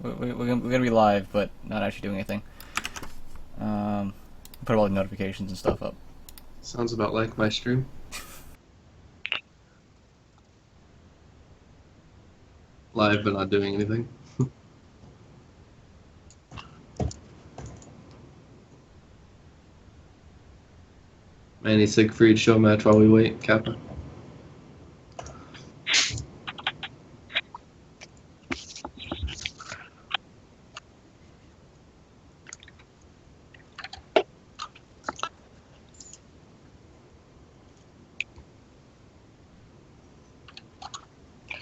We're gonna be live, but not actually doing anything. Put all the notifications and stuff up. Sounds about like my stream. Live, but not doing anything. Manny Siegfried show match while we wait, Kappa.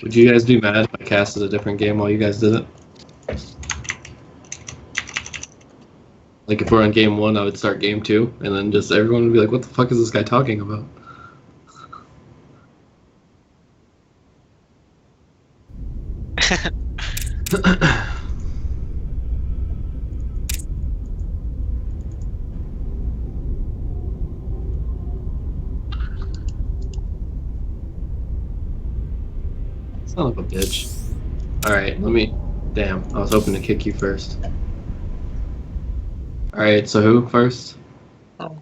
Would you guys be mad if I casted a different game while you guys did it? Like if we're on game 1, I would start game 2, and then just everyone would be like, what the fuck is this guy talking about? Son of a bitch. Alright, let me... Damn, I was hoping to kick you first. Alright, so who first? Oh.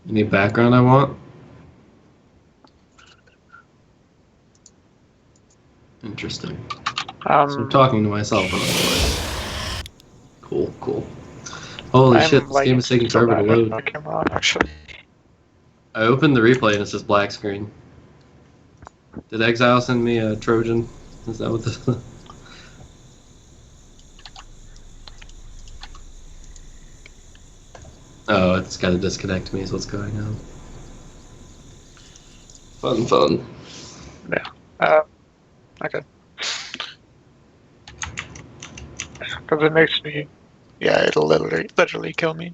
Any background I want? Interesting. So I'm talking to myself when I'm playing. Cool, cool. Holy shit, this game is taking forever to load. Actually. I opened the replay and it's just black screen. Did Xaoc send me a Trojan? Is that what this is? Oh, it's gotta disconnect me is what's going on. Fun. Yeah. Okay. Because it makes me... Yeah, it'll literally kill me.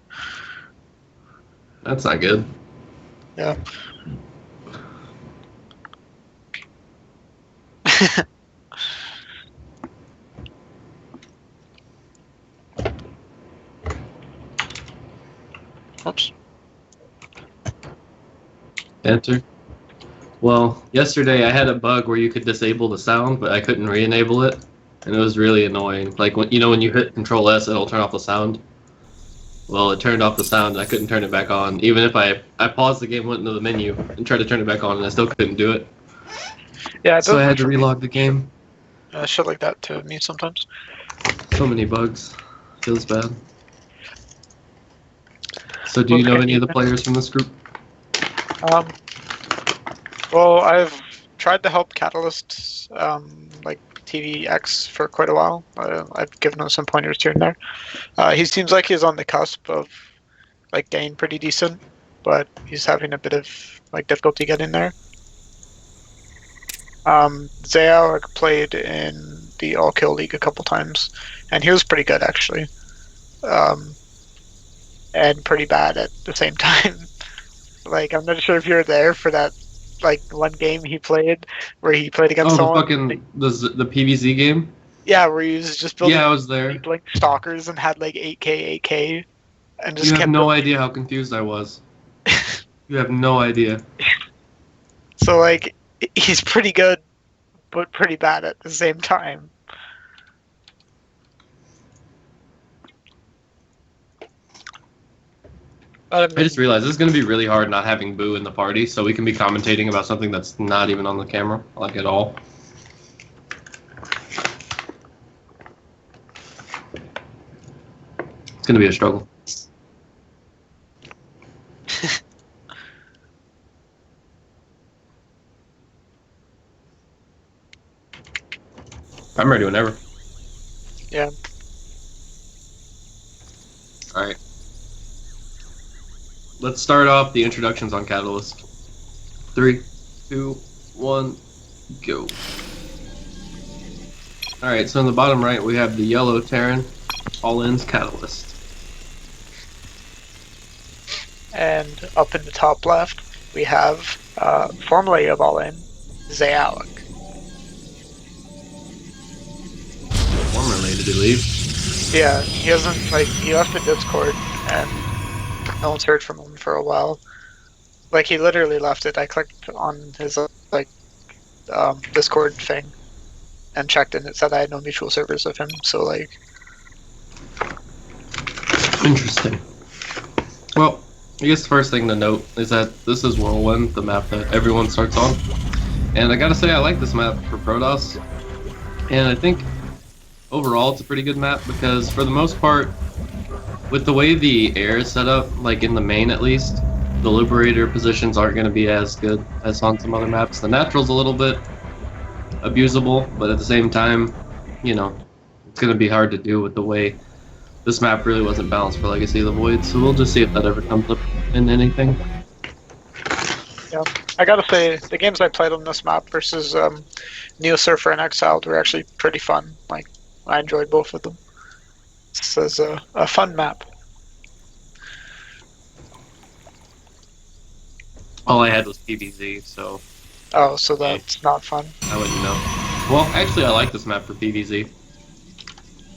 That's not good. Yeah. Oops. Enter. Well, yesterday I had a bug where you could disable the sound, but I couldn't re-enable it, and it was really annoying. Like when when you hit Control S, it'll turn off the sound. Well, it turned off the sound, and I couldn't turn it back on. Even if I paused the game, went into the menu, and tried to turn it back on, and I still couldn't do it. Yeah, it So I does had to relog the game. shit like that to me sometimes. So many bugs. Feels bad. So do you know any of the players from this group? Well, I've tried to help Catalyst, like TVX for quite a while. I've given him some pointers here and there. He seems like he's on the cusp of like getting pretty decent, but he's having a bit of like difficulty getting there. Xaoc played in the All Kill League a couple times, and he was pretty good actually, and pretty bad at the same time. Like I'm not sure if you were there for that, like one game he played where he played against Oh, the someone. fucking the PVZ game. Yeah, where he was just building Yeah, I was there. like stalkers and had like 8k, 8k, and just You have kept no building. idea how confused I was. You have no idea. So like he's pretty good, but pretty bad at the same time. But I just realized this is going to be really hard not having BoO in the party, so we can be commentating about something that's not even on the camera, like at all. It's going to be a struggle. I'm ready whenever. Yeah. Alright. Let's start off the introductions on Catalyst. 3, 2, 1, go. Alright, so in the bottom right we have the yellow Terran, All-In's Catalyst. And up in the top left, we have formerly of All-In, Xaoc. Formerly, did he leave? Yeah, he hasn't, like, he left the Discord, and no one's heard from him for a while. Like he literally left it. I clicked on his Discord thing and checked, and it said I had no mutual servers with him. So like, Interesting. Well, I guess the first thing to note is that this is Whirlwind, the map that everyone starts on. And I gotta say, I like this map for Protoss. And I think overall it's a pretty good map because for the most part, with the way the air is set up, like in the main at least, the Liberator positions aren't going to be as good as on some other maps. The Natural's a little bit abusable, but at the same time, you know, it's going to be hard to do with the way this map really wasn't balanced for Legacy of the Void, so we'll just see if that ever comes up in anything. yeah, I gotta say the games I played on this map versus Neo Surfer and Exiled were actually pretty fun. Like I enjoyed both of them. This is a fun map. All I had was PvZ, so Oh, so that's not fun. I wouldn't know. Well, actually, I like this map for PvZ.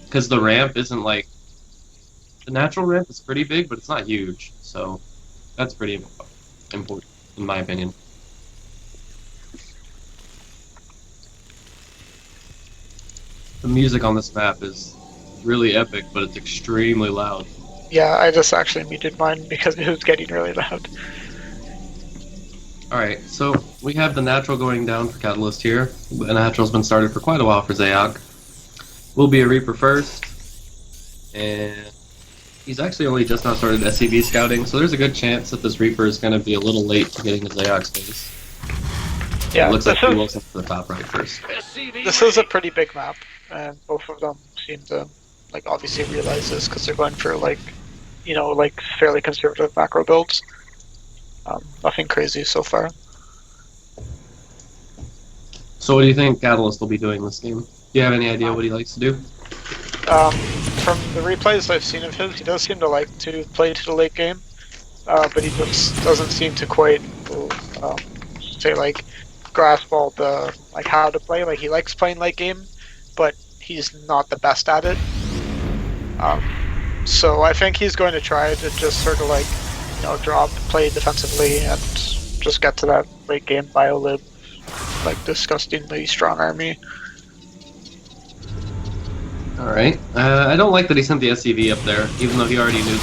Because the ramp isn't like... The natural ramp is pretty big, but it's not huge. So, that's pretty important, in my opinion. The music on this map is really epic, but it's extremely loud. Yeah, I just actually muted mine because it was getting really loud. Alright, so we have the natural going down for Catalyst here. The natural's been started for quite a while for Xaoc. Will be a Reaper first. And he's actually only just now started SCV scouting, so there's a good chance that this Reaper is going to be a little late to getting to Xaoc's base. Yeah, it looks like he wills up to the top right first. This is a pretty big map, and both of them seem to like obviously realize this because they're going for like, you know, like fairly conservative macro builds. Nothing crazy so far. So what do you think Catalyst will be doing this game? Do you have any idea what he likes to do? From the replays I've seen of his, he does seem to like to play to the late game, but he just doesn't seem to quite say like grasp all the like how to play. Like he likes playing late game, but he's not the best at it. So I think he's going to try to just sort of like, you know, drop, play defensively, and just get to that late game biolib, like disgustingly strong army. Alright. I don't like that he sent the SCV up there, even though he already knew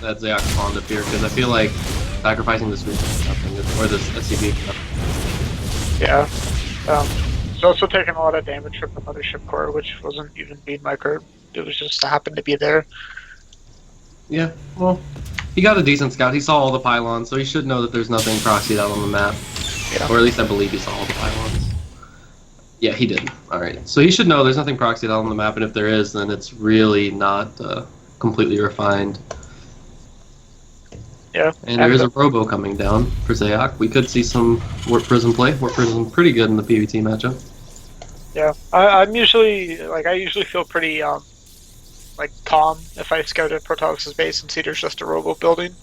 that Xaoc spawned up here, because I feel like sacrificing this Reaper is nothing, or this SCV is nothing. Yeah. He's also taking a lot of damage from the Mothership Core, which wasn't even being microed. It was just happened to be there. Yeah, well, he got a decent scout. He saw all the pylons, so he should know that there's nothing proxied out on the map. Yeah. Or at least I believe he saw all the pylons. Yeah, he did. Alright, so he should know there's nothing proxied out on the map, and if there is, then it's really not completely refined. Yeah. And there is a Robo coming down for Xaoc. We could see some Warp Prism play. Warp Prism pretty good in the PvT matchup. Yeah. I'm usually, like, I usually feel pretty, like, calm if I scout at Protoss's base and see there's just a Robo building.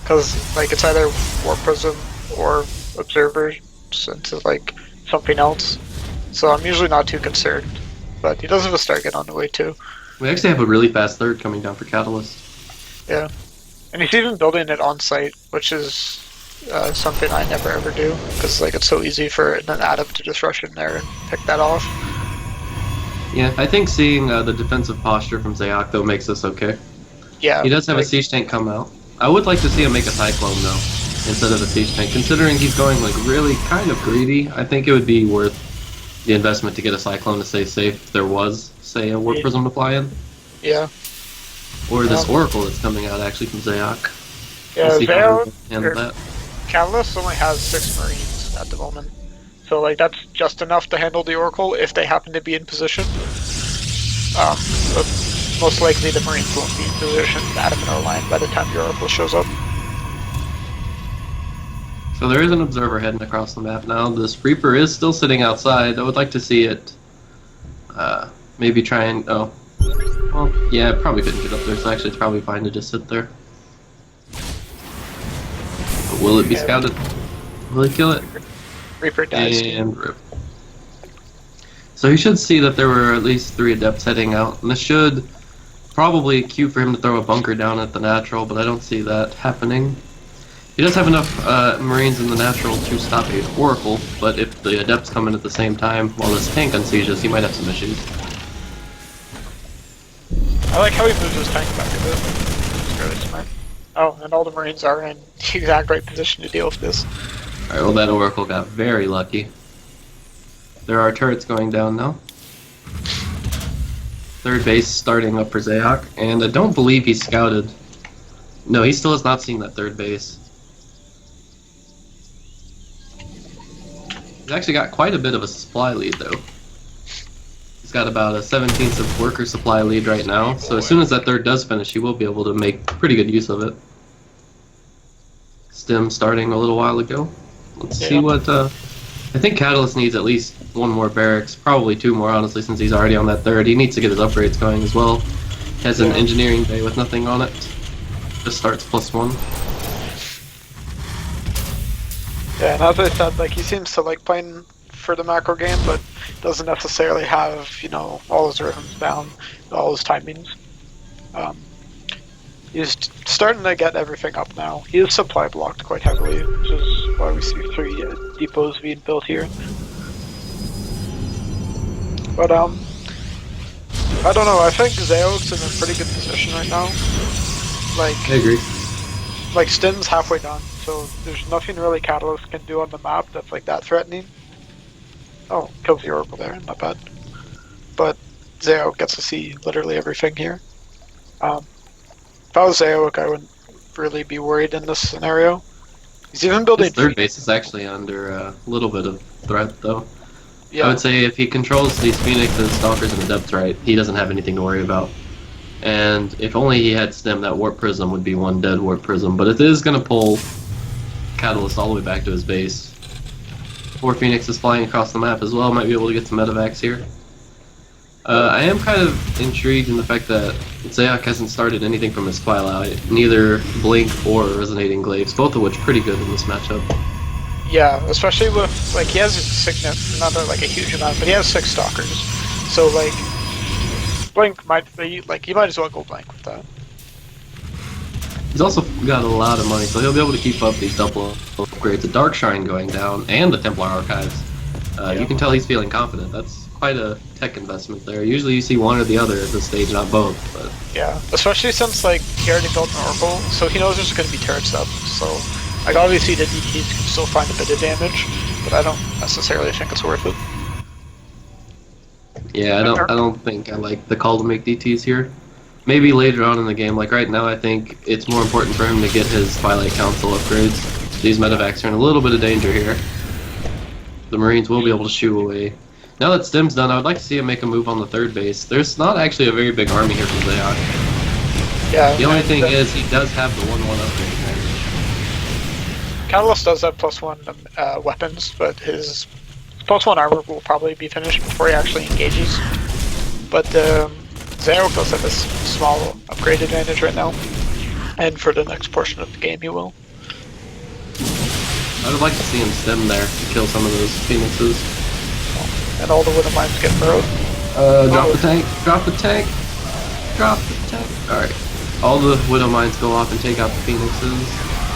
Because, like, it's either Warp Prism or Observers into, like, something else. So I'm usually not too concerned. But he does have a Stargate on the way, too. We actually have a really fast third coming down for Catalyst. Yeah. And he's even building it on site, which is something I never ever do, because like it's so easy for an adept to just rush in there and pick that off. Yeah, I think seeing the defensive posture from Xaoc though makes this okay. Yeah. He does have like, a siege tank come out. I would like to see him make a Cyclone though, instead of a siege tank. Considering he's going like really kind of greedy, I think it would be worth the investment to get a Cyclone to stay safe if there was, say, a Warp Prism to fly in. Yeah. Or this Oracle that's coming out actually from Xaoc. Yeah, We'll see how he Xaoc, handles that. Catalyst only has 6 Marines at the moment. So like that's just enough to handle the Oracle if they happen to be in position. But most likely the Marines won't be in position to add them in our line by the time the Oracle shows up. So there is an observer heading across the map now. This Reaper is still sitting outside. I would like to see it maybe try and... Oh. Well, yeah, it probably couldn't get up there, so actually it's probably fine to just sit there. But will it be scouted? Will it kill it? Reaper dies. And rip. So he should see that there were at least 3 Adepts heading out, and this should probably cue for him to throw a bunker down at the natural, but I don't see that happening. He does have enough Marines in the natural to stop a Oracle, but if the Adepts come in at the same time while this tank unsieges, he might have some issues. I like how he moves his tank back a bit. It's really smart. Oh, and all the Marines are in the exact right position to deal with this. Alright, well that Oracle got very lucky. There are turrets going down now. Third base starting up for Xaoc, and I don't believe he scouted. No, he still has not seen that third base. He's actually got quite a bit of a supply lead though. He's got about a 17th of worker supply lead right now, so as soon as that third does finish, he will be able to make pretty good use of it. Stim starting a little while ago. Let's see what, I think Catalyst needs at least one more barracks, probably two more honestly, since he's already on that third. He needs to get his upgrades going as well. He has an engineering bay with nothing on it. Just starts +1. Yeah, and as I said, like, he seems to like playing for the macro game, but doesn't necessarily have, you know, all his rhythms down, all his timings. He's starting to get everything up now. He is supply blocked quite heavily, which is why we see 3 depots being built here. But I don't know, I think Xaoc's in a pretty good position right now. Like, I agree. like Stim's halfway done, so there's nothing really Catalyst can do on the map that's like that threatening. Oh, kills the Oracle there, not bad. But Xaoc gets to see literally everything here. If I was Xaoc, I wouldn't really be worried in this scenario. He's even building... His third base is actually under a little bit of threat though. Yeah. I would say if he controls these Phoenixes, Stalkers, and Adepts right, he doesn't have anything to worry about. And if only he had Stim, that Warp Prism would be one dead Warp Prism, but it is going to pull Catalyst all the way back to his base. 4 Phoenixes flying across the map as well, might be able to get some medevacs here. I am kind of intrigued in the fact that Xaoc hasn't started anything from his Twilight, neither Blink or Resonating Glaives, both of which pretty good in this matchup. Yeah, especially with, like, he has a significant, not like a huge amount, but he has 6 Stalkers. So, like, Blink might be, like, you might as well go Blink with that. He's also got a lot of money, so he'll be able to keep up these double upgrades. The Dark Shrine going down, and the Templar Archives. You can tell he's feeling confident. That's quite a tech investment there. Usually you see one or the other at this stage, not both. But yeah, especially since, like, he already built an Oracle, so he knows there's going to be turrets up. So, like, obviously the DTs can still find a bit of damage, but I don't necessarily think it's worth it. yeah, I don't think I like the call to make DTs here. Maybe later on in the game, like right now, I think it's more important for him to get his Twilight Council upgrades. These medevacs are in a little bit of danger here. The Marines will be able to shoo away. Now that Stim's done, I would like to see him make a move on the third base. There's not actually a very big army here from Xaoc. Yeah. The only thing is, he does have the 1-1 upgrade. Catalyst does have +1 weapons, but his +1 armor will probably be finished before he actually engages. But Xaoc does have a small upgrade advantage right now, and for the next portion of the game he will. I would like to see him Stim there to kill some of those Phoenixes. And all the Widow Mines get burrowed. Drop the tank, drop the tank, drop the tank. Alright, all the Widow Mines go off and take out the Phoenixes.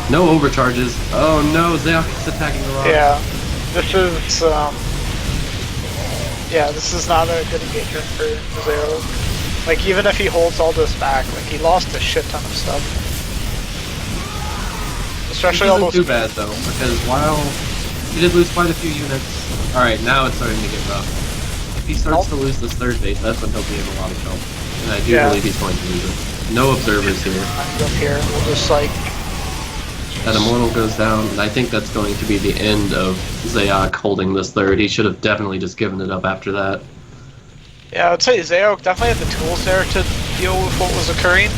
No overcharges. Oh no, Xaoc is attacking the rock. Yeah, this is not a good engagement for Xaoc. Like, even if he holds all this back, like, he lost a shit ton of stuff. Especially all those... too bad though, because while he did lose quite a few units, alright, now it's starting to get rough. If he starts to lose this third base, that's when he'll be in a lot of trouble. And I do believe he's going to lose it. No observers here. Up here, we'll just, like... That Immortal goes down, and I think that's going to be the end of Xaoc holding this third. He should have definitely just given it up after that. Yeah, I'd say Xaoc definitely had the tools there to deal with what was occurring.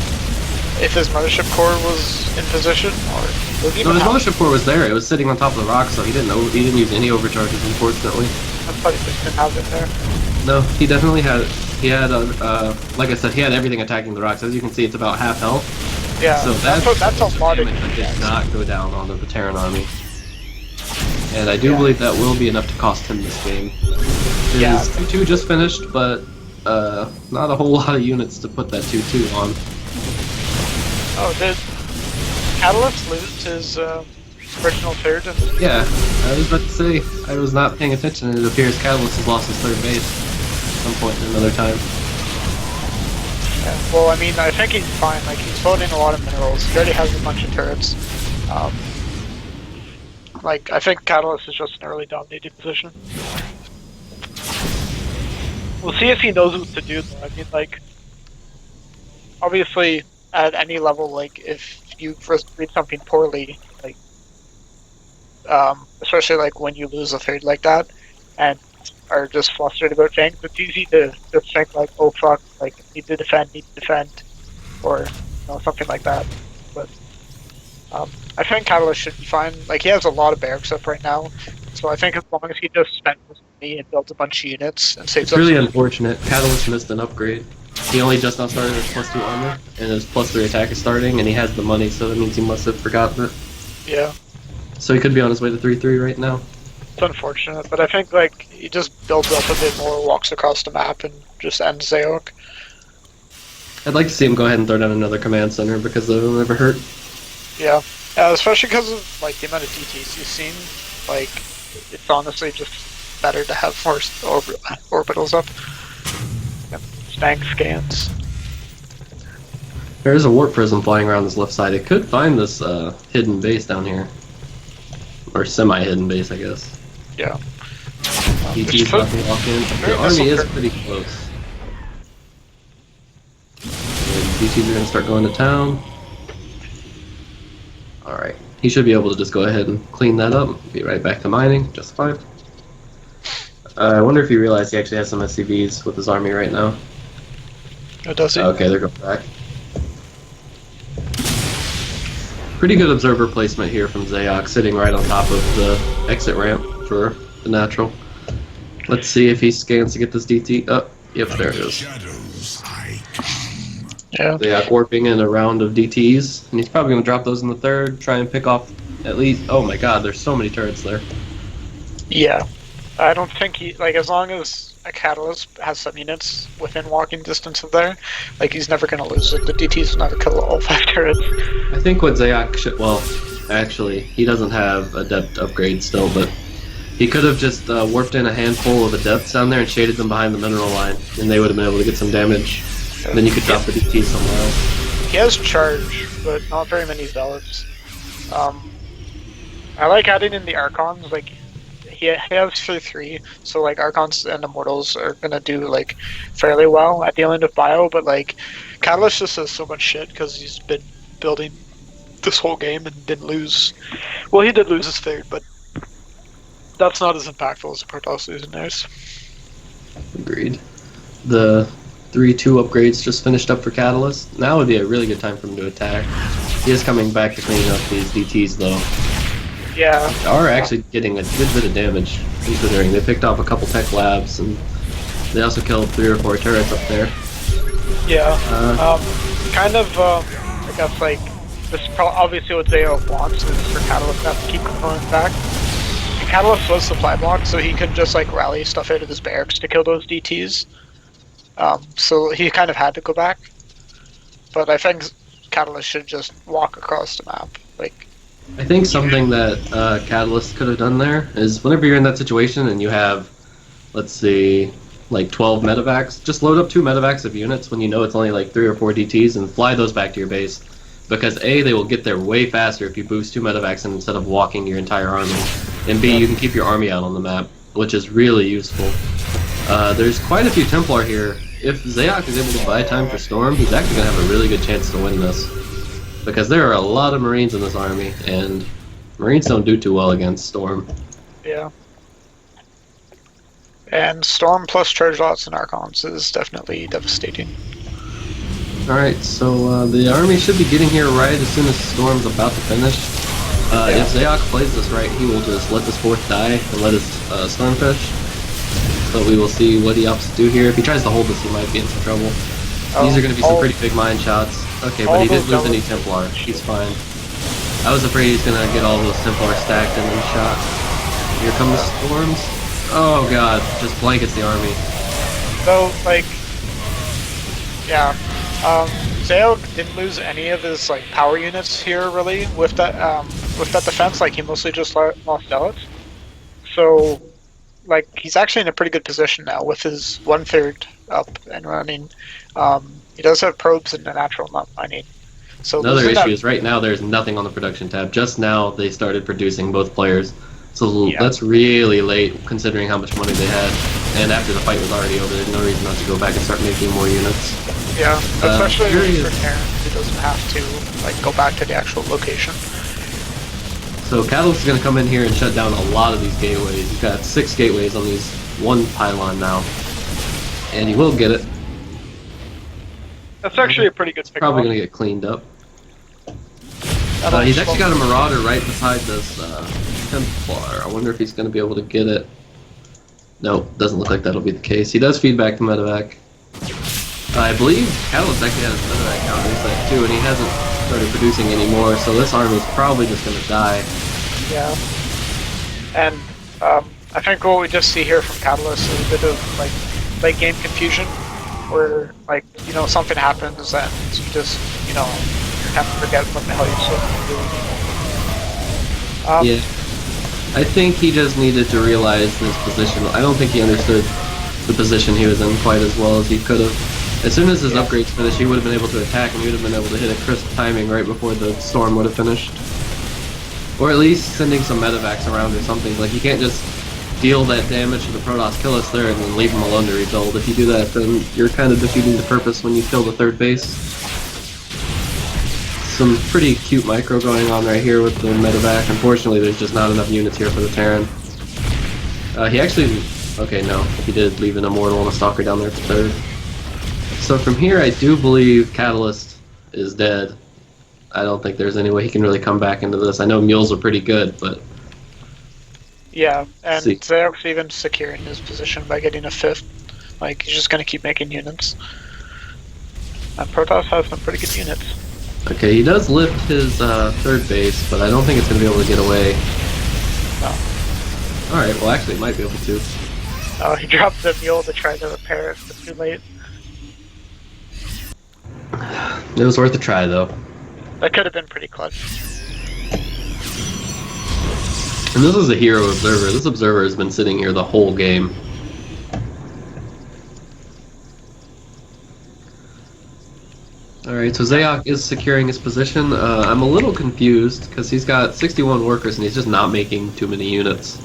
If his Mothership Core was in position, or... No, his Mothership Core was there. It was sitting on top of the rock, so he didn't use any overcharges, unfortunately. I thought he just didn't have it there. No, he definitely had it. He had, like I said, he had everything attacking the rocks. As you can see, it's about half health. Yeah, so that's a lot of damage that did not go down onto the Terran army. And I do believe that will be enough to cost him this game. His 2-2 just finished, but not a whole lot of units to put that 2-2 on. Oh, Catalyst lose his original third? And Yeah, I was about to say, I was not paying attention, and it appears Catalyst has lost his third base at some point in another time. yeah, well, I mean, I think he's fine. Like, he's voting a lot of minerals. He already has a bunch of turrets. Like, I think Catalyst is just an early dominated position. We'll see if he knows what to do, though. I mean, like, obviously, at any level, like, if you read something poorly, like, especially, like, when you lose a third like that, and are just flustered about things, it's easy to just think, like, oh, fuck, like, need to defend, or, you know, something like that. But, I think Catalyst should be fine. Like, he has a lot of barracks up right now, so I think as long as he just spends his money and builds a bunch of units and saves It's up really some- unfortunate. Catalyst missed an upgrade. He only just now started his +2 armor, and his +3 attack is starting, and he has the money, so that means he must have forgotten it. Yeah, So he could be on his way to 3-3 right now. it's unfortunate, but I think, like, he just builds up a bit more, walks across the map, and just ends Xaoc. I'd like to see him go ahead and throw down another command center, because it'll never hurt. Yeah, especially because of, like, the amount of DTs you've seen. Like, it's honestly just better to have more orbitals up. Yep. Stank scans. There is a warp prism flying around this left side. It could find this hidden base down here. Or semi-hidden base, I guess. Yeah. DT's about to walk in. The army is pretty close. And DTs are going to start going to town. Alright. He should be able to just go ahead and clean that up. Be right back to mining. Just fine. I wonder if he realized he actually has some SCVs with his army right now. Oh, does he? Okay, they're going back. Pretty good observer placement here from Xaoc, sitting right on top of the exit ramp for the natural. Let's see if he scans to get this DT. Oh, yep, there it is. Yeah. Xaoc warping in a round of DTs, and he's probably going to drop those in the third, try and pick off at least... Oh my god, there's so many turrets there. Yeah. I don't think he, like, as long as a Catalyst has some units within walking distance of there, like, he's never gonna lose it. The DTs will never kill all 5 turrets. I think what Xaoc should... Well, actually, he doesn't have Adept upgrade still, but he could have just warped in a handful of Adepts down there and shaded them behind the mineral line, and they would have been able to get some damage. And then you could drop the DT somewhere else. He has charge, but not very many zealots. I like adding in the Archons, like, he has 3-3, so, like, Archons and Immortals are gonna do, like, fairly well at the end of BoO, but, like, Catalyst just says so much shit because he's been building this whole game and didn't lose. Well, he did lose his third, but that's not as impactful as the Protoss losing theirs. Agreed. The 3-2 upgrades just finished up for Catalyst. Now would be a really good time for him to attack. He is coming back to clean up these DTs, though. Yeah. They are actually getting a good bit of damage, considering they picked off a couple tech labs, and they also killed 3 or 4 turrets up there. Yeah. Kind of, I guess, like, this is obviously what Xaoc wants is for Catalyst to have to keep components back. And Catalyst was supply blocked, so he could just, like, rally stuff out of his barracks to kill those DTs. So he kind of had to go back. But I think Catalyst should just walk across the map. Like, I think something that Catalyst could have done there is whenever you're in that situation and you have, let's see, like 12 medevacs, just load up 2 medevacs of units when you know it's only like 3 or 4 DTs and fly those back to your base. Because A, they will get there way faster if you boost 2 medevacs instead of walking your entire army. And B, you can keep your army out on the map, which is really useful. There's quite a few Templar here. If Xaoc is able to buy time for Storm, he's actually going to have a really good chance to win this. Because there are a lot of Marines in this army, and Marines don't do too well against Storm. yeah. And Storm plus Charge Lots and Archons is definitely devastating. Alright, so the army should be getting here right as soon as Storm's about to finish. If Xaoc plays this right, he will just let this 4th die and let his Stormfish. But we will see what he opts to do here. If he tries to hold this, he might be in some trouble. These are going to be some pretty big mine shots. Okay, but he didn't lose any Templar. He's fine. I was afraid he's going to get all those Templar stacked and then shot. Here come the Storms. Oh god, just blankets the army. So, like, yeah. Xaoc didn't lose any of his like power units here really with that defense. Like he mostly just lost zealots. So like he's actually in a pretty good position now with his 1/3 up and running. He does have probes in the natural, not mining. So Another losing issue is right now there's nothing on the production tab. Just now they started producing, both players. So Yeah. that's really late considering how much money they had. And after the fight was already over, there's no reason not to go back and start making more units. Yeah, especially curious. for Terran, who doesn't have to like go back to the actual location. So Catalyst is going to come in here and shut down a lot of these gateways. He's got 6 gateways on these one pylon now. And he will get it. That's actually a pretty good pick. Probably going to get cleaned up. He's actually got a Marauder right beside this Templar. I wonder if he's going to be able to get it. Nope, doesn't look like that'll be the case. He does feedback to medevac. I believe Catalyst actually has his medevac counter reset too, and he hasn't started producing anymore, so this army's probably just going to die. Yeah. And I think what we just see here from Catalyst is a bit of like late game confusion, where like, you know, something happens and you just, you know, you have to forget what the hell you're supposed to do. Yeah. I think he just needed to realize his position. I don't think he understood the position he was in quite as well as he could have. As soon as his upgrades finished, he would have been able to attack and he would have been able to hit a crisp timing right before the storm would have finished. Or at least sending some medevacs around or something. Like, you can't just deal that damage to the Protoss, kill us there, and then leave him alone to rebuild. If you do that, then you're kind of defeating the purpose when you kill the third base. Some pretty cute micro going on right here with the medevac. Unfortunately, there's just not enough units here for the Terran. He actually... Okay, no. He did leave an Immortal and a Stalker down there for third. So from here, I do believe Catalyst is dead. I don't think there's any way he can really come back into this. I know mules are pretty good, but... Yeah, and See. Xaoc's even securing his position by getting a 5th. Like, he's just gonna keep making units. And Protoss has some pretty good units. Okay, he does lift his third base, but I don't think it's going to be able to get away. No. Alright, well actually it might be able to. Oh, he dropped the mule to try to repair it, but too late. It was worth a try though. That could have been pretty clutch. And this is a hero observer. This observer has been sitting here the whole game. Alright, so Xaoc is securing his position. I'm a little confused because he's got 61 workers and he's just not making too many units.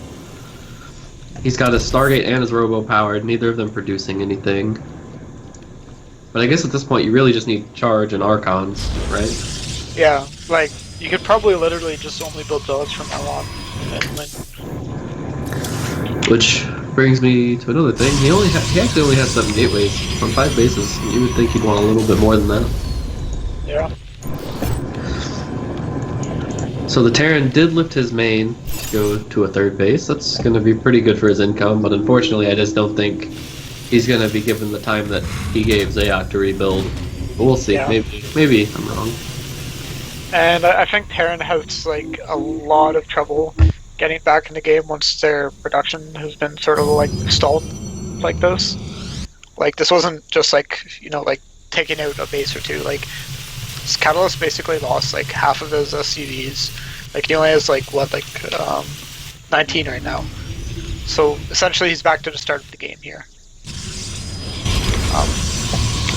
He's got his Stargate and his Robo powered, neither of them producing anything. But I guess at this point you really just need Charge and Archons, right? Yeah, like, you could probably literally just only build Zealots from now on and win. Which brings me to another thing. He actually only has 7 gateways on 5 bases. You would think he'd want a little bit more than that. Yeah. So the Terran did lift his main to go to a third base. That's going to be pretty good for his income, but unfortunately I just don't think he's going to be given the time that he gave Xaoc to rebuild. But we'll see. Yeah. Maybe I'm wrong. And I think Terran has like a lot of trouble getting back in the game once their production has been sort of like stalled like this. Like, this wasn't just like, you know, like taking out a base or two. Like, Catalyst basically lost like half of his SCVs. Like, he only has like what, like 19 right now. So essentially he's back to the start of the game here.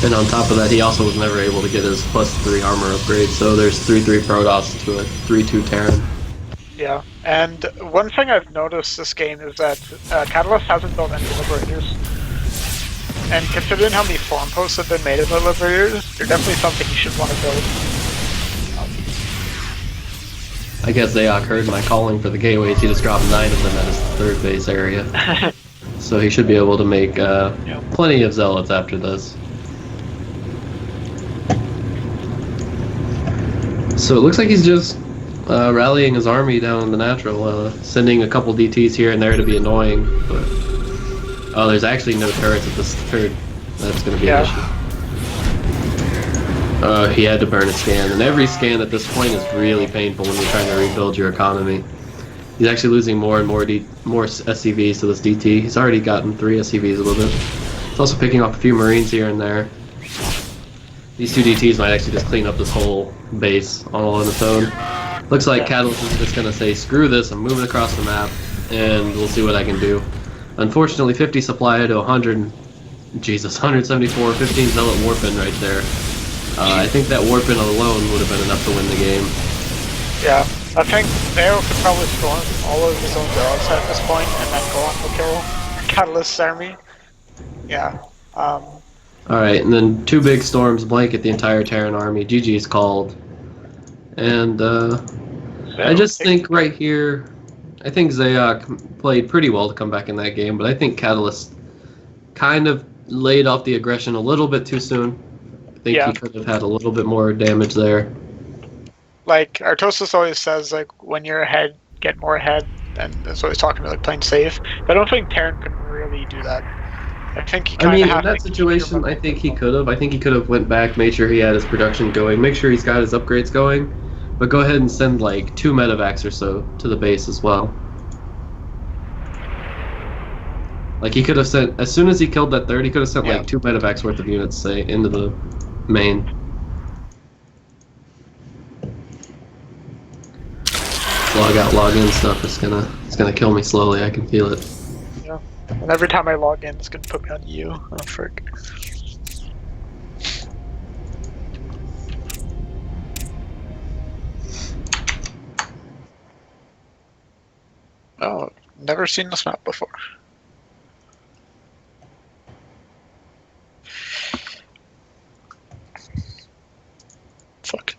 And on top of that, he also was never able to get his +3 armor upgrade, so there's 3/3 Protoss to a 3/2 Terran. Yeah, and one thing I've noticed this game is that Catalyst hasn't built any Liberators. And considering how many farm posts have been made of the Liberators, they're definitely something you should want to build. I guess Xaoc heard my calling for the gateways. He just dropped 9 of them at his third base area. So he should be able to make plenty of Zealots after this. So it looks like he's just rallying his army down in the natural, sending a couple DTs here and there to be annoying. But oh, there's actually no turrets at this third. That's going to be an issue. He had to burn a scan, and every scan at this point is really painful when you're trying to rebuild your economy. He's actually losing more and more SCVs to this DT. He's already gotten 3 SCVs a little bit. He's also picking off a few Marines here and there. These two DTs might actually just clean up this whole base all on its own. Looks like Catalyst is just gonna say, screw this, I'm moving across the map, and we'll see what I can do. Unfortunately, 50 supply to 100, Jesus, 174, 15 Zealot Warpin right there. I think that Warpin alone would have been enough to win the game. Yeah, I think Xaoc could probably storm all of his own barrels at this point and then go on to kill Catalyst's army. Yeah. Alright, and then two big storms blanket the entire Terran army. GG's called. And I just think right here, I think Xaoc played pretty well to come back in that game, but I think Catalyst kind of laid off the aggression a little bit too soon. I think he could have had a little bit more damage there. Like, Artosis always says, like, when you're ahead, get more ahead, and it's always talking about, like, playing safe. But I don't think Terran can really do that. I think he kind of in that situation, I think he could have. I think he could have went back, made sure he had his production going, make sure he's got his upgrades going, but go ahead and send, like, 2 medevacs or so to the base as well. Like, he could have sent, as soon as he killed that third, he could have sent, like, 2 medevacs worth of units, say, into the main. Log out, log in stuff is gonna kill me slowly, I can feel it. Yeah. And every time I log in, it's gonna put me on you. Oh, frick. Oh, never seen this map before. Fuck.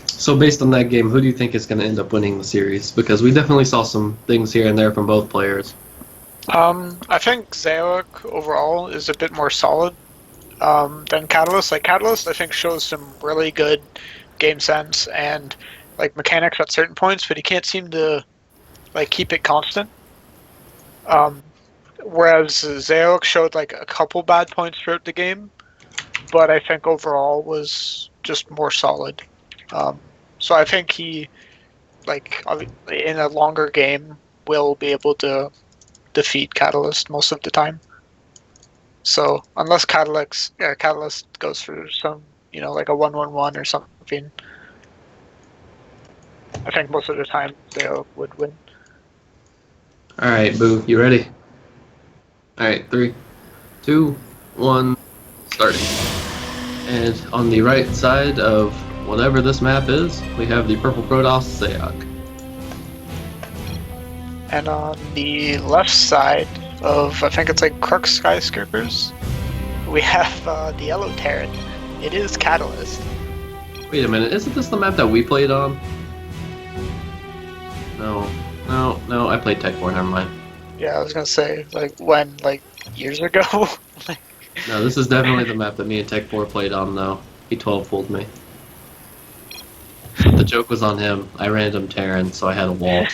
So based on that game, who do you think is going to end up winning the series? Because we definitely saw some things here and there from both players. I think Xaoc overall is a bit more solid than Catalyst. Like, Catalyst, I think, shows some really good game sense and, like, mechanics at certain points, but he can't seem to, like, keep it constant. Whereas Xaoc showed, like, a couple bad points throughout the game, but I think overall was just more solid. So I think he, like, in a longer game, will be able to defeat Catalyst most of the time. So unless Catalyst goes for some, you know, like a 1-1-1 or something, I think most of the time they would win. Alright, BoO, you ready? Alright, 3, 2, 1, starting. And on the right side of whatever this map is, we have the purple Protoss Xaoc. And on the left side of, I think it's like Crux Skyscrapers, we have the yellow Terran. It is Catalyst. Wait a minute, isn't this the map that we played on? No, I played Tech 4, never mind. Yeah, I was gonna say, like, when, like, years ago? No, this is definitely the map that me and Tech 4 played on, though. He 12 fooled me. The joke was on him. I random Terran, so I had a wall.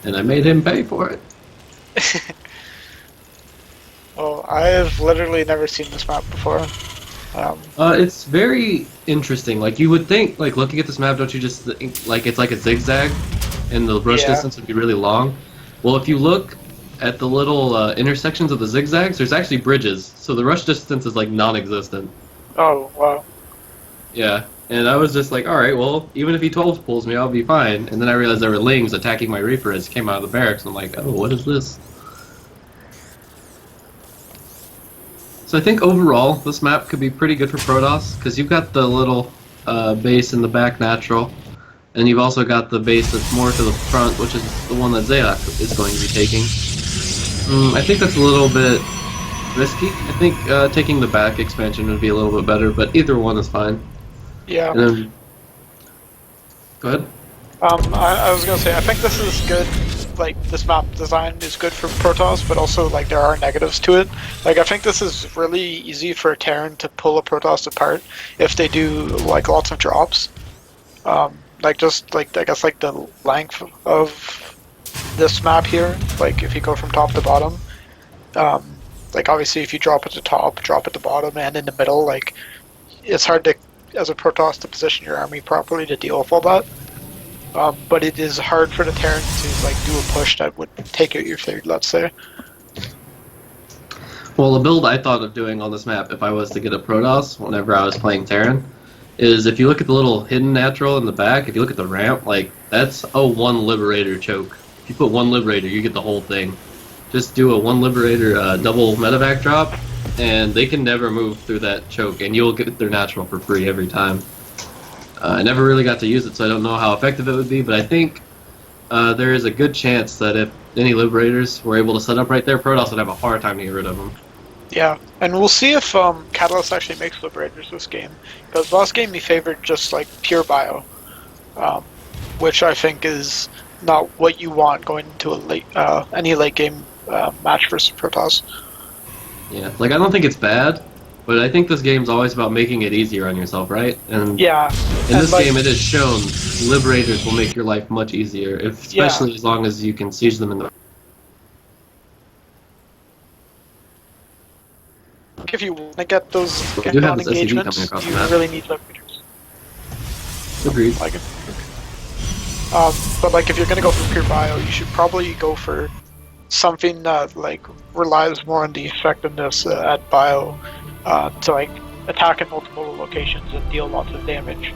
And I made him pay for it. Well, I've literally never seen this map before. It's very interesting. Like, you would think, like, looking at this map, don't you just think, like, it's like a zigzag, and the rush distance would be really long? Well, if you look at the little intersections of the zigzags, there's actually bridges, so the rush distance is, like, non-existent. Oh, wow. Yeah, and I was just like, alright, well, even if he 12 pulls me, I'll be fine. And then I realized there were Lings attacking my Reaper as he came out of the barracks, and I'm like, oh, what is this? So I think overall, this map could be pretty good for Protoss, because you've got the little base in the back natural, and you've also got the base that's more to the front, which is the one that Xaoc is going to be taking. I think that's a little bit risky. I think taking the back expansion would be a little bit better, but either one is fine. Yeah. And then, go ahead. I was gonna say, I think this is good. Like, this map design is good for Protoss, but also, like, there are negatives to it. Like, I think this is really easy for a Terran to pull a Protoss apart if they do, like, lots of drops. Like, just, like, I guess, like, the length of this map here, like if you go from top to bottom, like obviously if you drop at the top, drop at the bottom, and in the middle, like it's hard to, as a Protoss, to position your army properly to deal with all that. But it is hard for the Terran to like do a push that would take out your third, let's say. Well, the build I thought of doing on this map, if I was to get a Protoss whenever I was playing Terran, is if you look at the little hidden natural in the back, if you look at the ramp, like, that's a one Liberator choke. If you put one Liberator, you get the whole thing. Just do a one Liberator double medevac drop, and they can never move through that choke, and you'll get their natural for free every time. I never really got to use it, so I don't know how effective it would be, but I think there is a good chance that if any Liberators were able to set up right there, Protoss would have a hard time to get rid of them. Yeah, and we'll see if Catalyst actually makes Liberators this game, because last game he favored just like pure bio, which I think is not what you want going into a late, any late game match versus Protoss. Yeah, like, I don't think it's bad, but I think this game's always about making it easier on yourself, right? And yeah, in this game, it is shown Liberators will make your life much easier, especially as long as you can siege them in the. If you want to get those We do have on this SCV engagements, coming across the you map. really need Liberators. Agreed. Like it. But like if you're gonna go for pure bio, you should probably go for something that like relies more on the effectiveness at bio to like attack in multiple locations and deal lots of damage.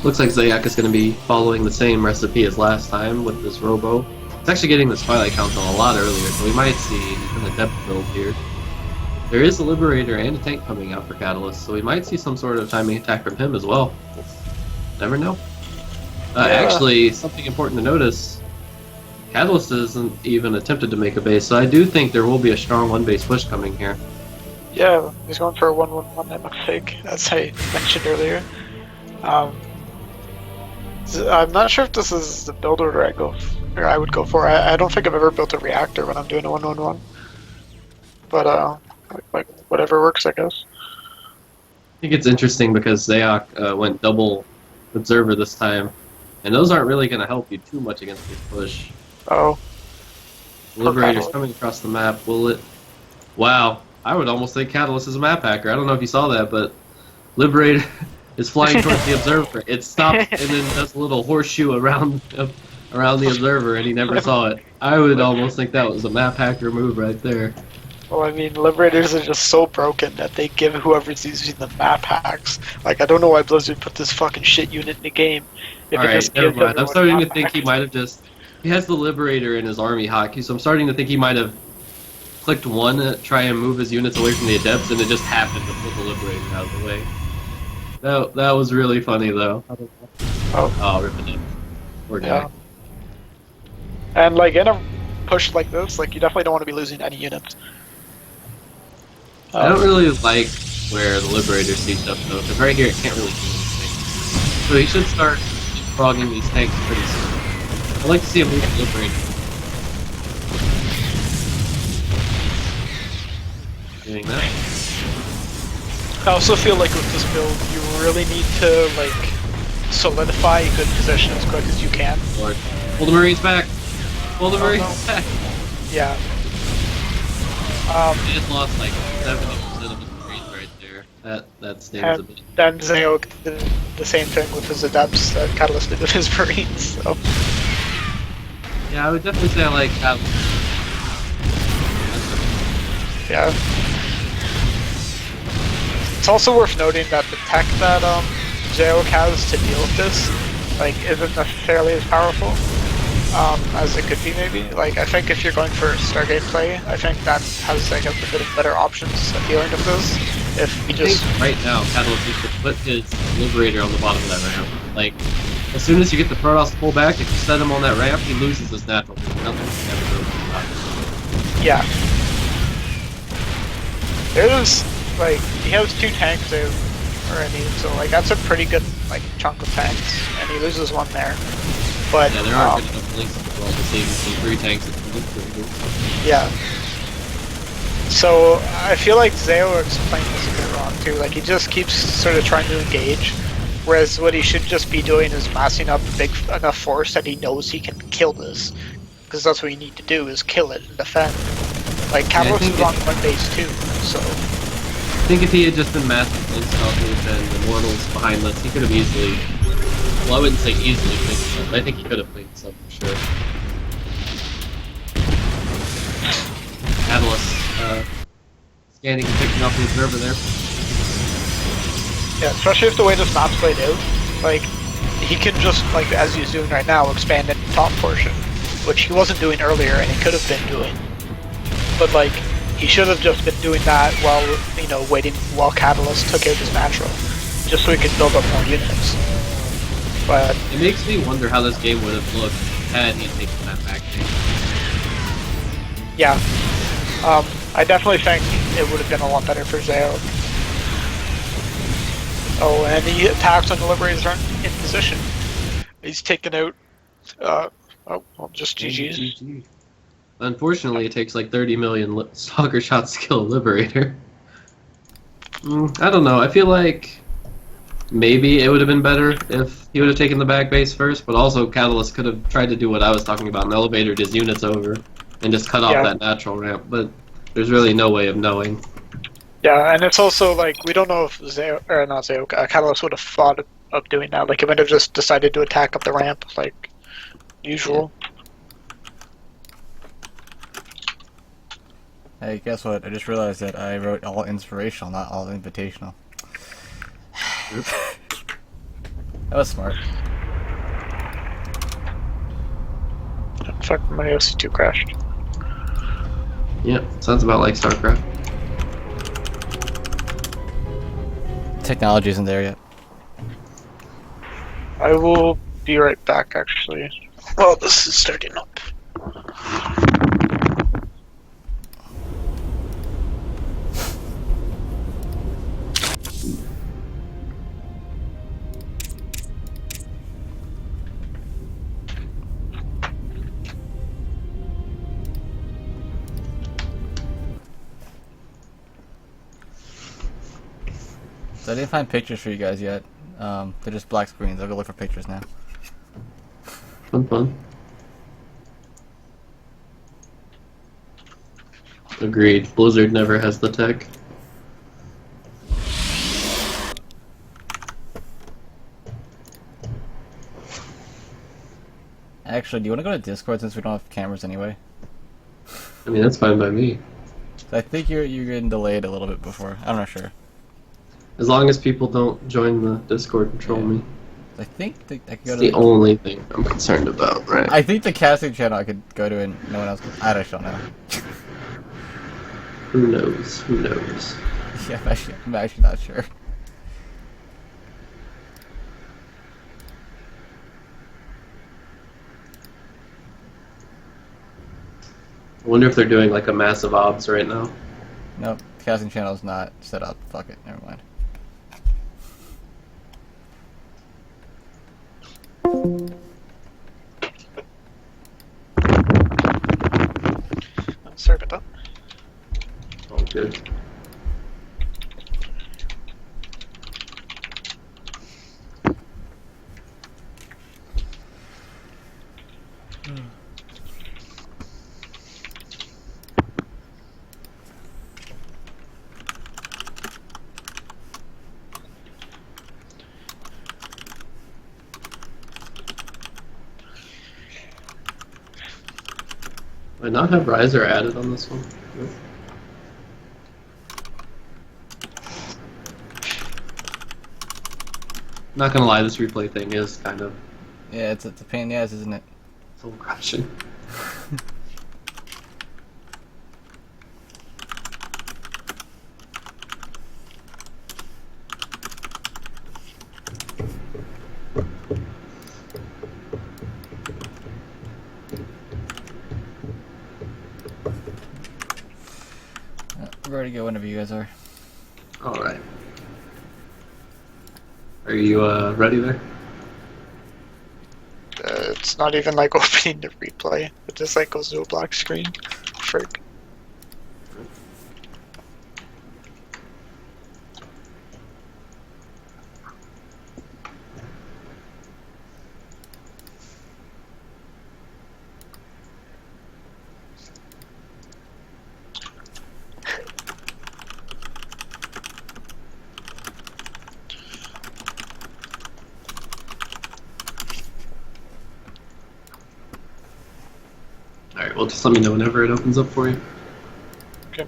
Looks like Xaoc is going to be following the same recipe as last time with this Robo. It's actually getting the Twilight Council a lot earlier, so we might see an adept build here. There is a Liberator and a tank coming out for Catalyst, so we might see some sort of timing attack from him as well. Never know. Actually, something important to notice, Catalyst isn't even attempted to make a base, so I do think there will be a strong one-base push coming here. Yeah, he's going for a 1-1-1, that looks like, as I mentioned earlier. I'm not sure if this is the build order I would go for. I don't think I've ever built a reactor when I'm doing a 1-1-1. But like whatever works, I guess. I think it's interesting because Xaoc went double Observer this time, and those aren't really going to help you too much against this push. Oh. Liberator's coming across the map. Will it? Wow. I would almost think Catalyst is a map hacker. I don't know if you saw that, but Liberator is flying towards the Observer. It stops and then does a little horseshoe around the Observer, and he never saw it. I would almost think that was a map hacker move right there. Well, I mean, Liberators are just so broken that they give whoever's using the map hacks. Like, I don't know why Blizzard put this fucking shit unit in the game. Alright, never mind. I'm starting to think he might have just... He has the Liberator in his army hotkey, so I'm starting to think he might have clicked one to try and move his units away from the Adepts, and it just happened to put the Liberator out of the way. That was really funny, though. Oh, rip it up. Poor guy. Yeah. And, like, in a push like this, like, you definitely don't want to be losing any units. I don't really like where the Liberator sieged up, though, because right here it can't really do anything. So he should start frogging these tanks pretty soon. I'd like to see him move the Liberator. Doing that. I also feel like with this build, you really need to, like, solidify a good position as quick as you can. Lord. Pull the Marines back! Pull the Marines back! Yeah. He just lost like 70% of his Marines right there. That stings a bit. Then Xaoc did the same thing with his Adepts that Catalyst did with his Marines, so... Yeah, I would definitely say I like Catalyst. Yeah. It's also worth noting that the tech that Xaoc has to deal with this, like, isn't necessarily as powerful as it could be, maybe. Like, I think if you're going for Stargate play, I think that has like a bit of better options at dealing with this. If you just right now, Catalyst needs to put his Liberator on the bottom of that ramp. Like, as soon as you get the Protoss to pull back, if you set him on that ramp, he loses his natural. Yeah. There's like he has 2 tanks there already, so like that's a pretty good like chunk of tanks, and he loses one there. But yeah, there aren't good enough links in the world to save 3 tanks. Yeah. So I feel like Xaoc's playing this a bit wrong too. Like he just keeps sort of trying to engage, Whereas what he should just be doing is massing up big enough force that he knows he can kill this. Because that's what you need to do, is kill it and defend. Like, Catalyst is on one base too, so... I think if he had just been massive planes Falcons and Immortals behind this, he could have easily... Well, I wouldn't say easily played sub, but I think he could have played sub for sure. Catalyst, scanning and picking up the observer there. Yeah, especially if the way this map's played out, like, he can just, like, as he's doing right now, expand in the top portion, which he wasn't doing earlier and he could have been doing. But, like, he should have just been doing that while, you know, waiting while Catalyst took out his natural, just so he could build up more units. But it makes me wonder how this game would have looked had he taken that back. yeah, I definitely think it would have been a lot better for Xaoc. Oh, and the attacks on the Liberators aren't in position. He's taken out, well, just GG's. GG. Unfortunately, it takes like 30 million stalker shots to kill a Liberator. I don't know, I feel like maybe it would have been better if he would have taken the back base first, but also Catalyst could have tried to do what I was talking about and elevated his units over and just cut off that natural ramp, but there's really no way of knowing. Yeah, and it's also like, we don't know if Catalyst would have thought of doing that. Like, he might have just decided to attack up the ramp, like usual. Hey, guess what? I just realized that I wrote All-Inspirational, not All-Invitational. That was smart. Fuck, my OC2 crashed. Yeah, sounds about like StarCraft. Technology isn't there yet. I will be right back, actually. Well, this is starting up. So I didn't find pictures for you guys yet. They're just black screens. I'll go look for pictures now. Fun. Agreed. Blizzard never has the tech. Actually, do you want to go to Discord since we don't have cameras anyway? I mean, that's fine by me. I think you're getting delayed a little bit before. I'm not sure. As long as people don't join the Discord and troll me. I think I could go It's to the only thing I'm concerned about, right? I think the casting channel I could go to and no one else could. I just don't know. Who knows? Who knows? Yeah, I'm actually not sure. I wonder if they're doing like a massive obs right now. Nope, the casting channel's not set up. Fuck it, never mind. Sorry about that. All good. Did I not have Rhizer added on this one? Nope. Not gonna lie, this replay thing is kind of Yeah, it's a pain in the ass, isn't it? soul crushing. We're ready to go whenever you guys are. Alright. Are you ready there? It's not even like opening the replay. It just like goes to a black screen. Frick. Alright, well, just let me know whenever it opens up for you. Okay.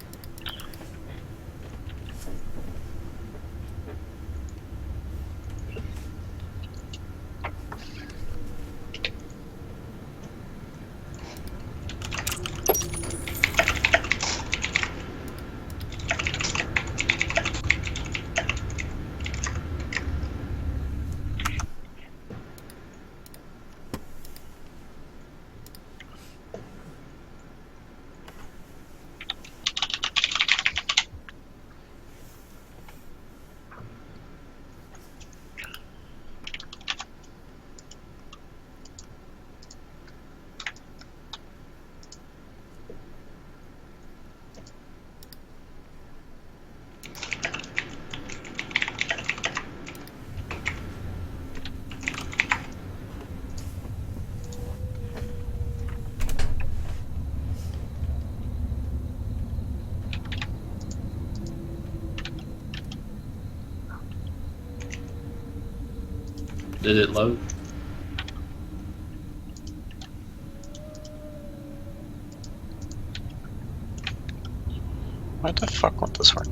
Did it load? Why the fuck won't this work?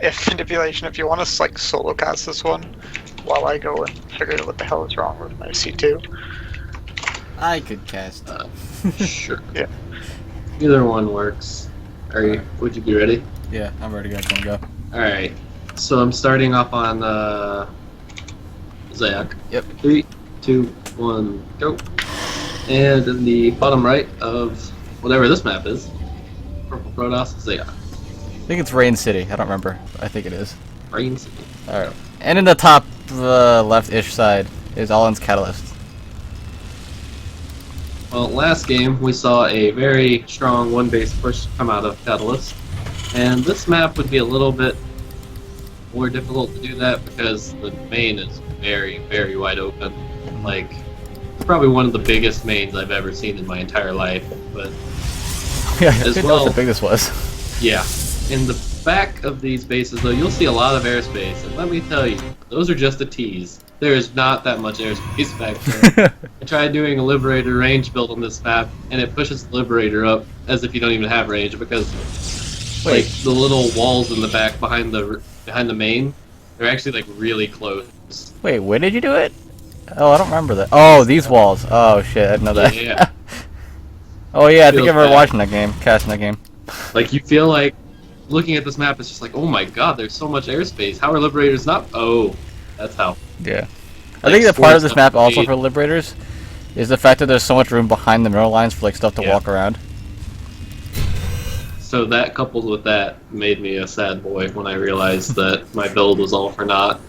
If manipulation, if you want to like solo cast this one, while I go and figure out what the hell is wrong with my C2. I could cast. Sure. Yeah. Either one works. Would you be ready? Yeah, I'm ready, guys. Go. Alright. So I'm starting off on Xaoc. Yep. 3, 2, 1, go. And in the bottom right of whatever this map is, Purple Protoss, Xaoc. I think it's Rain City. I don't remember. I think it is. Rain City. Alright. And in the top left-ish side is All-In's Catalyst. Well, last game we saw a very strong one base push come out of Catalyst, and this map would be a little bit more difficult to do that because the main is very, very wide open. Like, it's probably one of the biggest mains I've ever seen in my entire life. But Yeah, I as didn't know well, what the biggest was. yeah, in the back of these bases though, you'll see a lot of airspace, and let me tell you, those are just a tease. There is not that much airspace back there. I tried doing a Liberator range build on this map, and it pushes the Liberator up as if you don't even have range because, like, the little walls in the back behind the main, they're actually like really close. Wait, where did you do it? Oh, I don't remember that. Oh, these walls. Oh shit, I didn't know that. Yeah. Oh yeah, I think I Feels remember bad. watching that game, casting that game. Like, you feel like looking at this map, it's just like, oh my god, there's so much airspace. How are Liberators not? Oh, that's how. Yeah. I Like, think the part of this sports map also update. for Liberators is the fact that there's so much room behind the mineral lines for like stuff to Yeah. walk around. So that coupled with that made me a sad boy when I realized that my build was all for naught.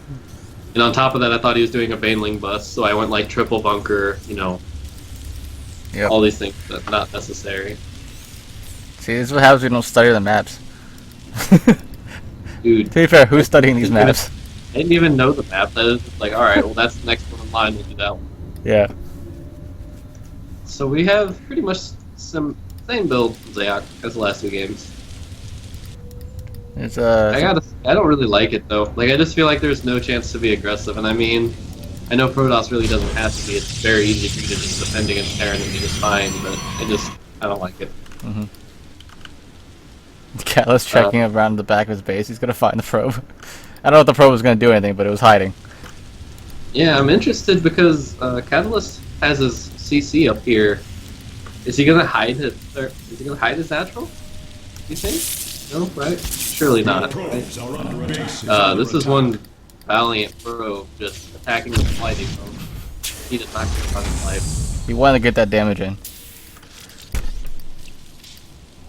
And on top of that, I thought he was doing a Baneling bust, so I went like triple bunker, you know, Yep. all these things that not necessary. See, this is what happens when you don't study the maps. Dude, To be fair, who's studying these maps? I didn't even know the map. That is just like, alright, well that's the next one in line, we'll do that one. Yeah. So we have pretty much same build from Xaoc as the last two games. It's I don't really like it though. Like, I just feel like there's no chance to be aggressive, and I mean, I know Protoss really doesn't have to be. It's very easy for you to just defend against Terran and be just fine, but I don't like it. Catalyst checking around the back of his base. He's gonna find the probe. I don't know if the probe was gonna do anything, but it was hiding. Yeah, I'm interested because Catalyst has his CC up here. Is he gonna hide his? Or is he gonna hide his natural? You think? No, right? Surely not. Right? This is one valiant pro just attacking with flighting. He does not care about his life. He wanted to get that damage in.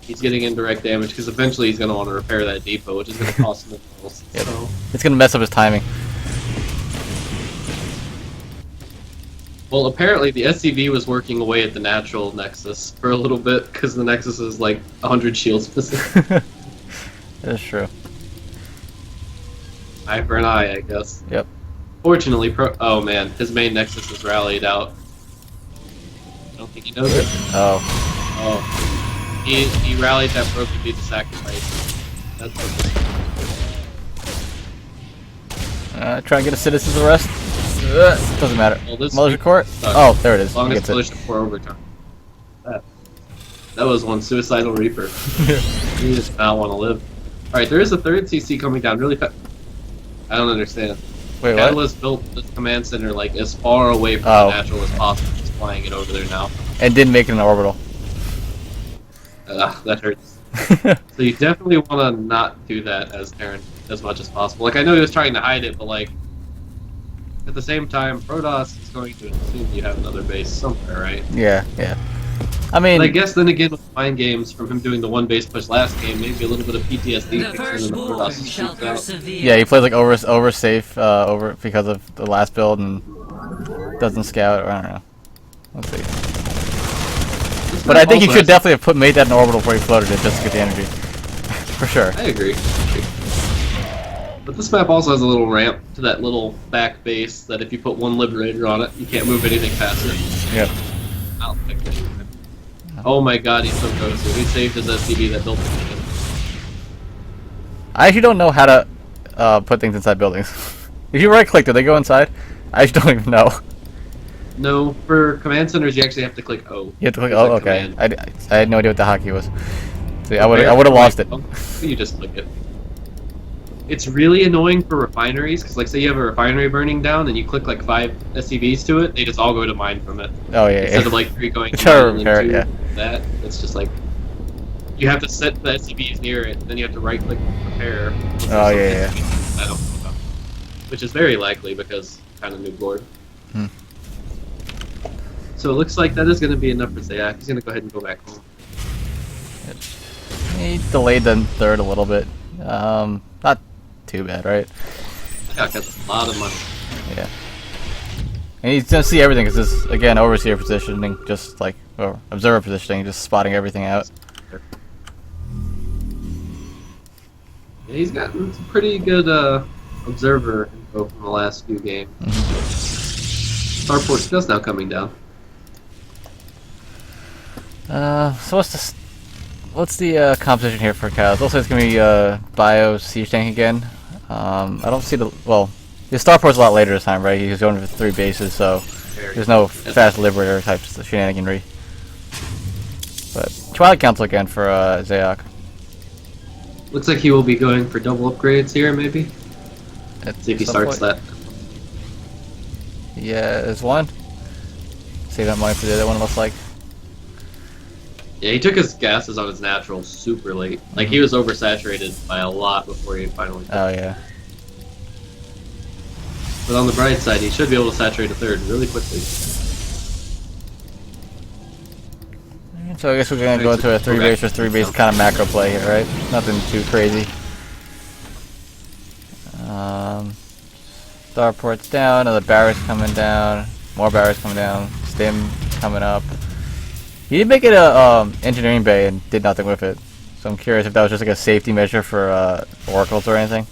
He's getting indirect damage because eventually he's going to want to repair that depot, which is going to cost him the most. Yep. So, It's gonna mess up his timing. well, apparently the SCV was working away at the natural Nexus for a little bit because the Nexus is like 100 shields missing. That's true. Eye for an eye, I guess. Yep. Fortunately, oh man, his main Nexus is rallied out. I don't think he knows it. Oh. Oh. He rallied that probe to be the sacrifice. That's what. Try and get a citizen's arrest. Doesn't matter. Well, this Militia court? sucks. Oh, there it is. As long He as gets it. militia for overtime. That was one suicidal reaper. He just not want to live. Alright, there is a third CC coming down really fast. I don't understand. Wait, what? Catalyst built this command center like as far away from the natural as possible, just flying it over there now. And didn't make it an orbital. That hurts. So you definitely want to not do that as Terran as much as possible. Like, I know he was trying to hide it, but like, at the same time, Protoss is going to assume you have another base somewhere, right? Yeah, yeah. I mean, But I guess then again, with mind games from him doing the one base push last game, maybe a little bit of PTSD kicks in and the Protoss shoots out. yeah, he plays like over safe over because of the last build and doesn't scout. Or I don't know. Let's see. But I think he should definitely have made that an orbital before he floated it just to get the energy. For sure. I agree. But this map also has a little ramp to that little back base that if you put one Liberator on it, you can't move anything past it. Yep. I'll pick it. Oh my god, he's so close. He saved his SCV that built it. I actually don't know how to put things inside buildings. If you right click, do they go inside? I just don't even know. No, for command centers, you actually have to click O. You have to click. It's Oh, a okay. command. I had no idea what the hockey was. See, I would have lost it. You just click it. It's really annoying for refineries because, like, say you have a refinery burning down and you click like 5 SCVs to it, they just all go to mine from it. Oh yeah. Instead Yeah. of like 3 going to Sure, mine sure, and 2 yeah. that, it's just like you have to set the SCVs near it, then you have to right click prepare. Oh yeah. I don't know about. Which is very likely because kind of new board. Hmm. So it looks like that is going to be enough for Xaoc. He's going to go ahead and go back home. He delayed the third a little bit. Not too bad, right? Xaoc has a lot of money. Yeah. And he's gonna see everything because this again overseer positioning, just like or observer positioning, just spotting everything out. Yeah, he's gotten some pretty good observer info from the last few games. Starport just now coming down. So what's the composition here for cows? Also, it's gonna be BoO siege tank again. I don't see the the starport's a lot later this time, right? He's going for 3 bases, so there's no fast liberator type shenaniganry. But Twilight Council again for Xaoc. Looks like he will be going for double upgrades here, maybe. At See if he some starts point. that. Yeah, there's one. Save that money for the other one. Looks like. Yeah, he took his gases on his natural super late. Like, he was oversaturated by a lot before he finally... Oh yeah. But on the bright side, he should be able to saturate a third really quickly. So I guess we're gonna go into a 3 base or 3 base kind of macro play here, right? Nothing too crazy. Starport's down, another barracks coming down, more barracks coming down, stim coming up. He did make it a engineering bay and did nothing with it. So I'm curious if that was just like a safety measure for oracles or anything.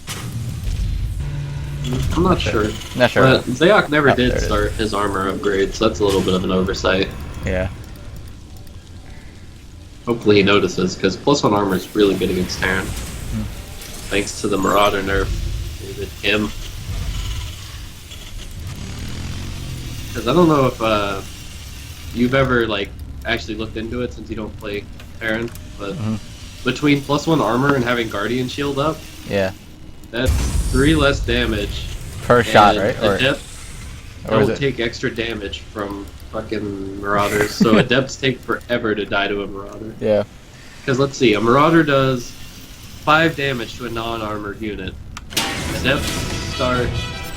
I'm not sure. Not sure. But Xaoc never Oh, there did it is. start his armor upgrade, so that's a little bit of an oversight. Yeah. Hopefully he notices, because +1 armor is really good against Terran. Thanks to the Marauder nerf. David Kim. Because I don't know if you've ever like actually looked into it since you don't play Terran, but between +1 armor and having Guardian Shield up, Yeah. that's 3 less damage. Per shot, and right? Or Adept or is don't it? take extra damage from fucking Marauders, so Adepts take forever to die to a Marauder. Yeah. Because let's see, a Marauder does 5 damage to a non-armored unit. Adepts start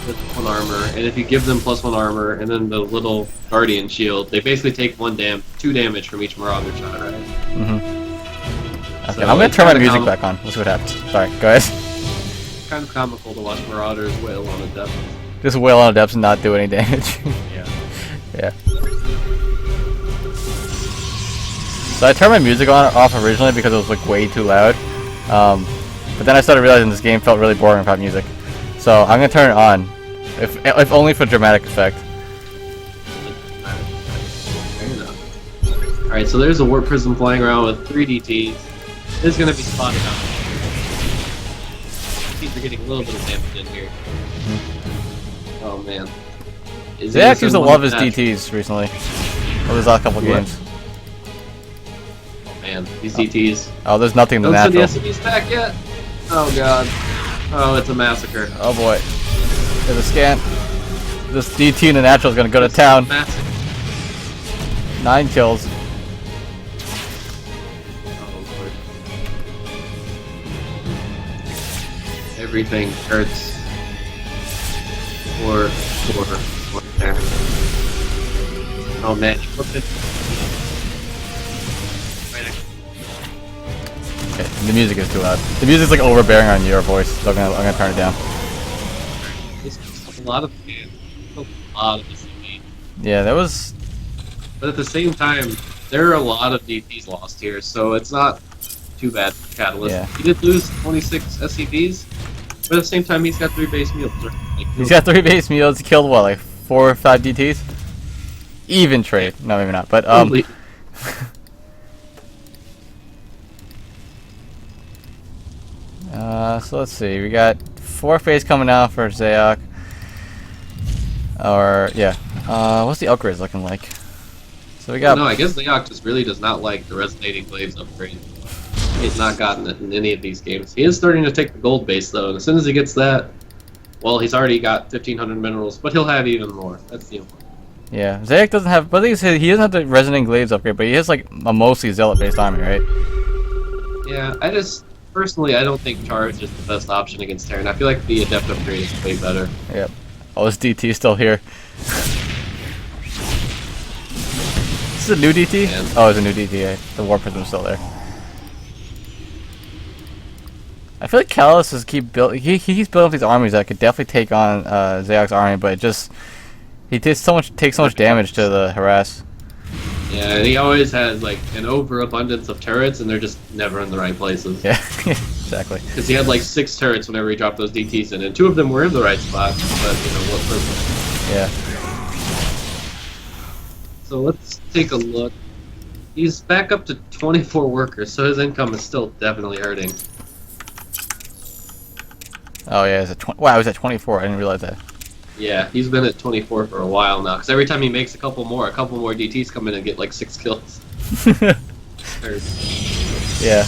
with 1 armor, and if you give them +1 armor and then the little Guardian Shield, they basically take 2 damage from each Marauder shot, right? Okay, So I'm gonna it's turn my kinda music back on. Let's see what happens. Sorry, go ahead. Kind of comical to watch Marauders wail on Adept. Just wail on depths and not do any damage. Yeah. Yeah. So I turned my music off originally because it was like way too loud. But then I started realizing this game felt really boring without music. So I'm gonna turn it on, if only for dramatic effect. Fair enough. Alright, so there's a Warp Prism flying around with 3 DTs. It's gonna be spotted out. DTs are getting a little bit of damage in here. Oh man. Xaoc used to love his DTs recently. Over his last couple games. Oh man, these DTs. Oh, there's nothing in the Don't natural. send the SCVs back yet! Oh god. Oh, it's a massacre. Oh boy. There's a scan. This DT in the natural is gonna go to town. Massacre. 9 kills. Oh lord. Everything hurts. Or there. Oh man, you flipped it. Right. Okay, the music is too loud. The music's like overbearing on your voice, so I'm gonna turn it down. It's a lot of fans. A lot of SCV. Yeah, that was. But at the same time, there are a lot of DPs lost here, so it's not too bad for Catalyst. Yeah. He did lose 26 SCVs, but at the same time, he's got 3 base meals. Like, He's got 3 base meals. He killed what, like 4 or 5 DTs? Even trade. No, maybe not. But Holy- so let's see. We got 4 phase coming out for Xaoc. Or yeah. What's the upgrades looking like? So we got. No, I guess Xaoc just really does not like the Resonating Glaives upgrade. He's not gotten it in any of these games. He is starting to take the gold base though, and as soon as he gets that, well, he's already got 1,500 minerals, but he'll have even more. That's the important. Yeah, Xaoc doesn't have. But he doesn't have the Resonating Glaives upgrade, but he has like a mostly Zealot-based army, right? Yeah, I just personally I don't think Charge is the best option against Terran. I feel like the Adept upgrade is way better. Yep. Oh, this DT is still here. This is a new DT? Man. Oh, it's a new DT. Yeah. The War Prism is still there. I feel like Callus is keeps building up these armies that could definitely take on Xaoc's army, but it just he takes so much damage to the harass. Yeah, and he always has like an overabundance of turrets, and they're just never in the right places. Yeah, exactly. Because he had like 6 turrets whenever he dropped those DTs in, and 2 of them were in the right spot, but you know what purpose. Yeah. So let's take a look. He's back up to 24 workers, so his income is still definitely hurting. Oh yeah, it's wow, I was at 24. I didn't realize that. Yeah, he's been at 24 for a while now, because every time he makes a couple more DTs come in and get like 6 kills. Yeah.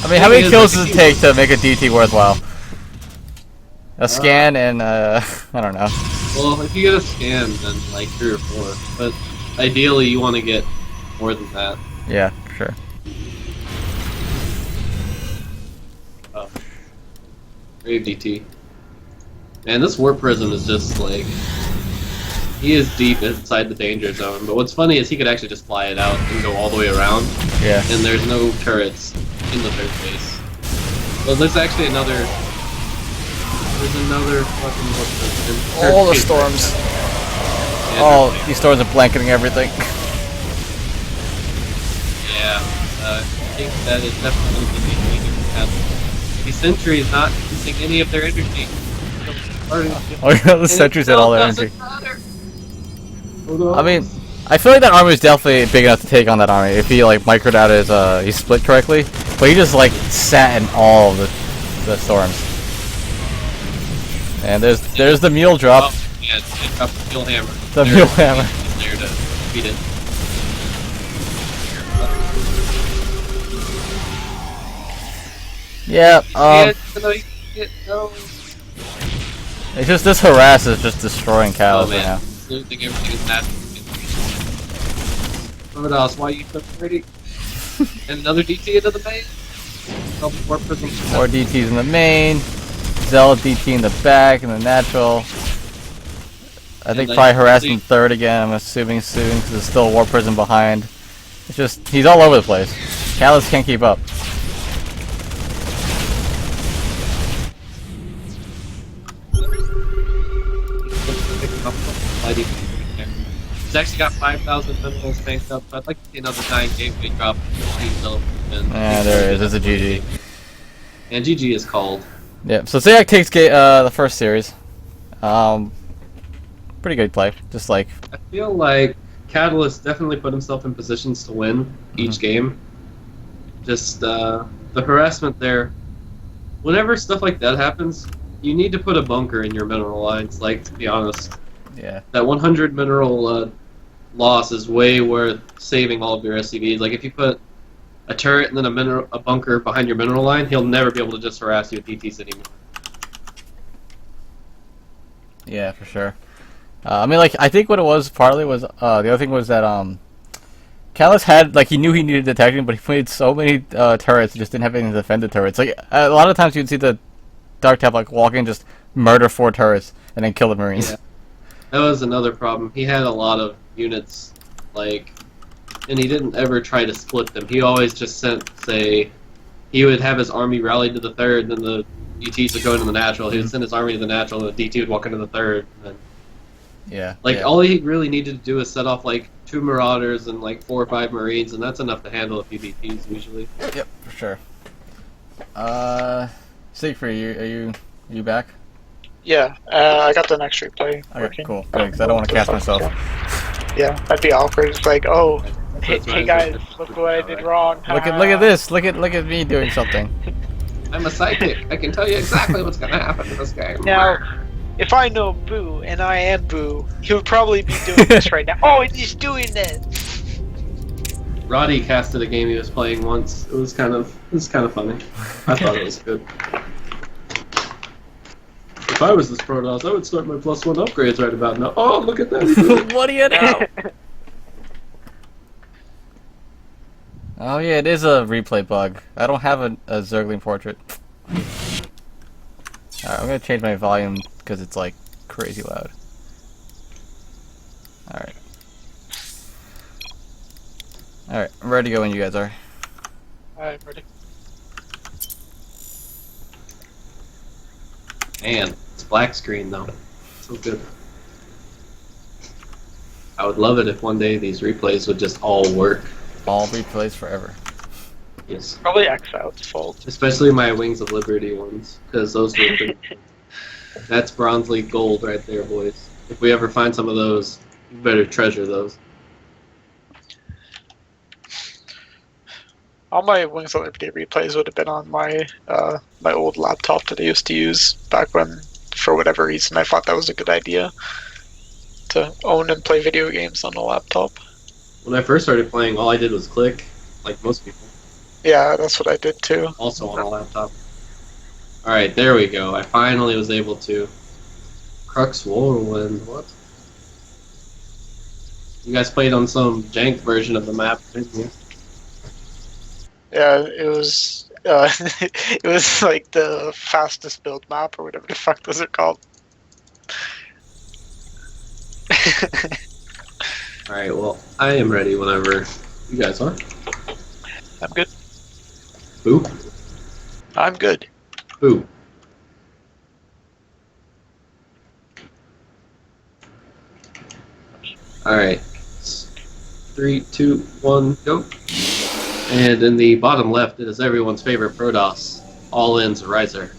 I mean, how many kills does it take to make a DT worthwhile? A scan and I don't know. Well, if you get a scan, then like 3 or 4. But ideally, you want to get more than that. Yeah, sure. Oh. Brave DT. Man, this Warp Prism is just like... He is deep inside the danger zone, but what's funny is he could actually just fly it out and go all the way around. Yeah. And there's no turrets in the third base. Well, there's actually another... There's another fucking Warp Prism. All the storms. Yeah, All these storms are blanketing everything. Yeah, I think that is definitely the main thing that happens. The Sentry is not using any of their energy. Oh yeah, the sentries had all their energy. I mean, I feel like that army is definitely big enough to take on that army if he like microed out his he split correctly. But he just like sat in all of the storms. And there's the mule drop. Oh, yeah, it dropped the mule hammer. The mule hammer. He's there to beat it. Yeah. No. It's just this harass is just destroying Oh cows right man, now. losing everything is not. Rodas, why are you so pretty? And another DT into the main. More DTs in the main. Zealot DT in the back, in the natural. I think like, probably harassing third again, I'm assuming soon, because there's still a War Prism behind. It's just, he's all over the place. Callus can't keep up. He's actually got 5,000 minerals tanked up, so I'd like to see another 9 gateway drop. Yeah, there it is. It's a GG. And GG is called. Yep, so Xaoc takes the first series. Pretty good play. Just like... I feel like Catalyst definitely put himself in positions to win each game. Just the harassment there. Whenever stuff like that happens, you need to put a bunker in your mineral lines. Like, to be honest, Yeah. that 100 mineral loss is way worth saving all of your SCVs. Like, if you put a turret and then a bunker behind your mineral line, he'll never be able to just harass you with DTs anymore. Yeah, for sure. I mean, like, I think what it was partly was the other thing was that Callus had, like, he knew he needed detecting, but he played so many turrets, he just didn't have anything to defend the turrets. Like, a lot of times you'd see the Dark Tab, like, walk in, just murder 4 turrets, and then kill the Marines. Yeah. That was another problem. He had a lot of units, like, and he didn't ever try to split them. He always just sent, say, he would have his army rally to the 3rd, then the DTs would go into the natural. He would send his army to the natural, and the DT would walk into the 3rd. And Yeah. like, yeah. all he really needed to do is set off, like, 2 Marauders and, like, 4 or 5 Marines, and that's enough to handle a few DTs, usually. Yep, for sure. Siegfried, are you back? Yeah, I got the next replay Okay, working. cool. Good, because I don't want to cast myself. Yeah, that'd be awkward. It's like, oh, hey, That's hey Rhizer. guys, look what I did wrong. Look at this. Look at me doing something. I'm a psychic. I can tell you exactly what's going to happen in this game. Now, if I know BoO, and I am BoO, he would probably be doing this right now. Oh, he's doing this! Roddy casted a game he was playing once. It was kind of funny. I thought it was good. If I was this Protoss, I would start my +1 upgrades right about now. Oh, look at that! What do you know? Oh yeah, it is a replay bug. I don't have a Zergling portrait. Alright, I'm gonna change my volume because it's like crazy loud. Alright. Alright, I'm ready to go when you guys are. I'm ready. Man, it's black screen though. So good. I would love it if one day these replays would just all work. All replays forever. Yes. Probably Xaoc's fault. Especially my Wings of Liberty ones, because those were that's Bronze League gold right there, boys. If we ever find some of those, you better treasure those. All my Wings of Liberty replays would have been on my my old laptop that I used to use back when, for whatever reason, I thought that was a good idea to own and play video games on a laptop. When I first started playing, all I did was click, like most people. Yeah, that's what I did too. Also on a laptop. Alright, there we go. I finally was able to. Crux Whirlwind, what? You guys played on some jank version of the map, didn't you? Yeah, it was it was like the fastest build map or whatever the fuck those are called. Alright, well, I am ready whenever you guys are. I'm good. Boo? I'm good. Boo. Alright. 3, 2, 1, go. And in the bottom left, it is everyone's favorite Protoss, All-In's Rhizer.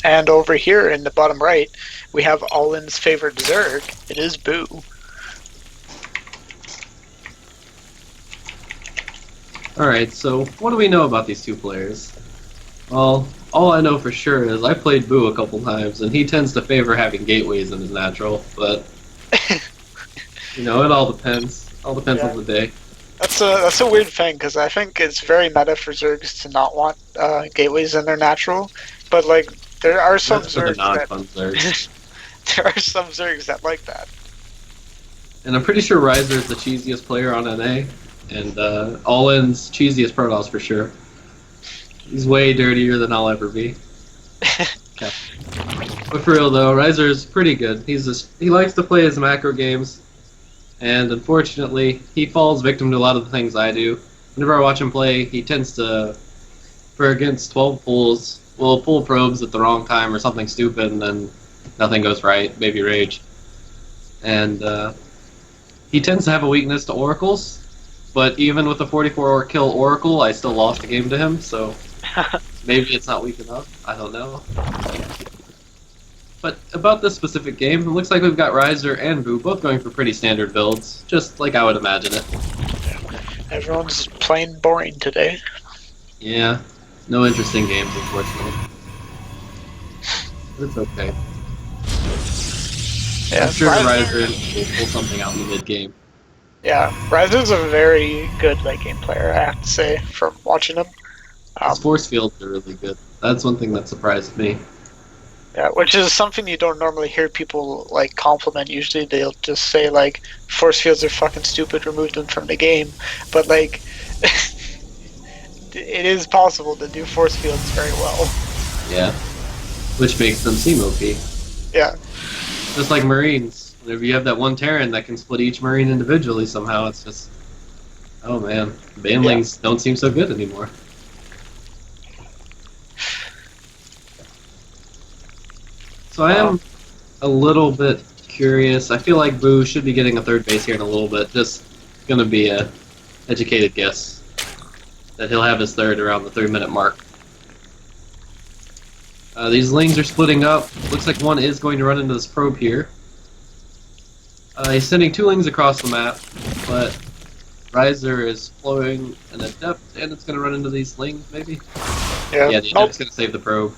And over here in the bottom right, we have All-In's favorite Zerg. It is BoO. Alright, so what do we know about these two players? Well, all I know for sure is I played BoO a couple times, and he tends to favor having gateways in his natural, but you know, it all depends. All depends on the day. That's a weird thing, because I think it's very meta for Zergs to not want gateways in their natural, but like there are some That's for the Zergs non-fun Zergs. there are some Zergs that like that. And I'm pretty sure Rhizer is the cheesiest player on NA, and All-In's cheesiest Protoss for sure. He's way dirtier than I'll ever be. Okay. But for real though, Rhizer is pretty good. He likes to play his macro games, and unfortunately, he falls victim to a lot of the things I do. Whenever I watch him play, he tends to, for against 12 pulls, will pull probes at the wrong time or something stupid, and then nothing goes right, baby rage. And he tends to have a weakness to oracles, but even with a 44 kill oracle, I still lost the game to him, so maybe it's not weak enough. I don't know. But about this specific game, it looks like we've got Rhizer and VoO both going for pretty standard builds, just like I would imagine it. Everyone's plain boring today. Yeah, no interesting games, unfortunately. But it's okay. Yeah, I'm sure Rhizer- Rhizer will pull something out in the mid-game. Yeah, Rhizer's a very good late game player, I have to say, from watching him. His force fields are really good. That's one thing that surprised me. Yeah, which is something you don't normally hear people like compliment. Usually they'll just say like force fields are fucking stupid, remove them from the game. But like it is possible to do force fields very well. Yeah. Which makes them seem OP. Yeah. Just like Marines. Whenever you have that one Terran that can split each Marine individually somehow, it's just... Oh man. Banelings don't seem so good anymore. So I am a little bit curious. I feel like BoO should be getting a third base here in a little bit. Just gonna be a educated guess that he'll have his third around the 3-minute mark. These lings are splitting up. Looks like one is going to run into this probe here. He's sending 2 lings across the map, but Rhizer is flowing an adept, and it's going to run into these lings, maybe? Yeah, the adept's going to save the probe.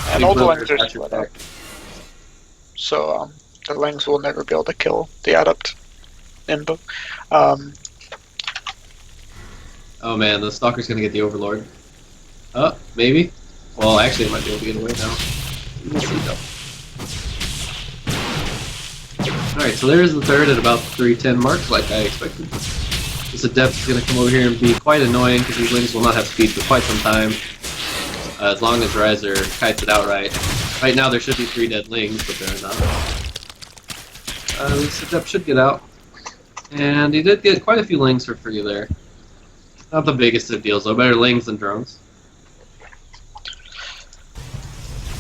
And all the lings are split up. So the lings will never be able to kill the adept in BoO. Oh man, the Stalker's going to get the Overlord. Oh, maybe? Well, actually, it might be able to get away now. We'll see, though. Alright, so there's the third at about 3:10 mark, like I expected. This Adept is going to come over here and be quite annoying, because these lings will not have speed for quite some time. As long as Rhizer kites it outright. Right now there should be 3 dead lings, but there are not. This Adept should get out. And he did get quite a few lings for free there. Not the biggest of deals, though. Better lings than drones.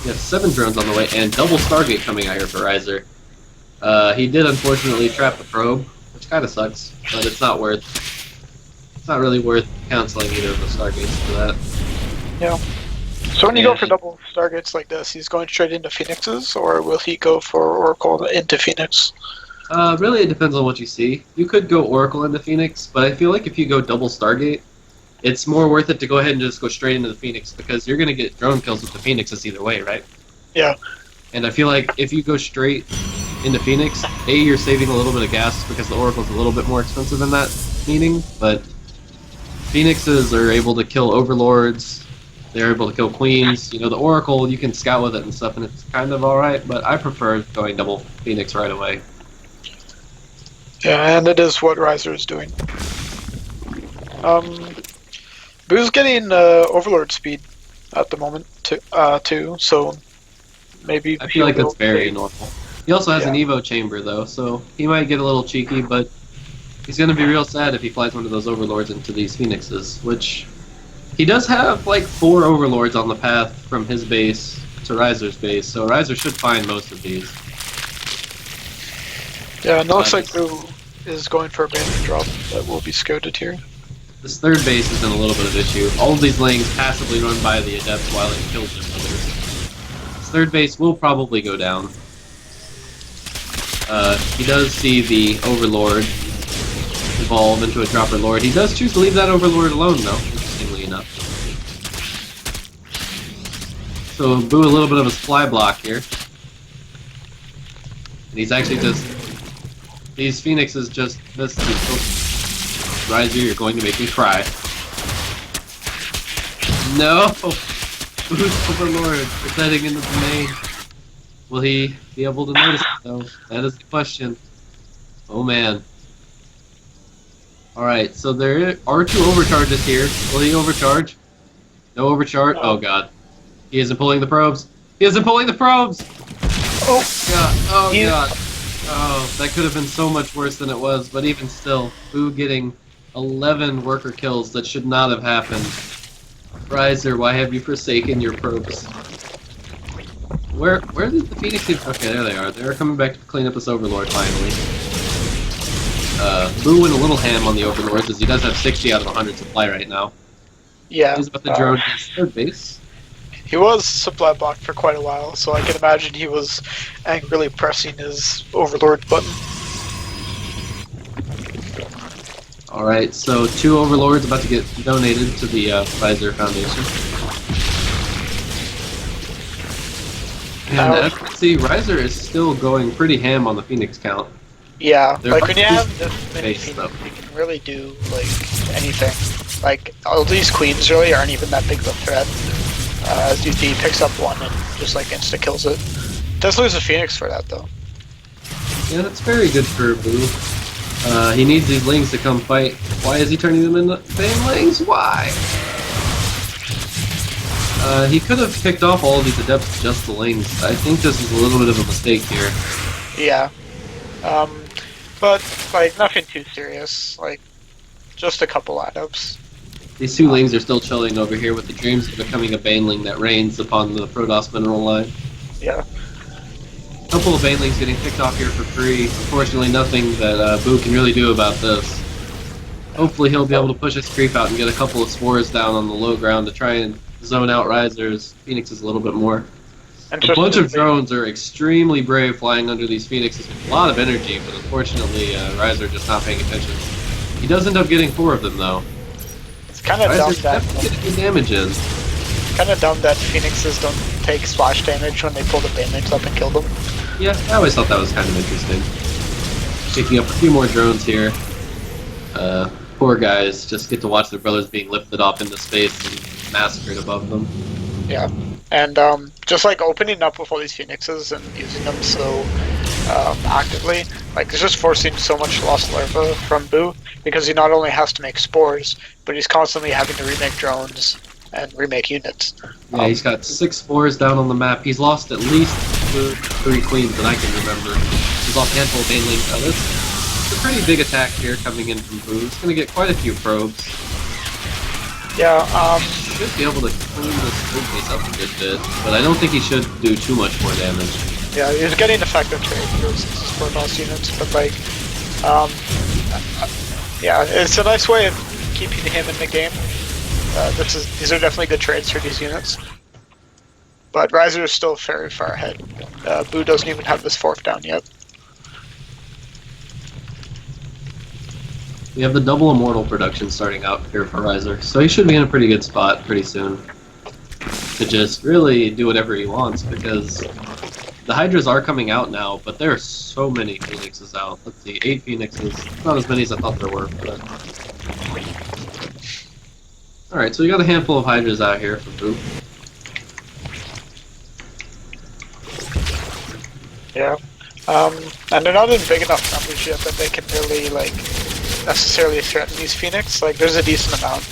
We have 7 drones on the way, and double Stargate coming out here for Rhizer. He did unfortunately trap the probe, which kind of sucks, but it's not really worth canceling either of the Stargates for that. Yeah. So when you go for double Stargates like this, he's going straight into Phoenixes, or will he go for Oracle into Phoenix? Really, it depends on what you see. You could go Oracle into Phoenix, but I feel like if you go double Stargate, it's more worth it to go ahead and just go straight into the Phoenix, because you're going to get drone kills with the Phoenixes either way, right? Yeah. And I feel like if you go straight into Phoenix, you're saving a little bit of gas, because the Oracle's a little bit more expensive in that meaning, but Phoenixes are able to kill Overlords, they're able to kill Queens. You know, the Oracle, you can scout with it and stuff, and it's kind of alright, but I prefer going double Phoenix right away. Yeah, and it is what Rhizer is doing. BoO's getting Overlord speed at the moment too, so maybe I feel like that's very normal. He also has an Evo chamber though, so he might get a little cheeky, but he's gonna be real sad if he flies one of those Overlords into these Phoenixes, which he does have like 4 Overlords on the path from his base to Rhizer's base, so Rhizer should find most of these. Yeah, and it looks like BoO is going for a bandit drop that will be scouted here. This third base is in a little bit of issue. All of these lings passively run by the Adept while it kills their others. This third base will probably go down. He does see the Overlord evolve into a Dropper Lord. He does choose to leave that Overlord alone, though, interestingly enough. So BoO a little bit of a supply block here. And he's actually just... These Phoenixes just missed the... Rhizer, you're going to make me cry. No! BoO's Overlord is heading into the main. Will he be able to notice it, though? That is the question. Oh man. Alright, so there are 2 overcharges here. Will he overcharge? No overcharge? Oh god. He isn't pulling the probes. He isn't pulling the probes! Oh god. Oh god. Oh, that could have been so much worse than it was, but even still, BoO getting 11 worker kills that should not have happened. Rhizer, why have you forsaken your probes? Where did the Phoenixes... Okay, there they are. They're coming back to clean up this Overlord, finally. BoO went a little ham on the Overlords, as he does have 60 out of 100 supply right now. yeah. He's about to drone his third base. He was supply blocked for quite a while, so I can imagine he was angrily pressing his Overlord button. Alright, so 2 Overlords about to get donated to the Rhizer Foundation. And as you can see, Rhizer is still going pretty ham on the Phoenix count. Yeah, They're like when you hard have this many base, Phoenix, though. you can really do like anything. Like all these queens really aren't even that big of a threat. As UD picks up one and just like insta kills it. Does lose a Phoenix for that though. Yeah, that's very good for BoO. He needs these lings to come fight. Why is he turning them into banelings? Why? He could have picked off all of these adepts with just the lings. I think this is a little bit of a mistake here. Yeah. But like nothing too serious. Like just a couple adepts. These 2 lings are still chilling over here with the dreams of becoming a baneling that reigns upon the Protoss mineral line. Yeah. A couple of banelings getting picked off here for free. Unfortunately, nothing that BoO can really do about this. Hopefully he'll be able to push his creep out and get a couple of spores down on the low ground to try and zone out Rhizer's Phoenixes a little bit more. A bunch of drones are extremely brave flying under these Phoenixes with a lot of energy, but unfortunately Rhizer just not paying attention. He does end up getting 4 of them though. It's kind of dumb Rhizer's that definitely getting good damage in. kind of dumb that Phoenixes don't take splash damage when they pull the banelings up and kill them. Yeah, I always thought that was kind of interesting. Picking up a few more drones here. Poor guys just get to watch their brothers being lifted off into space and massacred above them. Yeah, and just like opening up with all these Phoenixes and using them so actively, like it's just forcing so much lost larva from BoO because he not only has to make spores, but he's constantly having to remake drones and remake units. Yeah, he's got 6 spores down on the map. He's lost at least 3 queens that I can remember. He's lost a handful of banelings. It's a pretty big attack here coming in from BoO. He's going to get quite a few probes. Yeah, Should be able to clean this code base up a good bit, but I don't think he should do too much more damage. yeah, he's getting effective trade versus Protoss units, but like, yeah, it's a nice way of keeping him in the game. These are definitely good trades for these units. But Rhizer is still very far ahead. BoO doesn't even have this 4th down yet. We have the double immortal production starting out here for Rhizer, so he should be in a pretty good spot pretty soon to just really do whatever he wants, because the Hydras are coming out now, but there are so many Phoenixes out. Let's see, 8 Phoenixes. Not as many as I thought there were, but... Alright, so we got a handful of Hydras out here for BoO. Yeah. And they're not in big enough numbers yet that they can really, like, necessarily threaten these Phoenix. Like, there's a decent amount,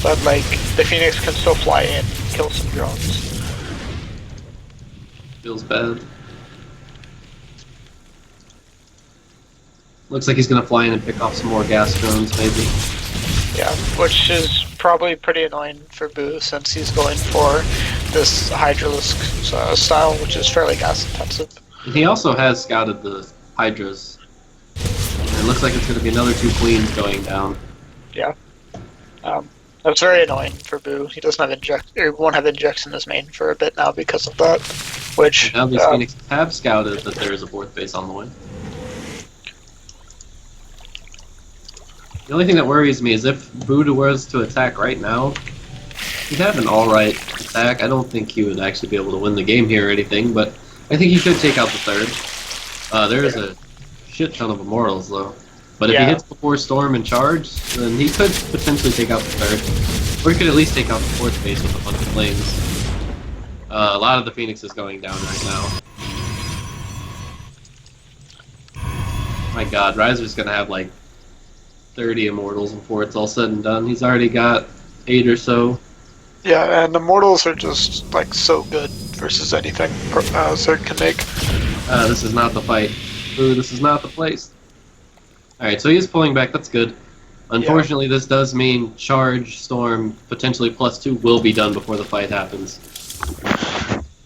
but, like, the Phoenix can still fly in and kill some drones. Feels bad. Looks like he's gonna fly in and pick off some more gas drones, maybe. Yeah, which is probably pretty annoying for BoO since he's going for this Hydralisk style, which is fairly gas intensive. And he also has scouted the Hydras. And it looks like it's gonna be another 2 queens going down. Yeah. That's very annoying for BoO. He doesn't have won't have injects in his main for a bit now because of that. Which Now these Phoenix have scouted that there is a 4th base on the way. The only thing that worries me is if BoO was to attack right now, he'd have an alright attack. I don't think he would actually be able to win the game here or anything, but I think he could take out the 3rd. There is a shit ton of immortals though. But if he hits before Storm and Charge, then he could potentially take out the 3rd. Or he could at least take out the 4th base with a bunch of flames. A lot of the Phoenix is going down right now. My god, Rhizer's gonna have like 30 immortals before it's all said and done. He's already got 8 or so. Yeah, and immortals are just like so good versus anything Zerg can make. This is not the fight. Ooh, this is not the place. Alright, so he is pulling back, that's good. Unfortunately, this does mean Charge, Storm, potentially +2 will be done before the fight happens.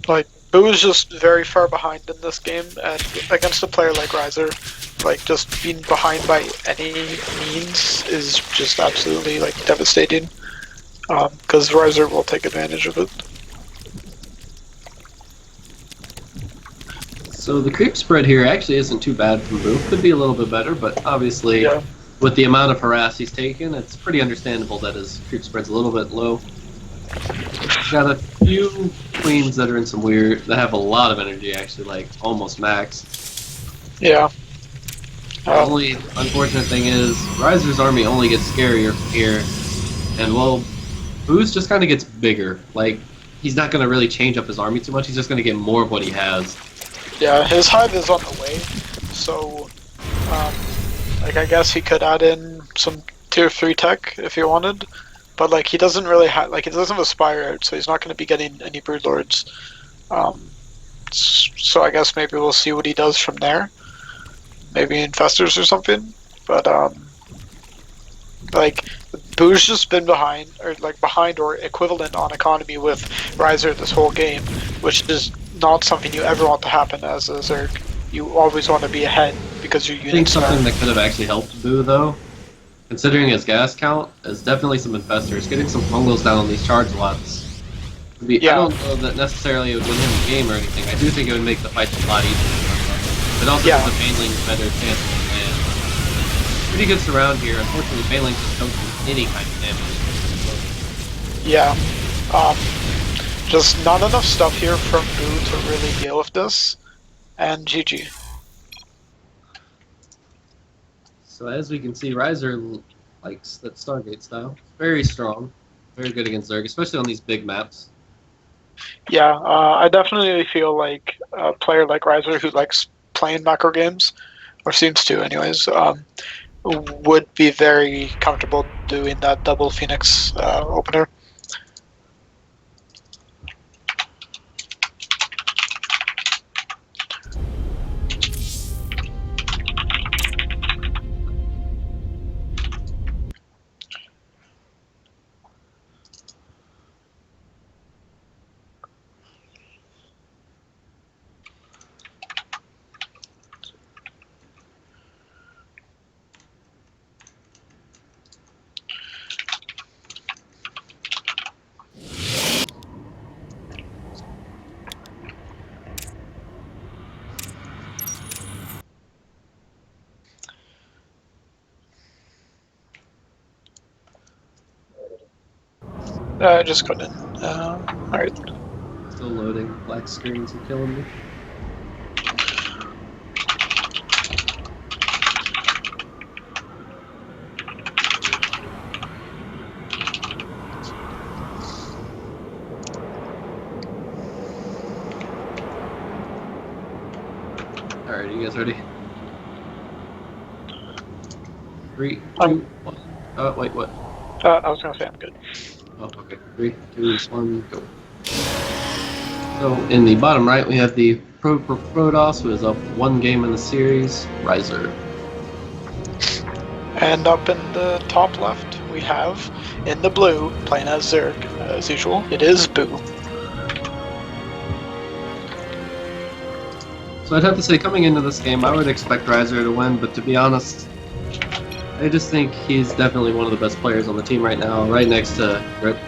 Like, BoO is just very far behind in this game, and against a player like Rhizer, like, just being behind by any means is just absolutely, like, devastating. Because Rhizer will take advantage of it. So the creep spread here actually isn't too bad from BoO. Could be a little bit better, but obviously Yeah. with the amount of harass he's taken, it's pretty understandable that his creep spread's a little bit low. He's got a few queens that are in some weird, that have a lot of energy actually, like almost max. Yeah. The only unfortunate thing is, Rhizer's army only gets scarier from here, and well, BoO's just kind of gets bigger. Like, he's not going to really change up his army too much, he's just going to get more of what he has. Yeah, his hive is on the way, so, like, I guess he could add in some tier 3 tech if he wanted, but, like, he doesn't really have, like, he doesn't have a spire out, so he's not going to be getting any broodlords. So I guess maybe we'll see what he does from there. Maybe infestors or something, but, like, BoO's just been behind or equivalent on economy with Rhizer this whole game, which is not something you ever want to happen as a Zerg. You always want to be ahead because your I think units something that could have actually helped BoO though, considering his gas count, is definitely some infestors. Getting some fungals down on these charge lots. I don't know that necessarily it would win him the game or anything. I do think it would make the fight a lot easier. But also gives the Banelings better chance to land. Pretty good surround here. Unfortunately, Banelings just don't do any kind of damage. Yeah. Just not enough stuff here from BoO to really deal with this. And GG. So as we can see, Rhizer likes that Stargate style. Very strong. Very good against Zerg, especially on these big maps. Yeah, I definitely feel like a player like Rhizer who likes playing macro games, or seems to anyways, would be very comfortable doing that double Phoenix opener. Just got in. Alright. Still loading. Black screens are killing me. Alright, you guys ready? 3, 2, 1. Wait, what? I was gonna say I'm good. Oh, okay. 3, 2, 1, go. So, in the bottom right, we have the Protoss, who is up 1 game in the series, Rhizer. And up in the top left, we have, in the blue, playing as Zerg, as usual, it is BoO. So I'd have to say, coming into this game, I would expect Rhizer to win, but to be honest, I just think he's definitely one of the best players on the team right now, right next to Rip.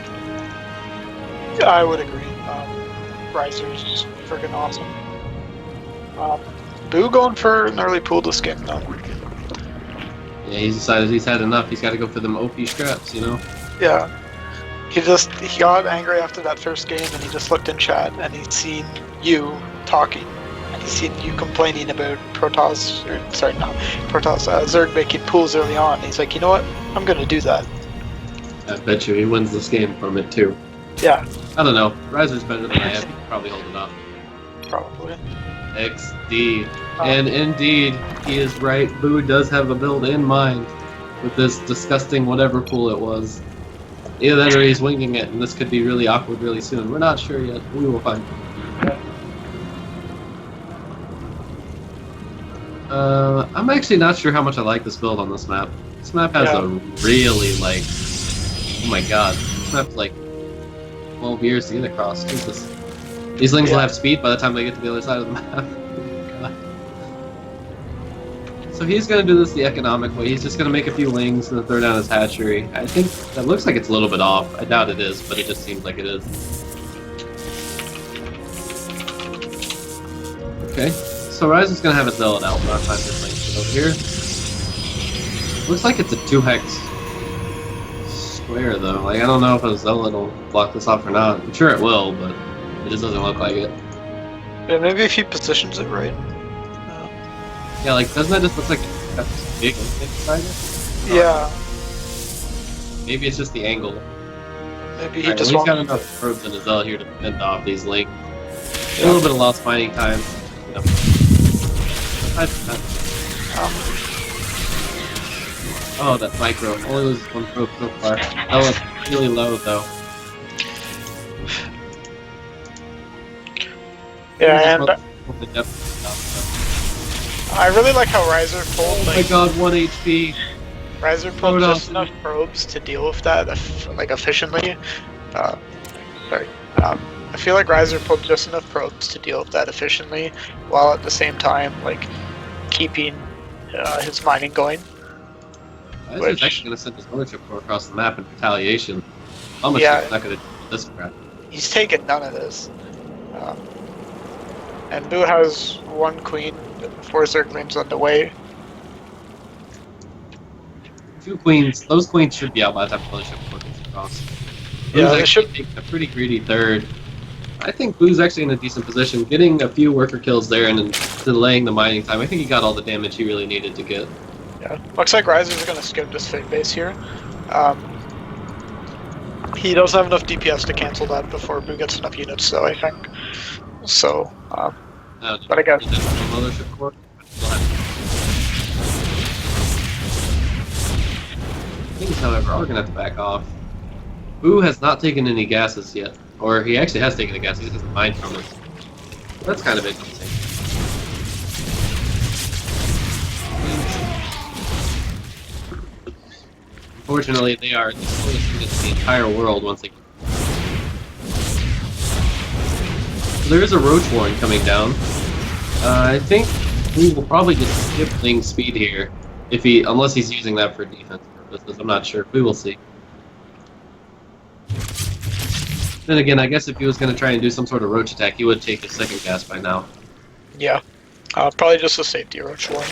Yeah, I would agree. Rhizer's just freaking awesome. BoO going for an early pool this game, though. Yeah, he's decided he's had enough. He's got to go for them OP scraps, you know? Yeah. He got angry after that first game, and he just looked in chat, and he'd seen you talking, and he's seen you complaining about Protoss, Zerg making pools early on. He's like, you know what? I'm gonna do that. I bet you he wins this game from it, too. Yeah. I don't know. Rhizer's better than I am. He can probably hold it off. Probably. XD. And indeed, he is right. BoO does have a build in mind with this disgusting whatever pool it was. Either that or he's winging it, and this could be really awkward really soon. We're not sure yet. We will find. I'm actually not sure how much I like this build on this map. This map has a really, like... Oh my god. This map's like 12 years to get across. Jesus. These lings will have speed by the time they get to the other side of the map. So he's going to do this the economic way. He's just going to make a few lings and then throw down his hatchery. I think that looks like it's a little bit off. I doubt it is, but it just seems like it is. Okay, so Rhizer's gonna have a Zealot out, but I'll find this link over here. Looks like it's a 2-hex square though. Like I don't know if a Zealot will block this off or not. I'm sure it will, but it just doesn't look like it. Yeah, maybe if he positions it right. Yeah, like doesn't that just look like it's got this big thing beside it? Yeah, Maybe it's just the angle. maybe he Alright, just well, he's got wants. enough probes in his Zealot here to fend off these Link. A little bit of lost mining time. You know. 5%. Oh, that micro. Only loses 1 probe so far. That was really low though. Yeah, and The depth stuff, I really like how Rhizer so. pulled Oh my like god, 1 HP. Rhizer Throw pulled it just off. enough probes to deal with that like efficiently. Sorry. I feel like Rhizer pulled just enough probes to deal with that efficiently, while at the same time like keeping his mining going. Rhizer's actually going to send his ownership core across the map in retaliation. Almost Yeah. not going to do this crap. He's taken none of this. And BoO has 1 queen, 4 Zerglings on the way. 2 queens. Those queens should be out by the time the ownership core gets across. Yeah, Boo's they actually should. taking a pretty greedy third. I think Boo's actually in a decent position, getting a few worker kills there and then delaying the mining time. I think he got all the damage he really needed to get. Yeah, looks like Rhizer's gonna skip this fake base here. He doesn't have enough DPS to cancel that before BoO gets enough units, though, I think. So, but I guess. Ownership core. Things, however, are going to have to back off. BoO has not taken any gases yet. Or he actually has taken the gas, he just hasn't mined from it. That's kind of interesting. Unfortunately, they are the slowest units in the entire world once they... So there is a Roach Warren coming down. I think we will probably just skip Ling's speed here, if he, unless he's using that for defense purposes. I'm not sure. We will see. Then again, I guess if he was going to try and do some sort of roach attack, he would take his second gas by now. Yeah. Probably just a safety roach one,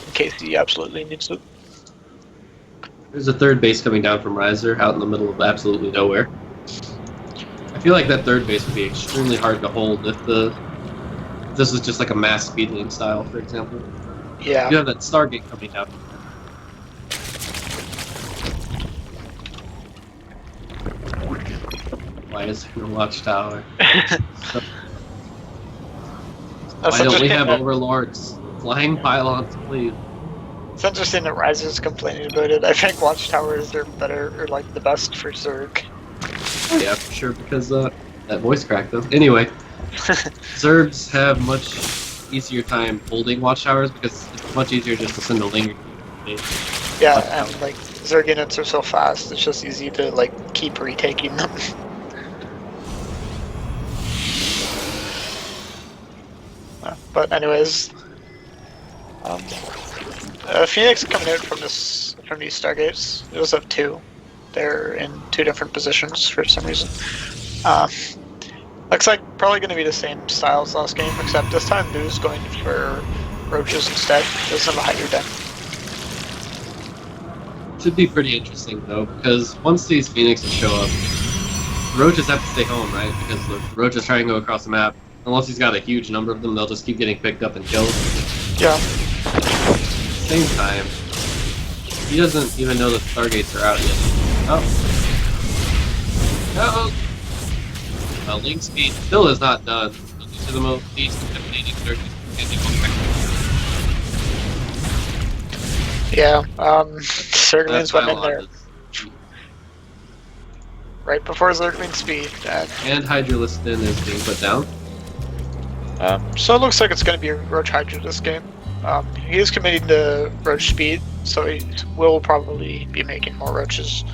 in case he absolutely needs it. There's a third base coming down from Rhizer, out in the middle of absolutely nowhere. I feel like that third base would be extremely hard to hold if this was just like a mass speedling style, for example. Yeah. You have that Stargate coming down. Why is there no watchtower? Why don't we have overlords? Flying pylons, please. It's interesting that Rhizer's complaining about it. I think watchtowers are better, or like the best for Zerg. Yeah, for sure, because that voice crack though. Anyway, Zergs have much easier time holding watchtowers because it's much easier just to send a linger. Yeah, and like Zerg units are so fast, it's just easy to like keep retaking them. But anyways, Phoenix coming out from these Stargates. It was up 2. They're in 2 different positions for some reason. Looks like probably going to be the same style as last game, except this time BoO's going for roaches instead. Doesn't have a Hydra Den. Should be pretty interesting though, because once these Phoenixes show up, roaches have to stay home, right? Because the roaches try and go across the map. Unless he's got a huge number of them, they'll just keep getting picked up and killed. Yeah. At the same time, he doesn't even know that Stargates are out yet. Oh. Uh-oh. Well, Link speed still is not done. These are the least intimidating Stargates. Yeah, Zerglings went in there right before Zergling speed. And Hydralistin is being put down. So it looks like it's going to be a Roach Hydra this game. He is committing to Roach speed, so he will probably be making more Roaches.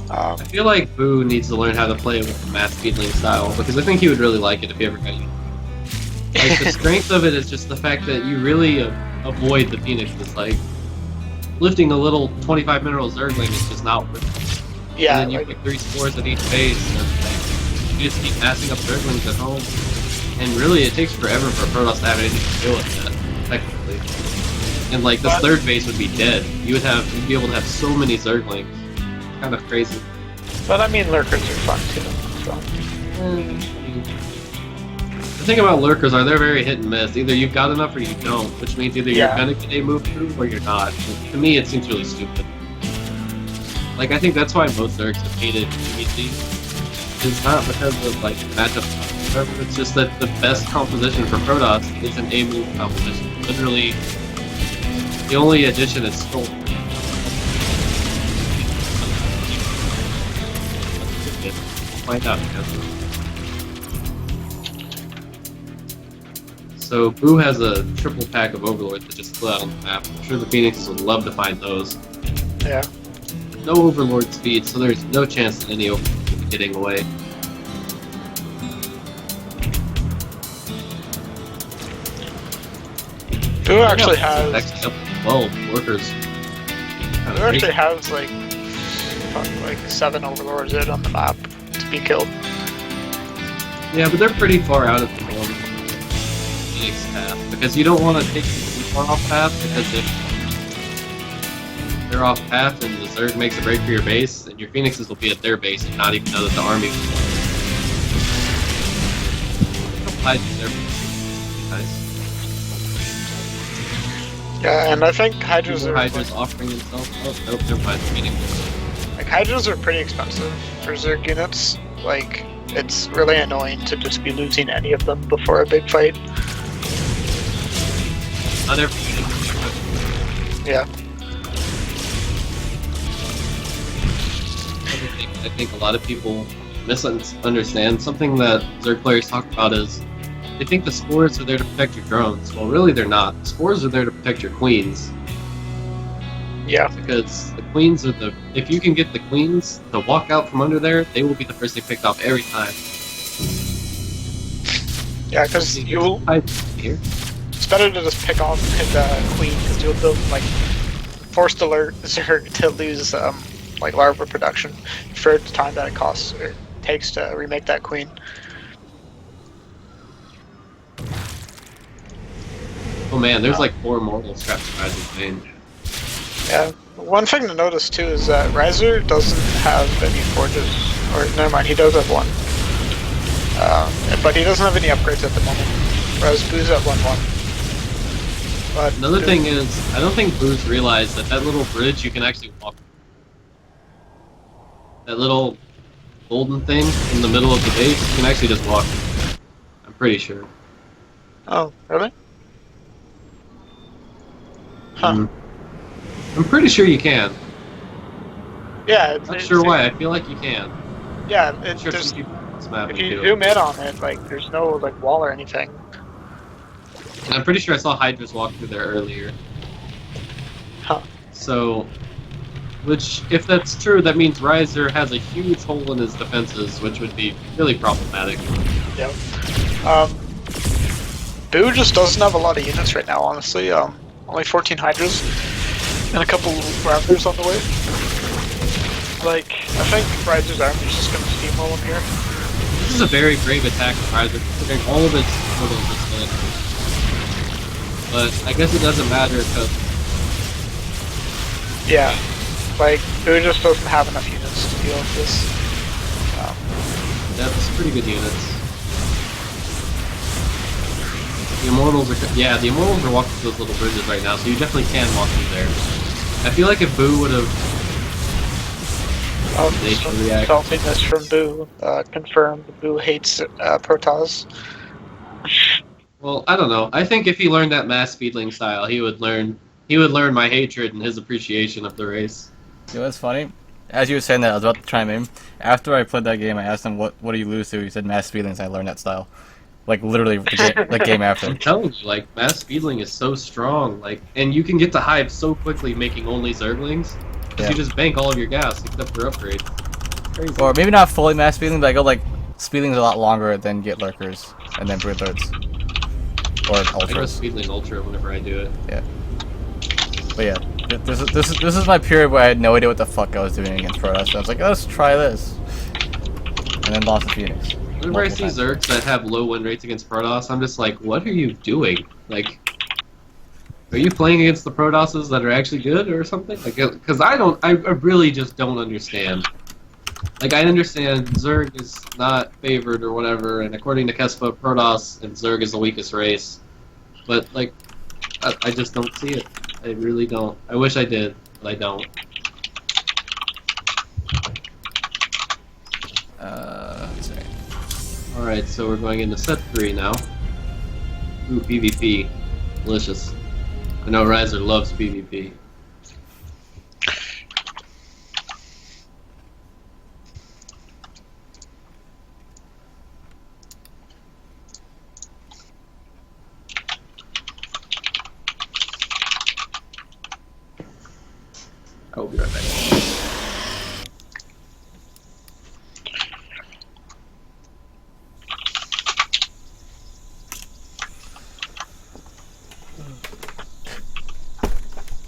I feel like BoO needs to learn how to play with the mass speedling style, because I think he would really like it if he ever got used. Like, the strength of it is just the fact that you really avoid the Phoenixes. Like, lifting a little 25 mineral Zergling is just not worth it. Yeah, And then you like, put 3 spores at each base, and like, you just keep passing up Zerglings at home. And really, it takes forever for Protoss to have anything to deal with that, technically. And like, this third base would be dead. You'd be able to have so many Zerglings. Kind of crazy. But I mean, lurkers are fun too. So. The thing about lurkers are they're very hit and miss. Either you've got enough or you don't, which means either you're gonna get a move through or you're not. And to me, it seems really stupid. Like, I think that's why most Zergs have hated PvC. It's not because of like matchup. It's just that the best composition for Protoss is an A-move composition. Literally, the only addition is Skull. Find out, guys. So BoO has a triple pack of Overlords that just flew out on the map. I'm sure the Phoenixes would love to find those. Yeah. No Overlord speed, so there's no chance that any Overlord will be getting away. BoO actually has. Next up, 12 workers. BoO actually has like 7 Overlords in on the map to be killed. Yeah, but they're pretty far out of the norm Phoenix path because you don't want to take them too far off path because if they're off path and the Zerg makes a break for your base, and your Phoenixes will be at their base and not even know that the army was there. Nice. Yeah, and I think Hydras are offering himself. Oh, nope, never mind. Phoenix. like Hydras are pretty expensive for Zerg units. Like, it's really annoying to just be losing any of them before a big fight. Not everything. Yeah. I think a lot of people misunderstand something that Zerg players talk about is they think the spores are there to protect your drones. Well, really they're not. The spores are there to protect your queens. Yeah. Because the queens are if you can get the queens to walk out from under there, they will be the first thing picked off every time. Yeah, because you'll. Here. It's better to just pick off the queen because you'll force the Zerg to lose like larva production for the time that it costs or takes to remake that queen. Oh man, there's like 4 mortals trapped in Rhizer's vein. Yeah. One thing to notice too is that Rhizer doesn't have any forges, or never mind, he does have one. But he doesn't have any upgrades at the moment. Whereas BoO's at 1-1. But another thing is, I don't think BoO's realized that little bridge you can actually walk. That little golden thing in the middle of the base, you can actually just walk. I'm pretty sure. Oh, really? Huh. I'm pretty sure you can. Yeah. Not sure why. I feel like you can. Yeah, If you zoom in on it, like there's no like wall or anything. And I'm pretty sure I saw Hydras walk through there earlier. Huh. So, which, if that's true, that means Rhizer has a huge hole in his defenses, which would be really problematic. Yeah. BoO just doesn't have a lot of units right now, honestly. Only 14 Hydras and a couple Raptors on the way. Like, I think Rhizer's army is just gonna steamroll him here. This is a very brave attack from Rhizer, considering all of its totals are split. But I guess it doesn't matter because. Yeah. Like, BoO just doesn't have enough units to deal with this. That's pretty good units. The Immortals are... Yeah, the Immortals are walking through those little bridges right now, so you definitely can walk through there. I feel like if BoO would have... Saltiness from BoO. Confirmed. BoO hates Protoss. Well, I don't know. I think if he learned that mass speedling style, he would learn my hatred and his appreciation of the race. You know what's funny? As you were saying that, I was about to chime in. After I played that game, I asked him, what do you lose to? He said mass speedlings, I learned that style. Like, literally, the game after. I'm telling you, like, mass speedling is so strong, like, and you can get to hive so quickly making only Zerglings, because you just bank all of your gas, except for upgrades. Crazy. Or maybe not fully mass speedling, but I go, like, speedling's a lot longer than get lurkers, and then broodlords. Or ultras. I go speedling ultra whenever I do it. Yeah. But yeah, this is my period where I had no idea what the fuck I was doing against Protoss. So I was like, let's try this. And then lost to Phoenix. Whenever I multiple see times. Zergs that have low win rates against Protoss, I'm just like, what are you doing? Like, are you playing against the Protosses that are actually good or something? Like, because I really just don't understand. Like, I understand Zerg is not favored or whatever, and according to Kespa, Protoss and Zerg is the weakest race. But, like, I just don't see it. I really don't. I wish I did, but I don't. Let's see. Alright, so we're going into set 3 now. Ooh, PvP. Delicious. I know Rhizer loves PvP. I will be right back.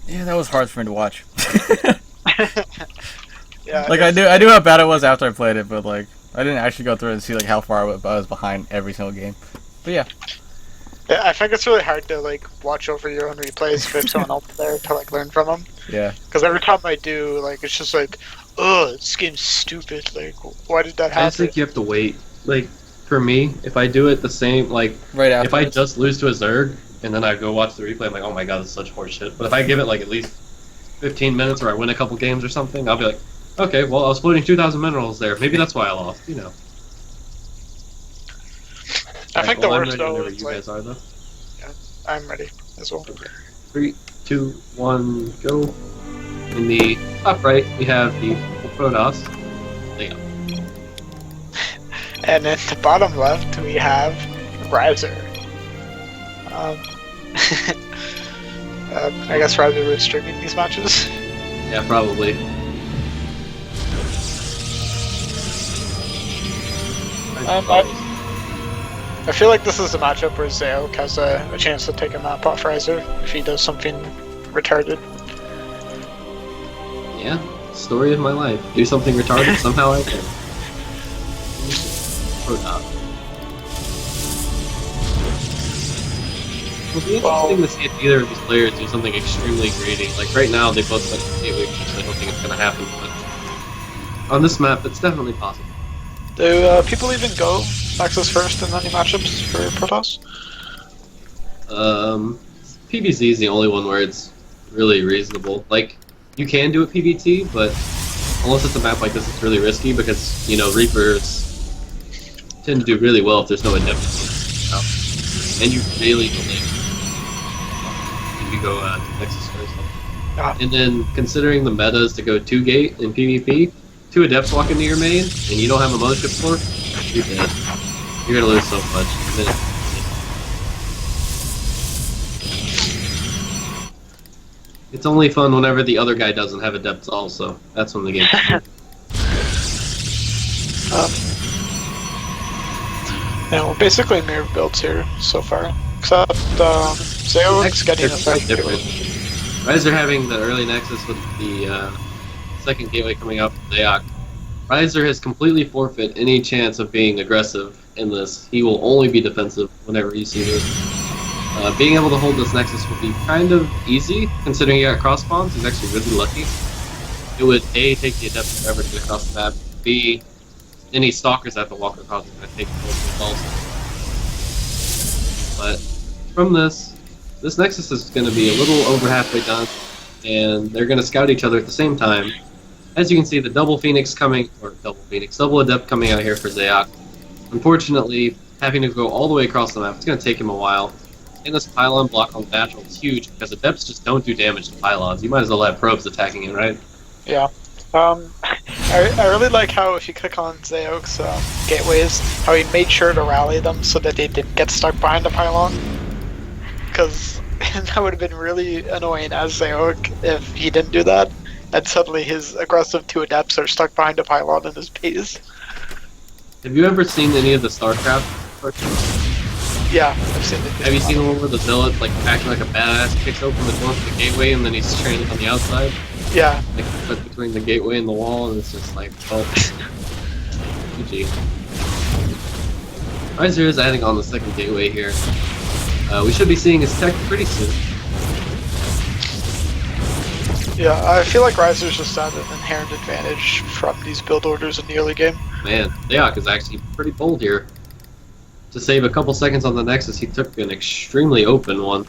Yeah, that was hard for me to watch. Yeah. Like I knew how bad it was after I played it, but like I didn't actually go through and see like how far I was behind every single game. But yeah, Yeah, I think it's really hard to like watch over your own replays if there's someone else there to like learn from them. yeah. Because every time I do, like it's just like, oh, this game's stupid. Like, why did that I just happen? think you have to wait. Like, for me, if I do it the same, like, Right after. if I just lose to a Zerg, and then I go watch the replay, I'm like, oh my god, this is such horseshit. But if I give it, like, at least 15 minutes or I win a couple games or something, I'll be like, okay, well, I was floating 2,000 minerals there. Maybe that's why I lost, you know. I think the I'm worst ready though whenever is you like, guys are, though. I'm ready as well. Okay. 3, 2, 1, go. In the top right, we have the Protoss. There you go. And in the bottom left, we have Rhizer. I guess Rhizer was streaming these matches. Yeah, probably. I feel like this is a matchup where Xaoc has a chance to take a map off Rhizer if he does something retarded. Yeah, story of my life. Do something retarded, somehow I can. Or not. It'll be interesting to see if either of these players do something extremely greedy. Like right now, they both went to Gateway, which I don't think it's going to happen, but on this map, it's definitely possible. Do people even go Nexus first in any matchups for Protoss? PBZ is the only one where it's really reasonable. Like, you can do it PBT, but unless it's a map like this, it's really risky because, you know, Reapers tend to do really well if there's no adept. And you really delay if you go Nexus first. And then, considering the meta is to go 2-gate in PvP, 2 adepts walk into your main, and you don't have a mothership core, you're dead. You're gonna lose so much. It's only fun whenever the other guy doesn't have adepts also. That's when the game Yeah, well, basically mirror builds here so far. Except, Xaoc's getting a second different. Rhizer having the early Nexus with the second gateway coming up, Xaoc. Rhizer has completely forfeit any chance of being aggressive in this. He will only be defensive whenever you see this. Being able to hold this Nexus would be kind of easy, considering he got cross spawns. He's actually really lucky. It would A, take the adept forever to get across the map. B, any stalkers that have to walk across are going to take both also. But from this Nexus is going to be a little over halfway done, and they're going to scout each other at the same time. As you can see, the double adept coming out here for Xaoc. Unfortunately, having to go all the way across the map, it's going to take him a while. And this pylon block on the natural is huge because adepts just don't do damage to pylons. You might as well have probes attacking it, right? Yeah. I really like how if you click on Xaoc's gateways, how he made sure to rally them so that they didn't get stuck behind a pylon. Because that would have been really annoying as Xaoc if he didn't do that, and suddenly his aggressive 2 adepts are stuck behind a pylon in his base. Have you ever seen any of the StarCraft cartoons? Yeah, I've seen it. Have you seen the one where the zealot, like, acting like a badass, kicks open the door to the gateway and then he's stranded on the outside? Yeah. Like, put between the gateway and the wall, and it's just like, oh, GG. Rhizer is adding on the second gateway here. We should be seeing his tech pretty soon. Yeah, I feel like Rhizer's just at an inherent advantage from these build orders in the early game. Man, Xaoc is actually pretty bold here. To save a couple seconds on the Nexus, he took an extremely open one.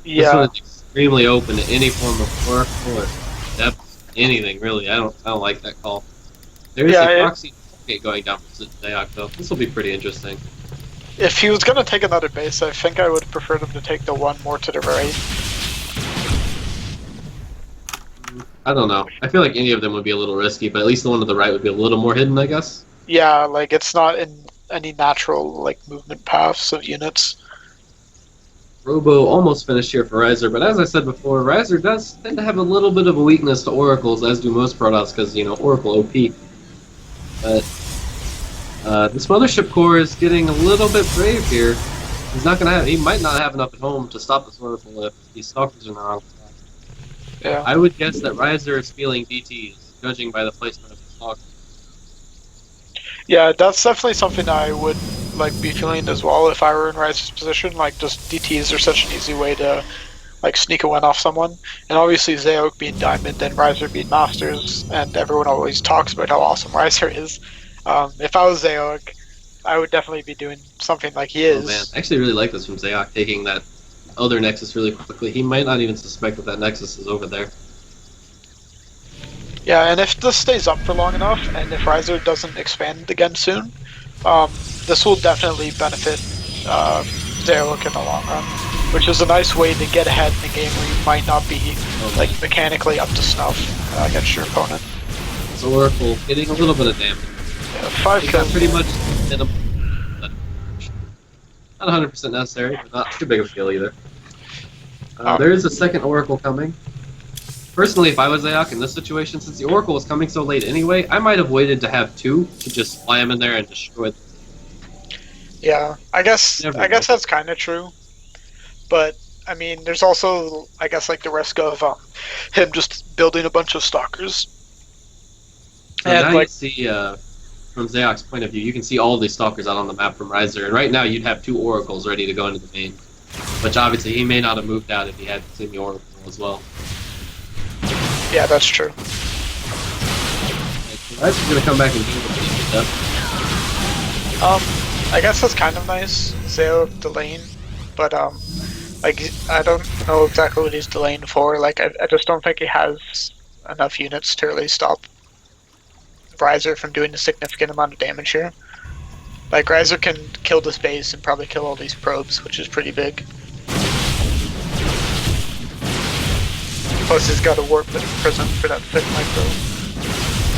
This Yeah, one is extremely open to any form of oracle or depth, anything really. I don't like that call. There is a proxy gate going down for Xaoc though. This will be pretty interesting. if he was gonna take another base, I think I would have preferred him to take the one more to the right. I don't know. I feel like any of them would be a little risky, but at least the one to the right would be a little more hidden, I guess. Yeah, like it's not in any natural like movement paths of units. Robo almost finished here for Rhizer, but as I said before, Rhizer does tend to have a little bit of a weakness to oracles, as do most Protoss, because, you know, oracle OP. But this mothership core is getting a little bit brave here. He's not gonna have. He might not have enough at home to stop this oracle if these stalkers are not on. Yeah. I would guess that Rhizer is feeling DTs, judging by the placement of the stalkers. Yeah, that's definitely something I would like be feeling as well if I were in Rhizer's position. Like, just DTs are such an easy way to like sneak a win off someone. And obviously Xaoc being Diamond and Rhizer being Masters, and everyone always talks about how awesome Rhizer is. If I was Xaoc, I would definitely be doing something like he is. Oh man, I actually really like this from Xaoc, taking that other Nexus really quickly. He might not even suspect that that Nexus is over there. Yeah, and if this stays up for long enough, and if Rhizer doesn't expand again soon, this will definitely benefit Xaoc in the long run, which is a nice way to get ahead in a game where you might not be like mechanically up to snuff against your opponent. So Oracle getting a little bit of damage. Yeah, 5 He got kills. pretty much minimum. Not 100% necessary, but not too big of a deal either. There is a second Oracle coming. Personally, if I was Xaoc in this situation, since the Oracle was coming so late anyway, I might have waited to have two to just fly him in there and destroy them. Yeah, I guess Never that's kind of true, but I mean, there's also I guess like the risk of him just building a bunch of stalkers. So And now like, you see, from Xaoc's point of view, you can see all these stalkers out on the map from Rhizer, and right now you'd have two Oracles ready to go into the main, which obviously he may not have moved out if he had seen the Oracle as well. yeah, that's true. Rhizer's gonna come back and deal with it stuff. I guess that's kind of nice, Xaoc delaying, but like I don't know exactly what he's delaying for. Like I just don't think he has enough units to really stop Rhizer from doing a significant amount of damage here. Like Rhizer can kill this base and probably kill all these probes, which is pretty big. Plus he's got a warp prison for that thick micro.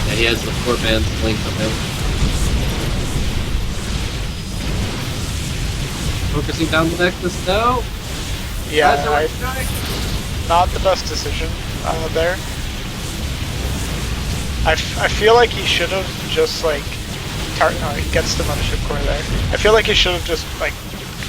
Yeah, he has the 4 bands linked on him. Focusing down the Nexus now. Yeah, Rhizer not the best decision there. I feel like he should have just like he gets the mothership core there. I feel like he should have just like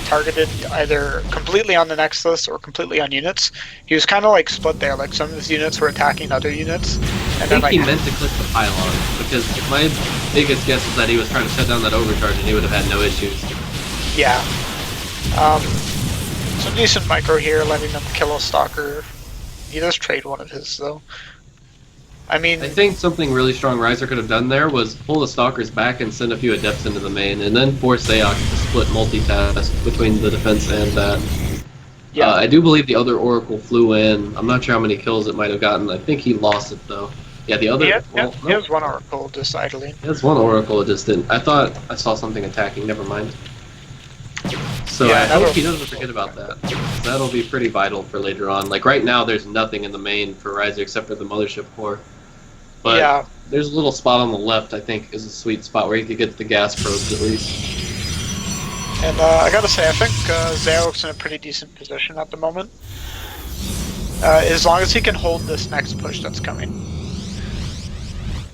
targeted either completely on the Nexus or completely on units. He was kind of like split there. Like some of his units were attacking other units, and I then think like he meant to click the pylon, because my biggest guess is that he was trying to shut down that overcharge and he would have had no issues. yeah. Some decent micro here, letting them kill a stalker. He does trade one of his though. I mean, I think something really strong Rhizer could have done there was pull the Stalkers back and send a few Adepts into the main, and then force Xaoc to split multitask between the defense and that. yeah. I do believe the other Oracle flew in. I'm not sure how many kills it might have gotten. I think he lost it though. Yeah, the other. He has one Oracle just idling. He has one Oracle, it just didn't. I thought I saw something attacking, never mind. So Yeah, I hope that'll- he doesn't forget about that. That'll be pretty vital for later on. Like right now, there's nothing in the main for Rhizer except for the mothership core. But yeah. there's a little spot on the left, I think, is a sweet spot where you could get the gas probes at least. And I gotta say, I think Xaoc's in a pretty decent position at the moment. As long as he can hold this next push that's coming.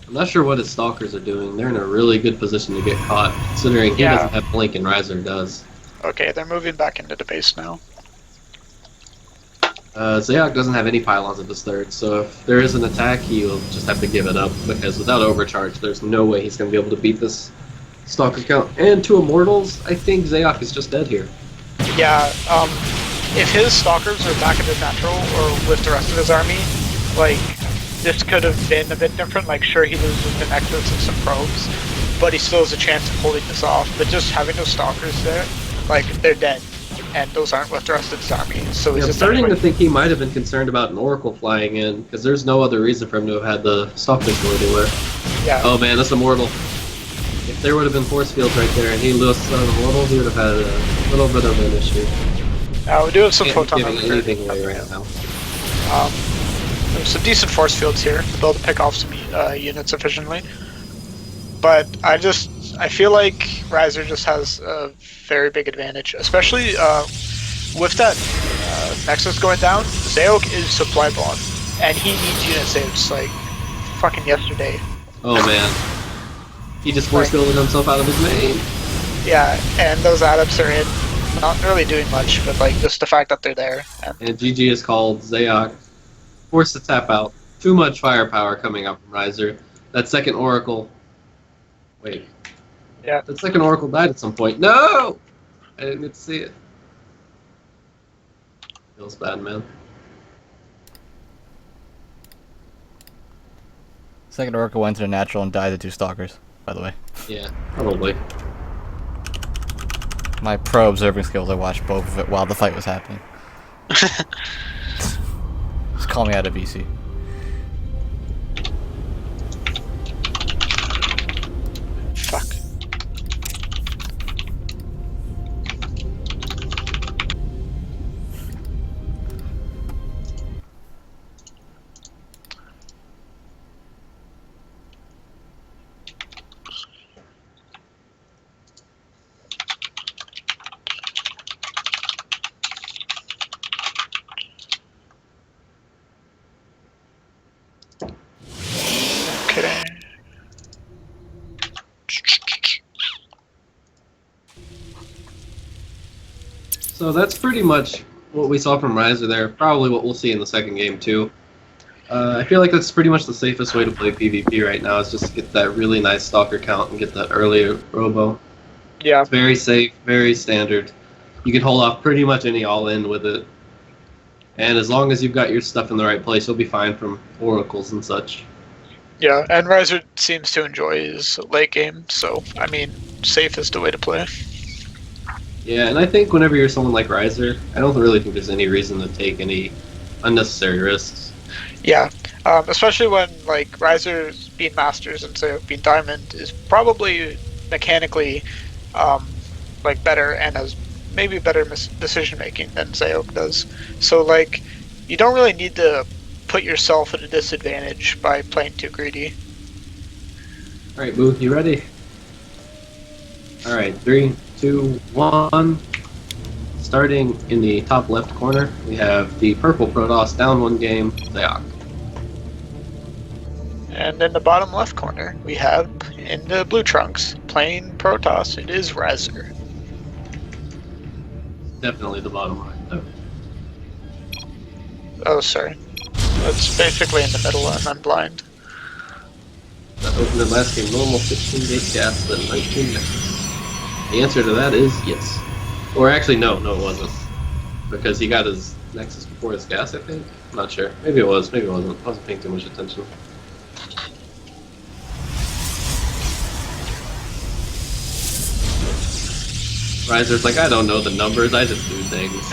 I'm not sure what his Stalkers are doing. They're in a really good position to get caught, considering he Yeah. doesn't have Blink and Rhizer does. Okay, they're moving back into the base now. Xaoc doesn't have any pylons at this third, so if there is an attack, he'll just have to give it up, because without overcharge, there's no way he's going to be able to beat this. Stalker count and 2 Immortals. I think Xaoc is just dead here. Yeah, if his stalkers are back in his natural or with the rest of his army, like, this could have been a bit different. Like, sure, he loses the Nexus and some probes, but he still has a chance of holding this off. But just having those stalkers there, like, they're dead, and those aren't with the rest of his army. So he's I'm just starting to think he might have been concerned about an Oracle flying in, because there's no other reason for him to have had the Stalkers go anywhere. Yeah. Oh man, that's Immortal. If there would have been force fields right there and he lost on Immortal, he would have had a little bit of an issue. We do have some Can't photon. giving anything away right now. There's some decent force fields here to be able to pick off some units efficiently. But I feel like Rhizer just has a very big advantage, especially with that Nexus going down. Xaoc is supply bomb, and he needs unit saves like fucking yesterday. Oh man. He just force fielded himself out of his main. Yeah, and those adepts are in, not really doing much, but like just the fact that they're there. And GG is called. Xaoc forced to tap out. Too much firepower coming up from Rhizer. That second Oracle. Wait. Yeah. That second Oracle died at some point. No! I didn't get to see it. Feels bad, man. Second Oracle went to the natural and died to 2 stalkers, by the way. Yeah, probably. My pro observing skills, I watched both of it while the fight was happening. Just call me out of VC. Fuck. Okay. So that's pretty much what we saw from Rhizer there. Probably what we'll see in the second game too. I feel like that's pretty much the safest way to play PvP right now, is just get that really nice Stalker count and get that early Robo. Yeah. It's very safe, very standard. You can hold off pretty much any all-in with it. And as long as you've got your stuff in the right place, you'll be fine from Oracles and such. Yeah, and Rhizer seems to enjoy his late game, so, I mean, safe is the way to play. Yeah, and I think whenever you're someone like Rhizer, I don't really think there's any reason to take any unnecessary risks. Yeah, especially when, like, Rhizer's being Masters and Xaoc being Diamond is probably mechanically, like, better and has maybe better decision-making than Xaoc does. So, like, you don't really need to put yourself at a disadvantage by playing too greedy. Alright, BoO, you ready? Alright, 3, 2, 1. Starting in the top left corner, we have the purple Protoss down 1 game, Xaoc. And in the bottom left corner, we have, in the blue trunks, playing Protoss, it is Rhizer. Definitely the bottom right, though. Oh, sorry. It's basically in the middle and I'm blind. That opened in last game, normal 15 gate gas, then 19 Nexus. The answer to that is yes. Or actually, no, it wasn't. Because he got his Nexus before his gas, I think? I'm not sure. Maybe it was, maybe it wasn't. I wasn't paying too much attention. Rhizer's like, I don't know the numbers, I just do things.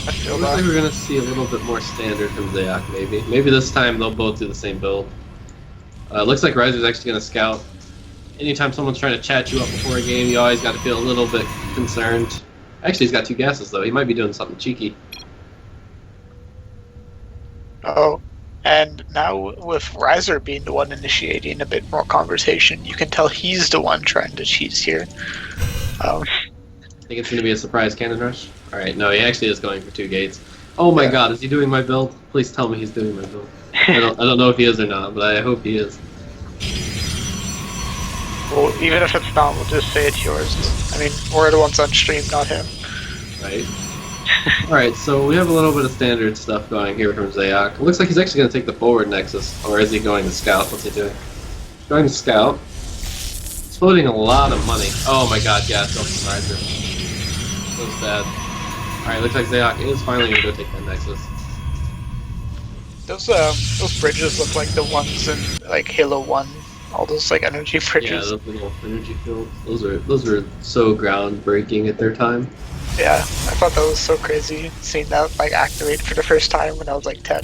I feel Looks like that. we're gonna see a little bit more standard from Xaoc, maybe. Maybe this time they'll both do the same build. Looks like Rhizer's actually gonna scout. Anytime someone's trying to chat you up before a game, you always got to feel a little bit concerned. Actually, he's got 2 gases though. He might be doing something cheeky. Oh, and now with Rhizer being the one initiating a bit more conversation, you can tell he's the one trying to cheese here. Think it's gonna be a surprise cannon rush? Alright, no, he actually is going for 2 gates. Oh my god, is he doing my build? Please tell me he's doing my build. I don't know if he is or not, but I hope he is. Well, even if it's not, we'll just say it's yours. I mean, we're the ones on stream, not him. Right. Alright, so we have a little bit of standard stuff going here from Xaoc. It looks like he's actually going to take the forward Nexus, or is he going to scout? What's he doing? Going to scout. Exploding a lot of money. Oh my god, yeah, it's from Rhizer. So sad. Alright, looks like Xaoc is finally gonna go take that Nexus. Those bridges look like the ones in like Halo 1. All those like energy Yeah, bridges. those little energy fields. Those are so groundbreaking at their time. Yeah, I thought that was so crazy seeing that like activate for the first time when I was like 10.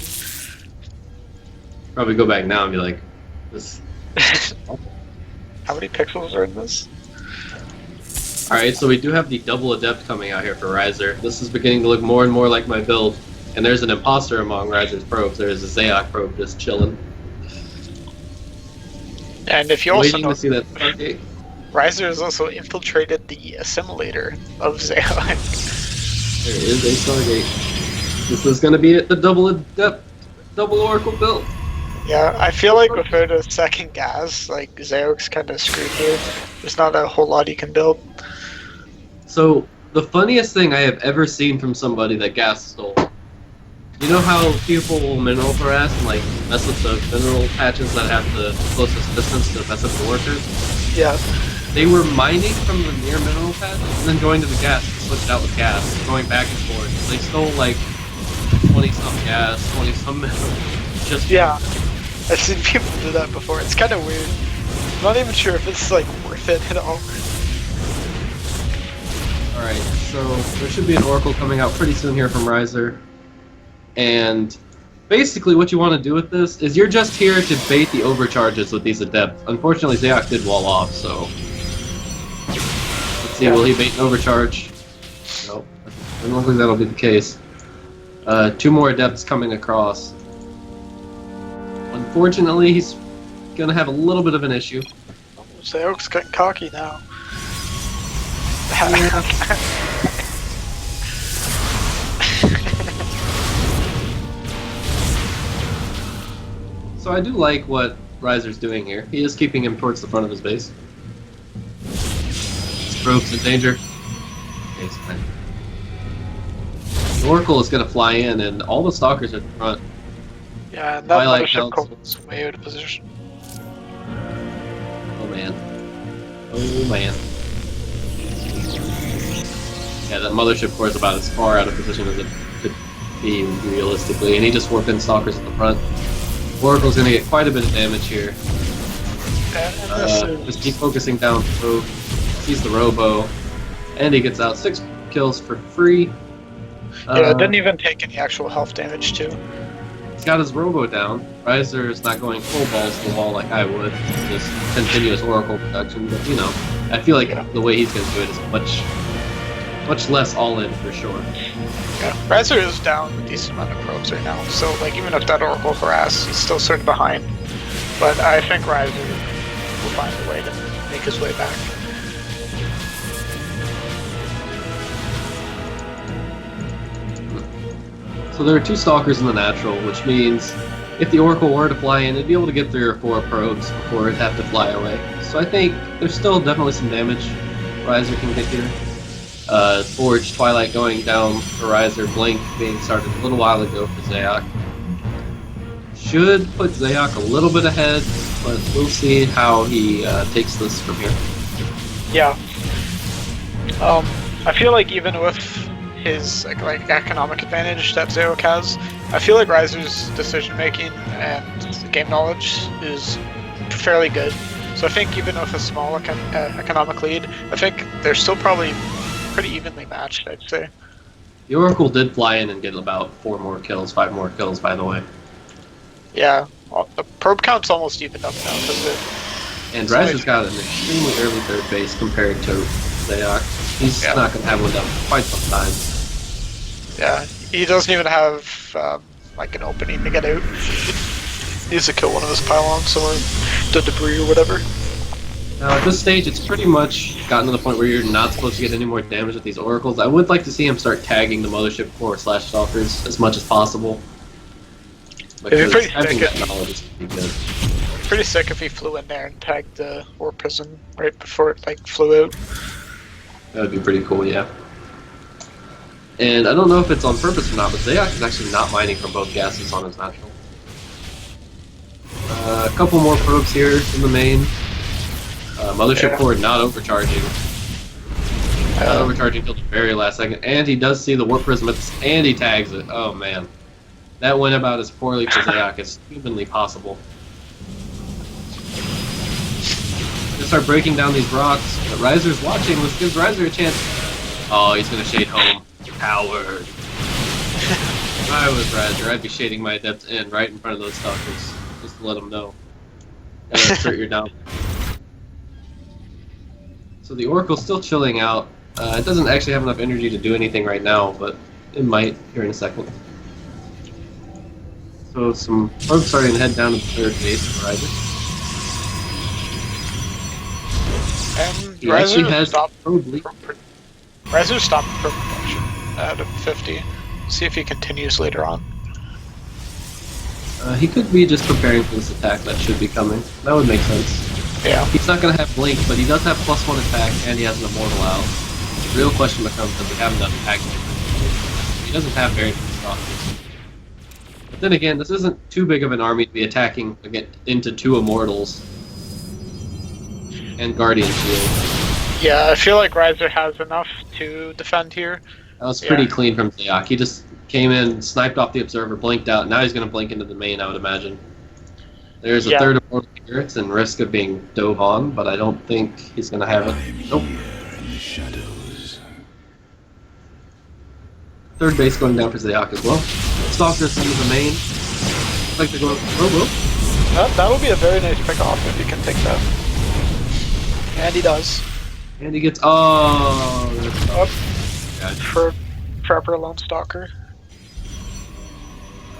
Probably go back now and be like, this. How many pixels are in this? Alright, so we do have the double adept coming out here for Rhizer. This is beginning to look more and more like my build. And there's an imposter among Rhizer's probes. There's a Xaoc probe just chilling. And if you also Waiting know, to see that Stargate. Rhizer has also infiltrated the assimilator of Xaoc. There is a Stargate. This is gonna be it, the double adept, double Oracle build. Yeah, I feel like without a second gas, like Xaoc's kind of screwed here. There's not a whole lot he can build. So, the funniest thing I have ever seen from somebody that gas stole. You know how people will mineral harass and like mess with the mineral patches that have the closest distance to mess up the workers? Yeah. They were mining from the near mineral patch and then going to the gas and switched out with gas, going back and forth. They stole like 20-some gas, 20-some mineral. Just Yeah. I've seen people do that before. It's kind of weird. I'm not even sure if it's like worth it at all. Alright, so there should be an Oracle coming out pretty soon here from Rhizer. And basically what you want to do with this is you're just here to bait the overcharges with these adepts. Unfortunately, Xaoc did wall off, so... Let's see, will he bait an overcharge? Nope. I don't think that'll be the case. 2 more adepts coming across. Unfortunately, he's gonna have a little bit of an issue. Xaoc's getting cocky now. So I do like what Rhizer's doing here. He is keeping him towards the front of his base. His probe's in danger. Okay, it's fine. The Oracle is gonna fly in, and all the stalkers are at the front. Yeah, and that Twilight mothership Council. is way out of position. Oh man. Oh man. Yeah, that mothership core is about as far out of position as it could be realistically, and he just warped in stalkers at the front. Oracle's gonna get quite a bit of damage here. And Just keep focusing down through. Sees the Robo, and he gets out 6 kills for free. yeah, it didn't even take any actual health damage too. He's got his Robo down. Rhizer is not going full balls to the wall like I would. Just continuous Oracle production, but you know, I feel like the way he's gonna do it is much less all-in for sure. Yeah, Rhizer is down a decent amount of probes right now, so like even if that Oracle harass, he's still sort of behind. But I think Rhizer will find a way to make his way back. So there are 2 stalkers in the natural, which means if the Oracle were to fly in, it'd be able to get 3 or 4 probes before it'd have to fly away. So I think there's still definitely some damage Rhizer can get here. Forge, Twilight going down for Rhizer, Blink being started a little while ago for Xaoc. Should put Xaoc a little bit ahead, but we'll see how he takes this from here. Yeah. I feel like even with his like economic advantage that Xaoc has, I feel like Rhizer's decision making and game knowledge is fairly good. So I think even with a small economic lead, I think they're still probably pretty evenly matched, I'd say. The Oracle did fly in and get about 4 more kills, 5 more kills, by the way. Yeah, well, the probe count's almost evened up now because And Rhizer's got an extremely early 3rd base compared to Xaoc. He's not going to have one down for quite some time. yeah, he doesn't even have like an opening to get out. He needs to kill one of his pylons or the debris or whatever. Now at this stage, it's pretty much gotten to the point where you're not supposed to get any more damage with these Oracles. I would like to see him start tagging the Mothership Core / Stalkers as much as possible. It'd be pretty having sick. that knowledge is pretty good. Pretty sick if he flew in there and tagged the War Prison right before it like flew out. That would be pretty cool, yeah. And I don't know if it's on purpose or not, but Xaoc is actually not mining from both gases on his natural. A couple more probes here in the main. Mothership Yeah. core not overcharging. Not overcharging till the very last second. And he does see the warp prism and he tags it. Oh man. That went about as poorly for Xaoc as humanly possible. Gonna start breaking down these rocks. But Rhizer's watching. Let's give Rhizer a chance. Oh, he's gonna shade home. Coward. If I was Rhizer, I'd be shading my adepts in right in front of those stalkers. Just to let them know. Gotta assert your down. So the Oracle's still chilling out. It doesn't actually have enough energy to do anything right now, but it might here in a second. So some probes starting to head down to the third base for Rhizer. And He actually Rhizer has stopped probe leak. Rhizer stopped from production at 50. See if he continues later on. He could be just preparing for this attack that should be coming. That would make sense. Yeah. He's not going to have Blink, but he does have +1 attack, and he has an Immortal out. The real question becomes, does he have enough attack? He doesn't have very many stalkers. But then again, this isn't too big of an army to be attacking again into 2 Immortals. And Guardian Shield. Yeah, I feel like Rhizer has enough to defend here. That was pretty clean from Xaoc. He just came in, sniped off the Observer, blinked out. Now he's going to blink into the main, I would imagine. There's a third Immortal here. It's in risk of being dove on, but I don't think he's going to have it. Nope. Third base going down for Xaoc as well. Stalkers into the main. Looks like they're going for Robo. That'll be a very nice pick off if he can take that. And he does. And he gets... Oh! Up God. for Prepper Lone Stalker.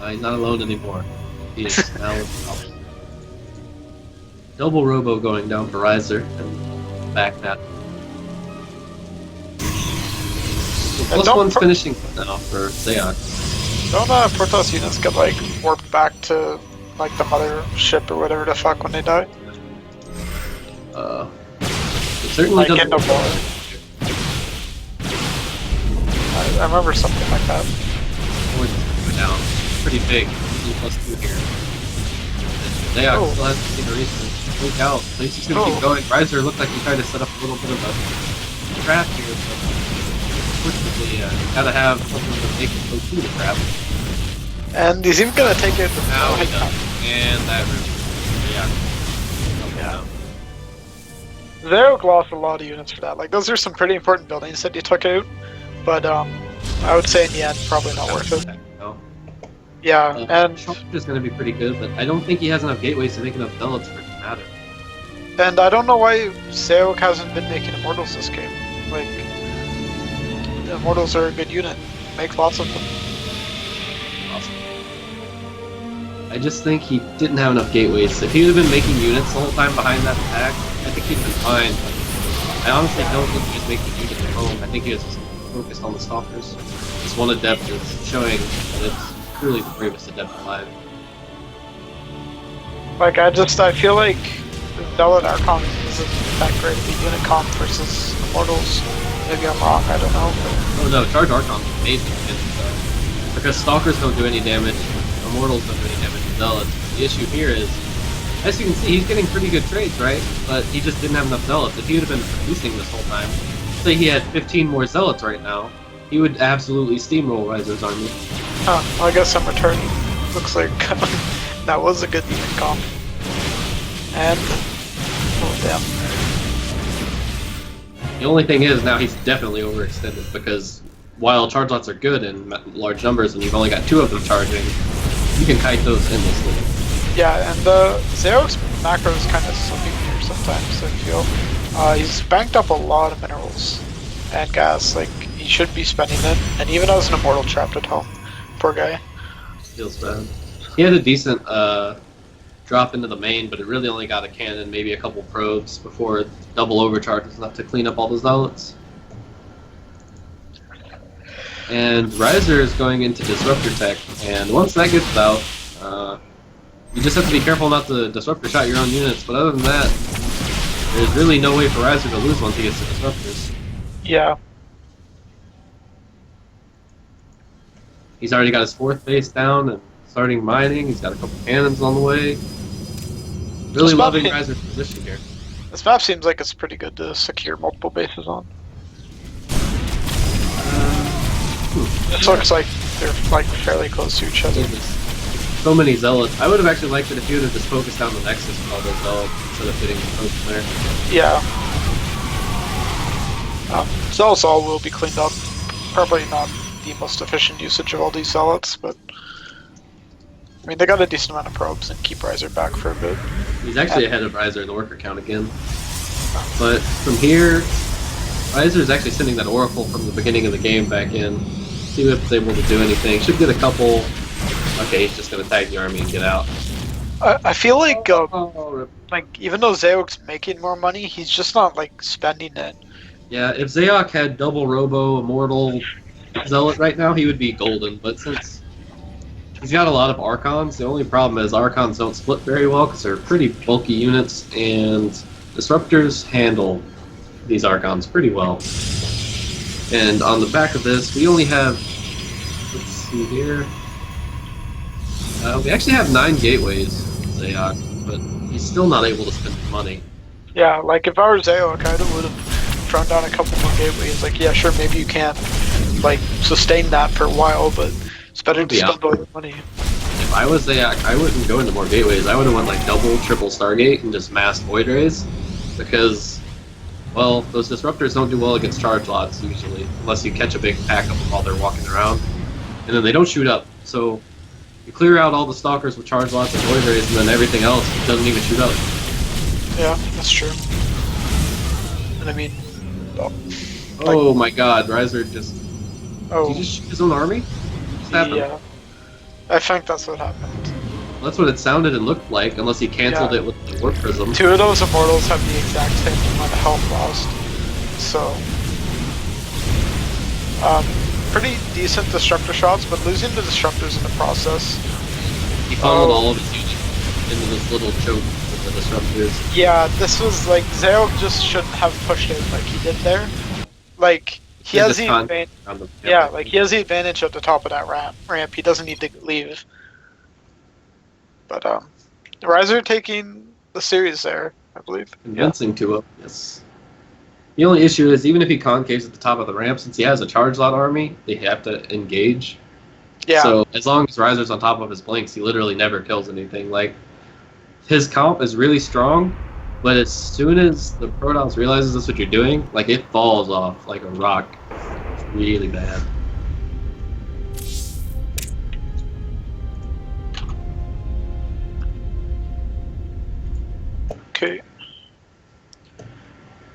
He's not alone anymore. He is now alone. Double Robo going down for Rhizer and back that. So +1's finishing now for Xaoc. Don't Protoss units get like warped back to like the mothership or whatever the fuck when they die? It certainly Like doesn't. in the war. I remember something like that. Go down. Pretty big. +2 here. Xaoc still has to see the reason. Look out. He's just gonna keep going. Rhizer looked like he tried to set up a little bit of a trap here, but unfortunately, you gotta have something to make it go through the trap. And he's even gonna take it. Now he does. And that really. Yeah. Xaoc lost a lot of units for that. Like those are some pretty important buildings that you took out, but I would say in the end probably not worth it. Yeah, and Trump is going to be pretty good, but I don't think he has enough gateways to make enough zealots for it to matter. and I don't know why Xaoc hasn't been making Immortals this game. Like the Immortals are a good unit. Make lots of them. Awesome. I just think he didn't have enough gateways. If he would have been making units the whole time behind that attack, I think he'd been fine. But I honestly don't think he was making units at home. I think he was just focused on the stalkers. This one adept is showing that it's truly the bravest adept alive. Like I feel like Zealot Archon isn't that great of a unit comp versus Immortals. Maybe I'm wrong, I don't know. Oh no, Charge Archon's amazing because Stalkers don't do any damage, Immortals don't do any damage to Zealots. The issue here is, as you can see, he's getting pretty good trades, right? But he just didn't have enough Zealots. If he would have been producing this whole time, say he had 15 more Zealots right now, he would absolutely steamroll Rhizer's army. Well, I guess I'm returning. Looks like that was a good unit comp. And oh damn. The only thing is, now he's definitely overextended, because while charge lots are good in large numbers and you've only got 2 of them charging, you can kite those endlessly. Yeah, and Xaoc's macro is kind of slipping here sometimes, I feel. He's banked up a lot of minerals and gas, like he should be spending it, and even as an Immortal trapped at home. Poor guy. Feels bad. He had a decent drop into the main, but it really only got a cannon, maybe a couple probes before double overcharge was enough to clean up all the zealots. And Rhizer is going into Disruptor Tech, and once that gets out, you just have to be careful not to Disruptor shot your own units, but other than that, there's really no way for Rhizer to lose once he gets to Disruptors. Yeah. He's already got his 4th base down and starting mining, he's got a couple cannons on the way. Really This map loving seems- Rhizer's position here. This map seems like it's pretty good to secure multiple bases on. This looks like they're like fairly close to each other. So many zealots. I would have actually liked it if you would have just focused down the Nexus with all those zealots instead of getting the post there. Yeah. Zealots all will be cleaned up. Probably not the most efficient usage of all these zealots, but I mean they got a decent amount of probes and keep Rhizer back for a bit. He's actually ahead of Rhizer in the worker count again. But from here, Rhizer is actually sending that Oracle from the beginning of the game back in. See if it's able to do anything. Should get a couple. Okay, he's just gonna tag the army and get out. I feel like Oh, even though Xaoc's making more money, he's just not like spending it. yeah, if Xaoc had double Robo Immortal Zealot right now, he would be golden. But since he's got a lot of Archons, the only problem is Archons don't split very well because they're pretty bulky units, and Disruptors handle these Archons pretty well. And on the back of this, we only have, let's see here, we actually have 9 gateways, Xaoc, but he's still not able to spend the money. Yeah, like if I were Xaoc, I would have thrown down a couple more gateways. Like, yeah, sure, maybe you can't like sustain that for a while, but it's better to spend all your money. If I was Xaoc, I wouldn't go into more gateways. I would have went like double, triple Stargate and just massed Void Rays, because, well, those Disruptors don't do well against charge lots usually, unless you catch a big pack of them while they're walking around, and then they don't shoot up. So you clear out all the Stalkers with charge lots and Void Rays, and then everything else doesn't even shoot up. Yeah, that's true. And I mean, Oh my God, Rhizer just oh, did he just shoot his own army? What's happened? yeah, I think that's what happened. That's what it sounded and looked like, unless he canceled Yeah. it with the Warp Prism. 2 of those Immortals have the exact same amount of health lost, so pretty decent Disruptor shots, but losing the Disruptors in the process. He funneled all of his units into this little choke with the Disruptors. Yeah, this was like Xaoc just shouldn't have pushed it like he did there. Like he Did has this the con- advantage. on the- Yeah, like he has the advantage at the top of that ramp. He doesn't need to leave. But Rhizer taking the series there, I believe. Convincing to him, yes. The only issue is, even if he concaves at the top of the ramp, since he has a charge lot army, they have to engage. Yeah. So as long as Rhizer's on top of his blinks, he literally never kills anything. Like, his comp is really strong, but as soon as the Protoss realizes that's what you're doing, like, it falls off like a rock. It's really bad. Okay.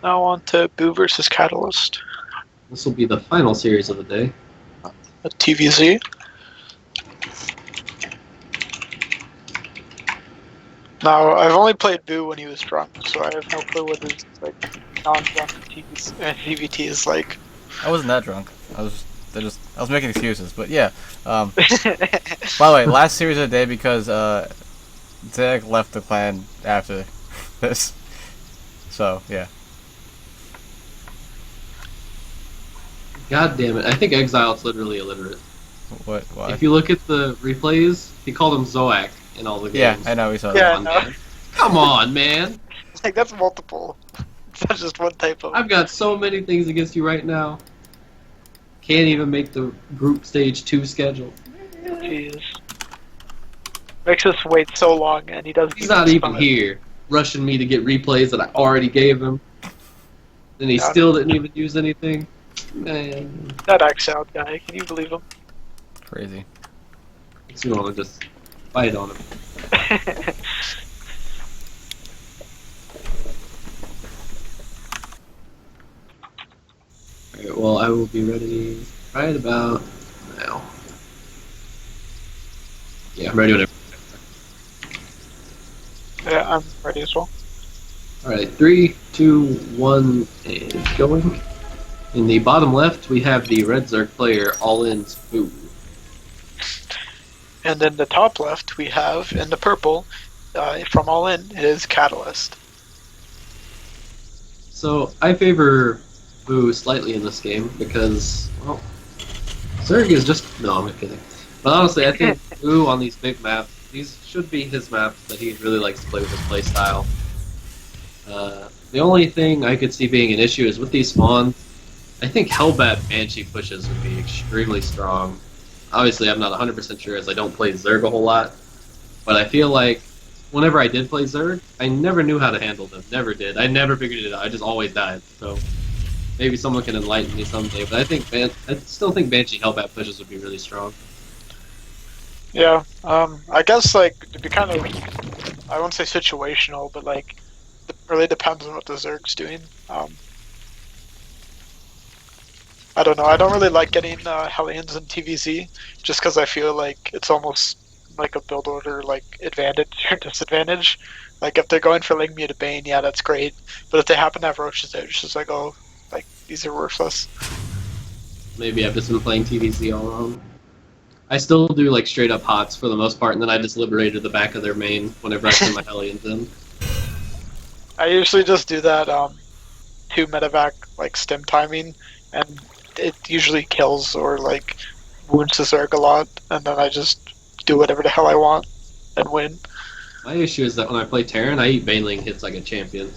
Now on to BoO versus Catalyst. This will be the final series of the day. A TVZ. Now, I've only played BoO when he was drunk, so I have no clue what his like non-drunk TVT is like. I wasn't that drunk. I was making excuses, but yeah. By the way, last series of the day because Xaoc left the clan after this. So yeah. God damn it. I think Exile's literally illiterate. What? Why? If you look at the replays, he called him Xaoc in all the Yeah, games. I know we saw Yeah, that. I know. Man. Come on, man. Like that's multiple. It's not just one type of. I've got so many things against you right now. Can't even make the group stage 2 schedule. Jeez. Makes us wait so long, and he doesn't. He's not even here, rushing me to get replays that I already gave him. And he Yeah. still didn't even use anything. Man. That Xaoc guy. Can you believe him? Crazy. Makes me want to just fight on him. Alright, well, I will be ready right about now. Yeah, I'm ready whenever. Yeah, I'm ready as well. Alright, 3, 2, 1, and going. In the bottom left, we have the Rhizer player All-In's BoO. And in the top left, we have in the purple, from All In, it is Catalyst. So, I favor BoO slightly in this game because, well, Zerg is just... No, I'm kidding. But honestly, I think BoO on these big maps These should be his maps that he really likes to play with his play style. The only thing I could see being an issue is with these spawns. I think Hellbat Banshee pushes would be extremely strong. Obviously, I'm not 100% sure as I don't play Zerg a whole lot, but I feel like whenever I did play Zerg, I never knew how to handle them. Never did. I never figured it out. I just always died. So maybe someone can enlighten me someday. But I still think Banshee Hellbat pushes would be really strong. Yeah, I guess like it'd be kind of, I won't say situational, but like it really depends on what the Zerg's doing. I don't know. I don't really like getting Hellions in TVZ just because I feel like it's almost like a build order like advantage or disadvantage. Like if they're going for Ling Muta Bane, yeah, that's great. But if they happen to have Roaches out, it's just like, oh, like these are worthless. Maybe I've just been playing TVZ all wrong. I still do like straight up HOTS for the most part, and then I just liberated the back of their main whenever I send my Hellions in. I usually just do that 2 medevac like stim timing, and it usually kills or like wounds the Zerg a lot, and then I just do whatever the hell I want and win. My issue is that when I play Terran, I eat Baneling hits like a champion.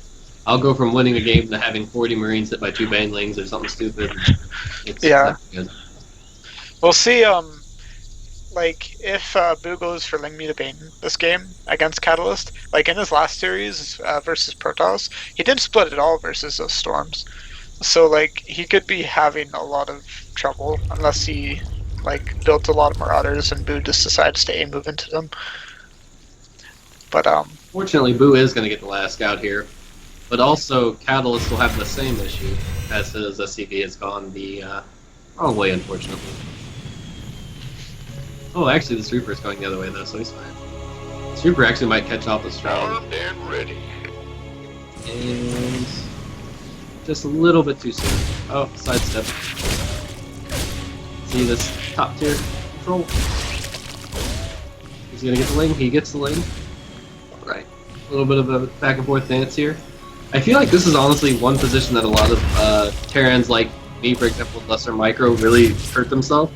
I'll go from winning a game to having 40 Marines hit by 2 Banelings or something stupid. It's Yeah. not good. We'll see. Like if BoO goes for Ling Muta Bane this game against Catalyst, like in his last series versus Protoss, he didn't split at all versus those Storms. So like he could be having a lot of trouble unless he like built a lot of Marauders and BoO just decides to move into them. But Fortunately, BoO is going to get the last scout here, but also Catalyst will have the same issue as his SCV has gone the wrong way, unfortunately. Oh, actually, this Reaper is going the other way though, so he's fine. This Reaper actually might catch off the Stroud. Armed and ready. And just a little bit too soon. Oh, sidestep. See this top tier control? He's gonna get the lane. He gets the lane. Alright. A little bit of a back and forth dance here. I feel like this is honestly one position that a lot of Terrans like me, for example, with lesser micro, really hurt themselves.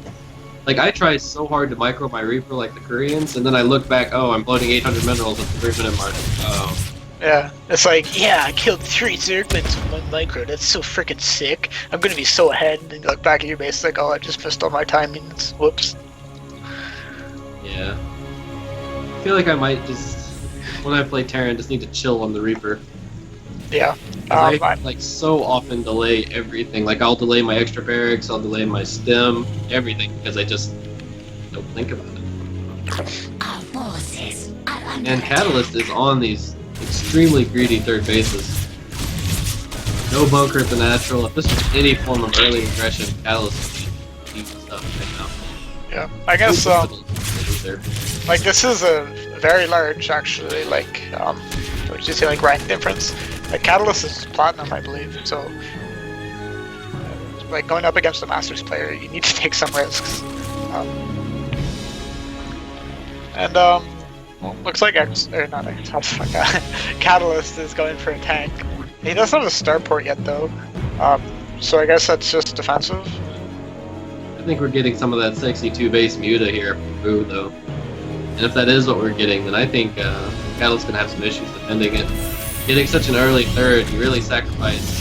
Like, I try so hard to micro my Reaper like the Koreans, and then I look back, oh, I'm bloating 800 minerals at the 3-minute mark. Oh. yeah, it's like, yeah, I killed 3 Zerglings with 1 micro. That's so freaking sick. I'm gonna be so ahead. And you look back at your base, like, oh, I just missed all my timings. Whoops. Yeah. I feel like I might just, when I play Terran, just need to chill on the Reaper. Yeah. I like so often delay everything. Like I'll delay my extra barracks, I'll delay my stem, everything because I just don't think about it. Our forces are under And Catalyst is on these extremely greedy third bases. No bunker at the natural. If this was any form of early aggression, Catalyst would be stuff right now. Yeah. I guess like this is a very large actually like what did you say, like rank difference. Like Catalyst is platinum, I believe, so like going up against a Masters player, you need to take some risks. Looks like Catalyst is going for a tank. He doesn't have a starport yet though, so I guess that's just defensive. I think we're getting some of that sexy 2-base Muta here from BoO though. And if that is what we're getting, then I think Catalyst's gonna have some issues defending it. Getting such an early third, you really sacrifice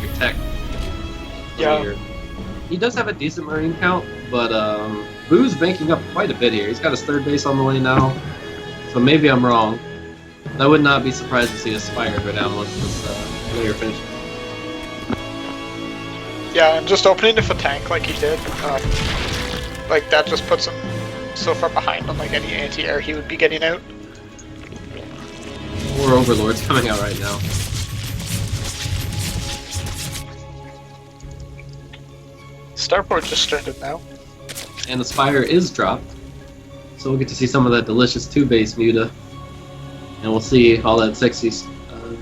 your tech. Yeah. He does have a decent Marine count, but BoO's banking up quite a bit here. He's got his third base on the way now, so maybe I'm wrong. I would not be surprised to see a Spire go down once this layer finishes. Yeah, and just opening with a tank like he did, like that just puts him so far behind on like any anti-air he would be getting out. More Overlords coming out right now. Starport just started now. And the Spire is dropped, so we'll get to see some of that delicious 2-base Muta. And we'll see all that sexy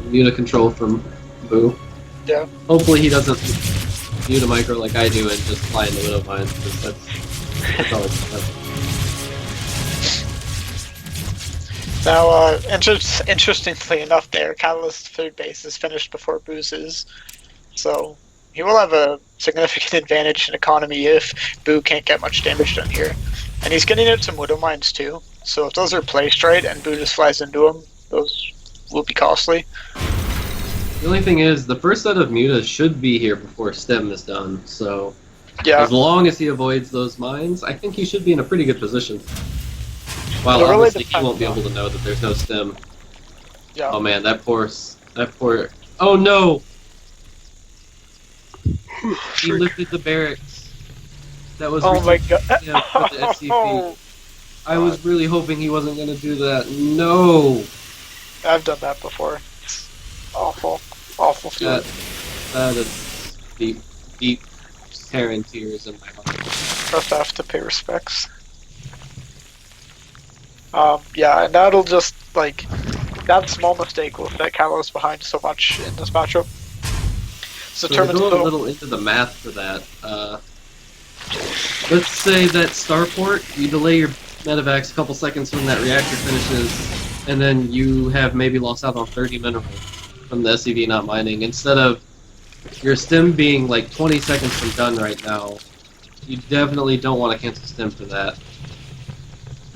Muta control from BoO. Yeah. Hopefully he doesn't Muta micro like I do and just fly into Widow Mines, because that's always fun. Now, interestingly enough there, Catalyst's third base is finished before BoO's is, so he will have a significant advantage in economy if BoO can't get much damage done here. And he's getting out some Widow Mines too, So if those are placed right and BoO just flies into them, those will be costly. The only thing is, the first set of mutas should be here before stem is done, so Yeah, as long as he avoids those mines, I think he should be in a pretty good position. While It really obviously he won't be depends able to know that there's no stem. yeah. Oh man, that poor... Oh no! He lifted the barracks. That was Oh my god. yeah, with the SCP. Oh, I was really hoping he wasn't going to do that. No! I've done that before. It's awful. Awful feeling. That is deep, deep tearing tears in my heart. Just have to pay respects. Yeah, and that'll just, like, that small mistake will set Kalos behind so much in this matchup. So So to determines go a the little into the math for that, let's say that starport, you delay your medevacs a couple seconds when that reactor finishes, and then you have maybe lost out on 30 minerals from the SCV not mining. Instead of your stem being like 20 seconds from done right now, you definitely don't want to cancel stem for that.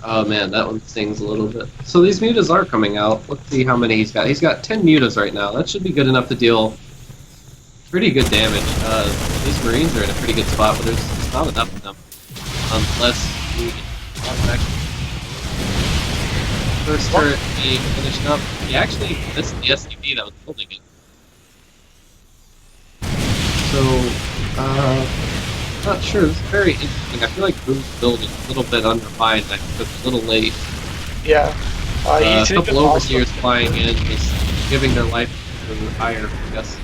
Oh man, that one stings a little bit. So these mutas are coming out. Let's see how many he's got. He's got 10 mutas right now. That should be good enough to deal pretty good damage. These Marines are in a pretty good spot, but there's not enough of them. Unless you get back. First turret being finished up. He actually missed the SCV that was holding it. So, not sure. It's very interesting. I feel like BoO's build is a little bit undermined. I think it's a little late. yeah. A He's couple even also- overseers flying in, just giving their life to higher, I guess.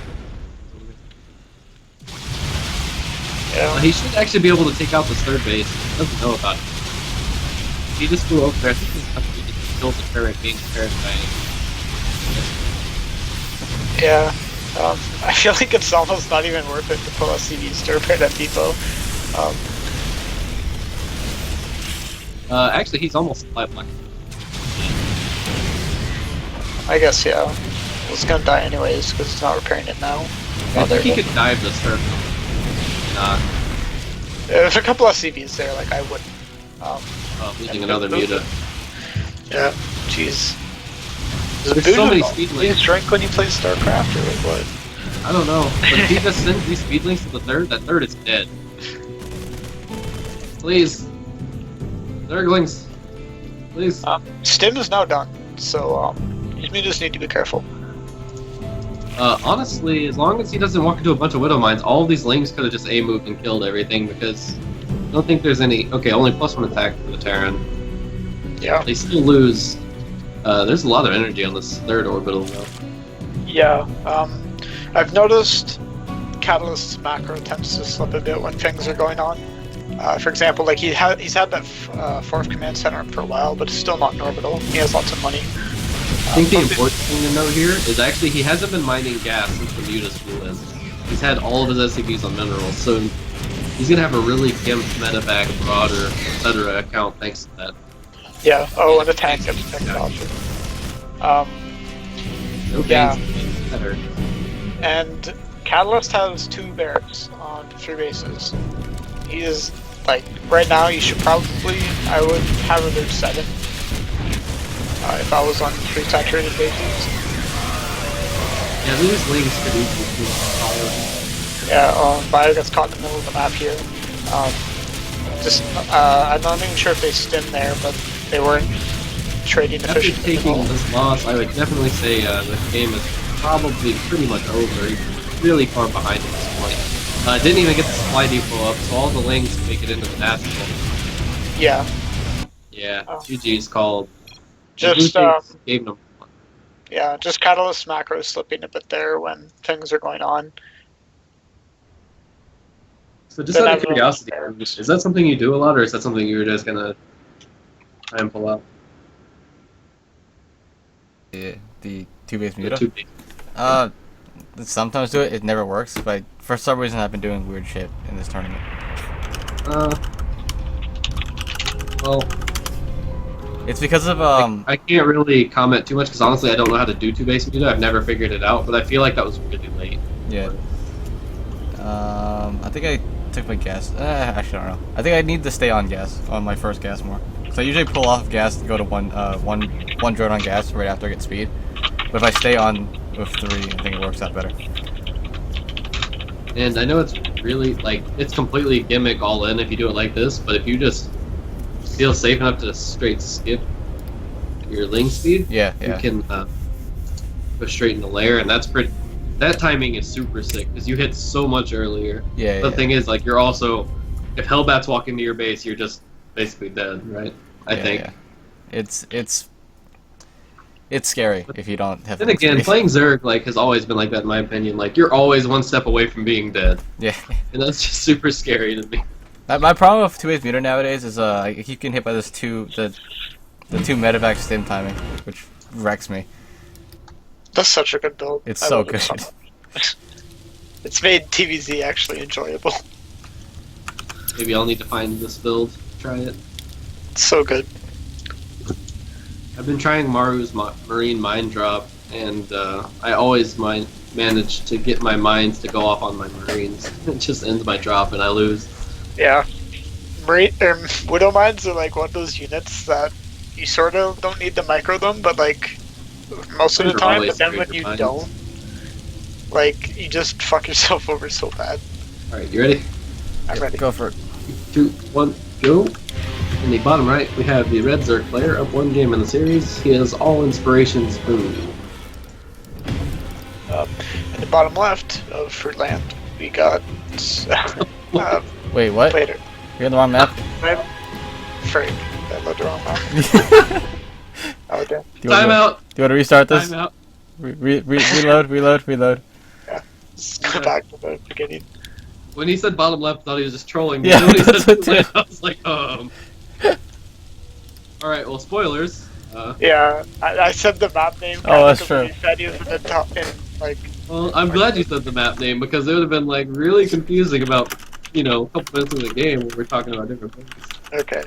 Yeah. He should actually be able to take out this third base. He doesn't know about it. He just flew over there. I think he's actually just killed the turret being carried by. Yeah. I feel like it's almost not even worth it to pull a CD Stirpit at Depot. Actually, he's almost alive. I guess, yeah. It's gonna die anyways, because it's not repairing it now. I think he could dive this turret. Not. There's a couple of CVs there, like I wouldn't. Losing another muta. Yeah, jeez. There's so many speed Do you links. drink when you play StarCraft, or like what? I don't know. But if he just sends these speed links to the third, that third is dead. Please. Zerglings. Please. Stim is now done, so you just need to be careful. Honestly, as long as he doesn't walk into a bunch of Widow Mines, all of these Lings could have just A-moved and killed everything, because I don't think there's any... Okay, only +1 attack for the Terran. Yeah. They still lose. There's a lot of energy on this third orbital, though. Yeah. I've noticed Catalyst's macro tends to slip a bit when things are going on. For example, like he's had that fourth command center for a while, but it's still not in orbital. He has lots of money. I think the important thing to note here is actually he hasn't been mining gas since the mutas flew in. He's had all of his SCVs on minerals, so he's gonna have a really gimped medevac, marauder, etc. account thanks to that. Yeah. Oh, and the tank gets picked off. No Yeah. gains better. And Catalyst has 2 barracks on 3 bases. He is, like, right now you should probably, I would have him at 7. If I was on 3 saturated bases. Yeah, these Lings could easily be power. Yeah, Bio gets caught in the middle of the map here. I'm not even sure if they stemmed there, but they weren't trading After efficiently at taking all. this loss, I would definitely say the game is probably pretty much over. He's really far behind at this point. Didn't even get the supply depot up, so all the Lings make it into the National. Yeah. Yeah, Oh. GG's called. Just, Game number 1. yeah, just Catalyst macro slipping a bit there when things are going on. So just Then out of everyone's curiosity, there. is that something you do a lot, or is that something you were just gonna try and pull out? The 2-base The muta. two big- Sometimes do it. It never works, but for some reason I've been doing weird shit in this tournament. Well, It's because of I can't really comment too much because honestly I don't know how to do 2-base muta. I've never figured it out, but I feel like that was really late. yeah. I think I took my gas. Actually, I don't know. I think I need to stay on gas on my first gas more. So I usually pull off gas and go to one drone on gas right after I get speed. But if I stay on with 3, I think it works out better. And I know it's really, like, it's completely gimmick all in if you do it like this, but if you just feel safe enough to straight skip your ling speed, Yeah. you can go straight into lair, and that timing is super sick, because you hit so much earlier. Yeah. The thing is, like, you're also, if Hellbats walk into your base, you're just basically dead, right? I think. Yeah. It's scary if you don't have. Then again, playing Zerg like has always been like that in my opinion. Like you're always one step away from being dead, Yeah. and that's just super scary to me. My problem with 2-Ways meter nowadays is I keep getting hit by the 2 medevac stim timing, which wrecks me. That's such a good build. It's I so love it good. much. It's made TVZ actually enjoyable. Maybe I'll need to find this build, try it. It's so good. I've been trying Maru's Marine Mine Drop, and I always manage to get my mines to go off on my Marines. It just ends my drop, and I lose. Yeah. Widow mines are like one of those units that you sort of don't need to micro them, but like most of the They're time, always but then great when for you mines. don't, like you just fuck yourself over so bad. Alright, you ready? I'm ready. Go for it. 2, 1, go! In the bottom right, we have the red Zerg player up 1 game in the series. He has All-Inspirations BoO. In the bottom left of Fruitland, we got Wait, what? later. You're on the wrong map. Freak. I looked the wrong map. Oh damn. Do you want Time out! to restart this? Time out! Reload. Let's go back to the beginning. When he said bottom left, I thought he was just trolling me. Yeah, When he said that's what top left, too. I was like, Alright, well, spoilers. Yeah, I said the map name. Oh, that's because true. He said he was in the top, in like. Well, I'm glad you said the map name, because it would have been, like, really confusing about, you know, a couple minutes of the game when we're talking about different things. Okay.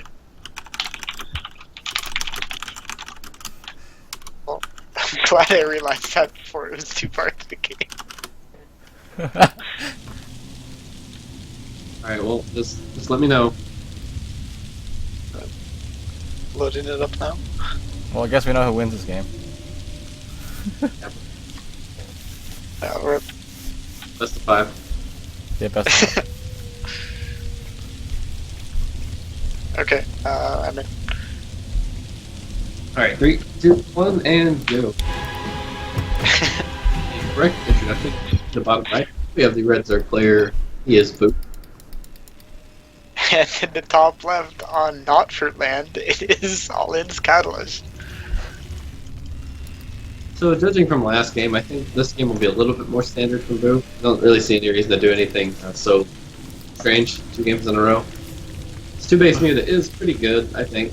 Well, I'm glad I realized that before it was too far into the game. Alright, well, just let me know. Loading it up now. Well, I guess we know who wins this game. We're Best of 5. Yeah, best. okay. I'm in. Alright, 3, 2, 1, and go. Correct introduction. To the bottom right, we have the red Zerg player. He is BoO. And in the top left on not Fruitland, it is All-In's Catalyst. So, judging from last game, I think this game will be a little bit more standard from BoO. I don't really see any reason to do anything so strange 2 games in a row. This 2-base meta is pretty good, I think,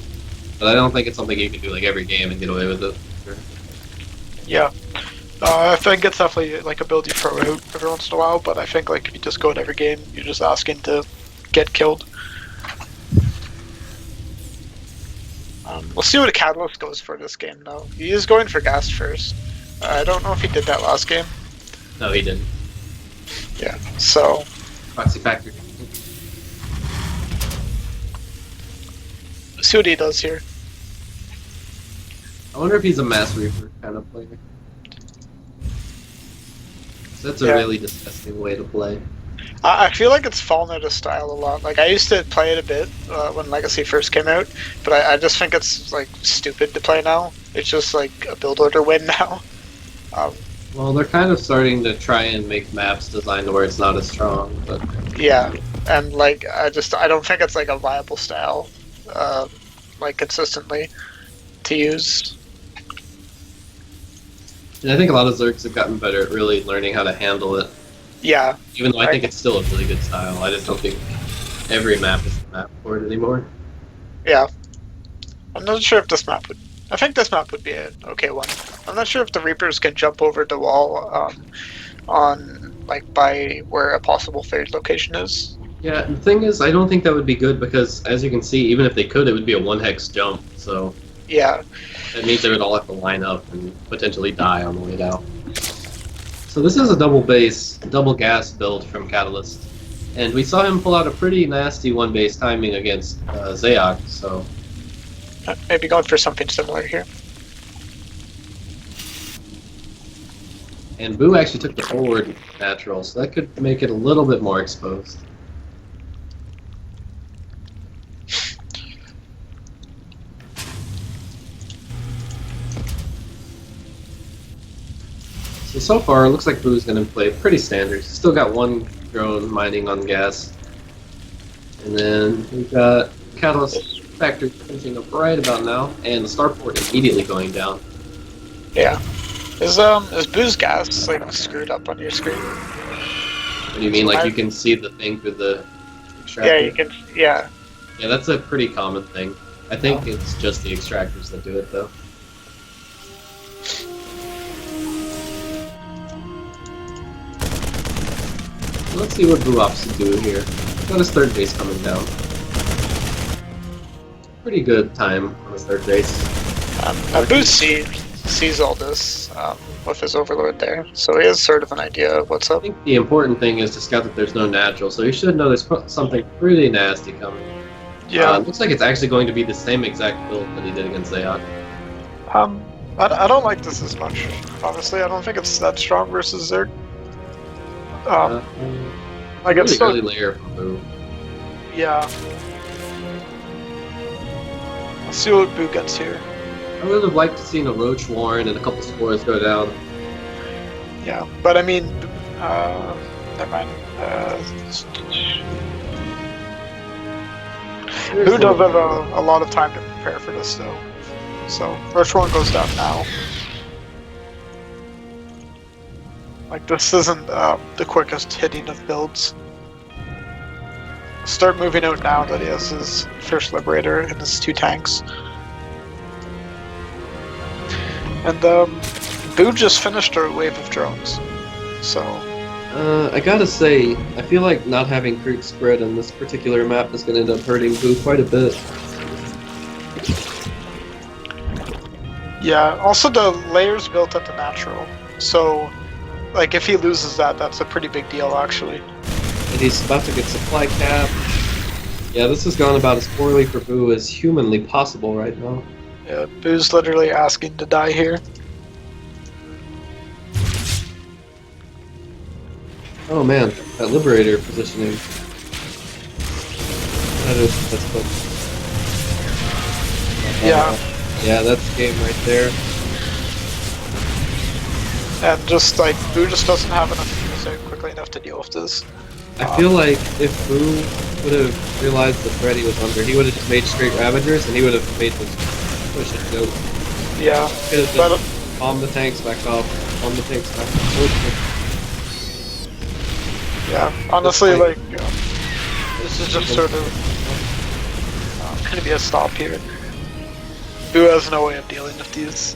but I don't think it's something you can do like every game and get away with it. Sure. Yeah. I think it's definitely like a build you throw out every once in a while, but I think like if you just go in every game, you're just asking to get killed. We'll see what a Catalyst goes for this game though. He is going for gas first. I don't know if he did that last game. No, he didn't. Yeah, so Proxy Factor. see what he does here. I wonder if he's a Mass Reaper kind of player. That's a Yeah. really disgusting way to play. I feel like it's fallen out of style a lot. Like I used to play it a bit when Legacy first came out, but I just think it's like stupid to play now. It's just like a build order win now. Well, they're kind of starting to try and make maps designed to where it's not as strong, but Yeah, and like I don't think it's like a viable style, like consistently to use. and I think a lot of Zergs have gotten better at really learning how to handle it. Yeah, Even though I think it's still a really good style, I just don't think every map is the map for it anymore. yeah. I'm not sure if this map would. I think this map would be an okay one. I'm not sure if the Reapers can jump over the wall on like by where a possible third location is. Yeah, the thing is, I don't think that would be good because, as you can see, even if they could, it would be a 1-hex jump, so Yeah, that means they would all have to line up and potentially die on the way down. So this is a double base, double gas build from Catalyst, and we saw him pull out a pretty nasty 1-base timing against Xaoc, so Maybe going for something similar here. And BoO actually took the forward natural, so that could make it a little bit more exposed. So far, it looks like BoO's going to play pretty standard. He's still got one drone mining on gas. And then we've got Catalyst Factory finishing up right about now, and the starport immediately going down. Yeah. Is BoO's gas like screwed up on your screen? What do you mean? Like you can see the thing through the extractor? Yeah, you can. Yeah. Yeah, that's a pretty common thing. I think it's just the extractors that do it, though. Let's see what BoO opts to do here. Got his third base coming down. Pretty good time on his third base. BoO sees all this with his overlord there, so he has sort of an idea of what's I up. think the important thing is to scout that there's no natural, so he should know there's something pretty nasty coming. Yeah. Looks like it's actually going to be the same exact build that he did against Xaoc. I don't like this as much. Honestly, I don't think it's that strong versus Xerg. I guess Really so. early layer from BoO. Yeah. Let's see what BoO gets here. I would have liked to see a Roach Warren and a couple spores go down. Yeah, but I mean, never mind. BoO does have a lot of time to prepare for this, though. So, first one goes down now. Like, this isn't the quickest hitting of builds. Start moving out now that he has his first Liberator and his 2 tanks. And BoO just finished our wave of drones. So, I gotta say, I feel like not having creep spread on this particular map is gonna end up hurting BoO quite a bit. yeah, also the layers built at the natural. So, like, if he loses that, that's a pretty big deal, actually. And he's about to get supply cap. Yeah, this has gone about as poorly for BoO as humanly possible right now. Yeah, BoO's literally asking to die here. Oh man, that Liberator positioning. That's good. Yeah. Yeah, that's the game right there. And just, like, BoO just doesn't have enough units out quickly enough to deal with this. I feel like if BoO would have realized the threat he was under, he would have just made straight Ravagers and he would have made this push and go. Yeah, Could have but just bomb the tanks back off, bomb the tanks back off. yeah, honestly, like, this is just sort of gonna be a stop here. BoO has no way of dealing with these.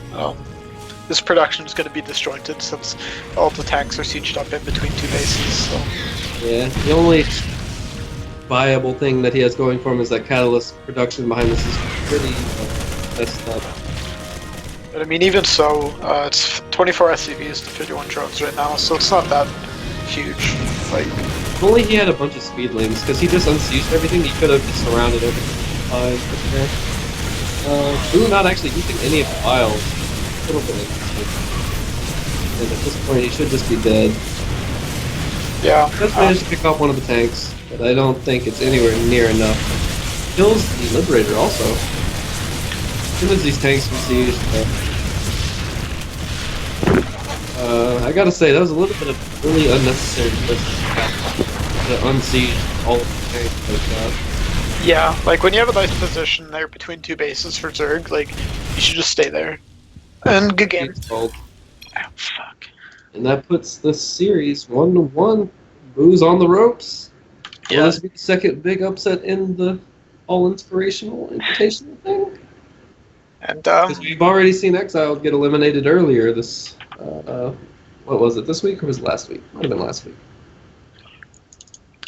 This production is going to be disjointed since all the tanks are sieged up in between 2 bases. So. Yeah, the only viable thing that he has going for him is that Catalyst production behind this is pretty messed up. But I mean, even so, it's 24 SCVs to 51 drones right now, so it's not that huge. Like, If only he had a bunch of speedlings, because he just unsieged everything, he could have just surrounded everything fine. BoO not actually using any of the files. A little bit interesting. And at this point, he should just be dead. yeah. He does manage to pick off one of the tanks, but I don't think it's anywhere near enough. Kills the Liberator also. As soon as these tanks besieged, I gotta say, that was a little bit of really unnecessary to unsiege all of the tanks like that. Yeah, like when you have a nice position there between 2 bases for Zerg, like, you should just stay there. And good game. Oh, fuck. and that puts the series 1-1. BoO's on the ropes. Will Yeah. this be the second big upset in the All-Inspirational Invitational thing? And, Because we've already seen Exile get eliminated earlier this, what was it, this week or was it last week? Might have been last week.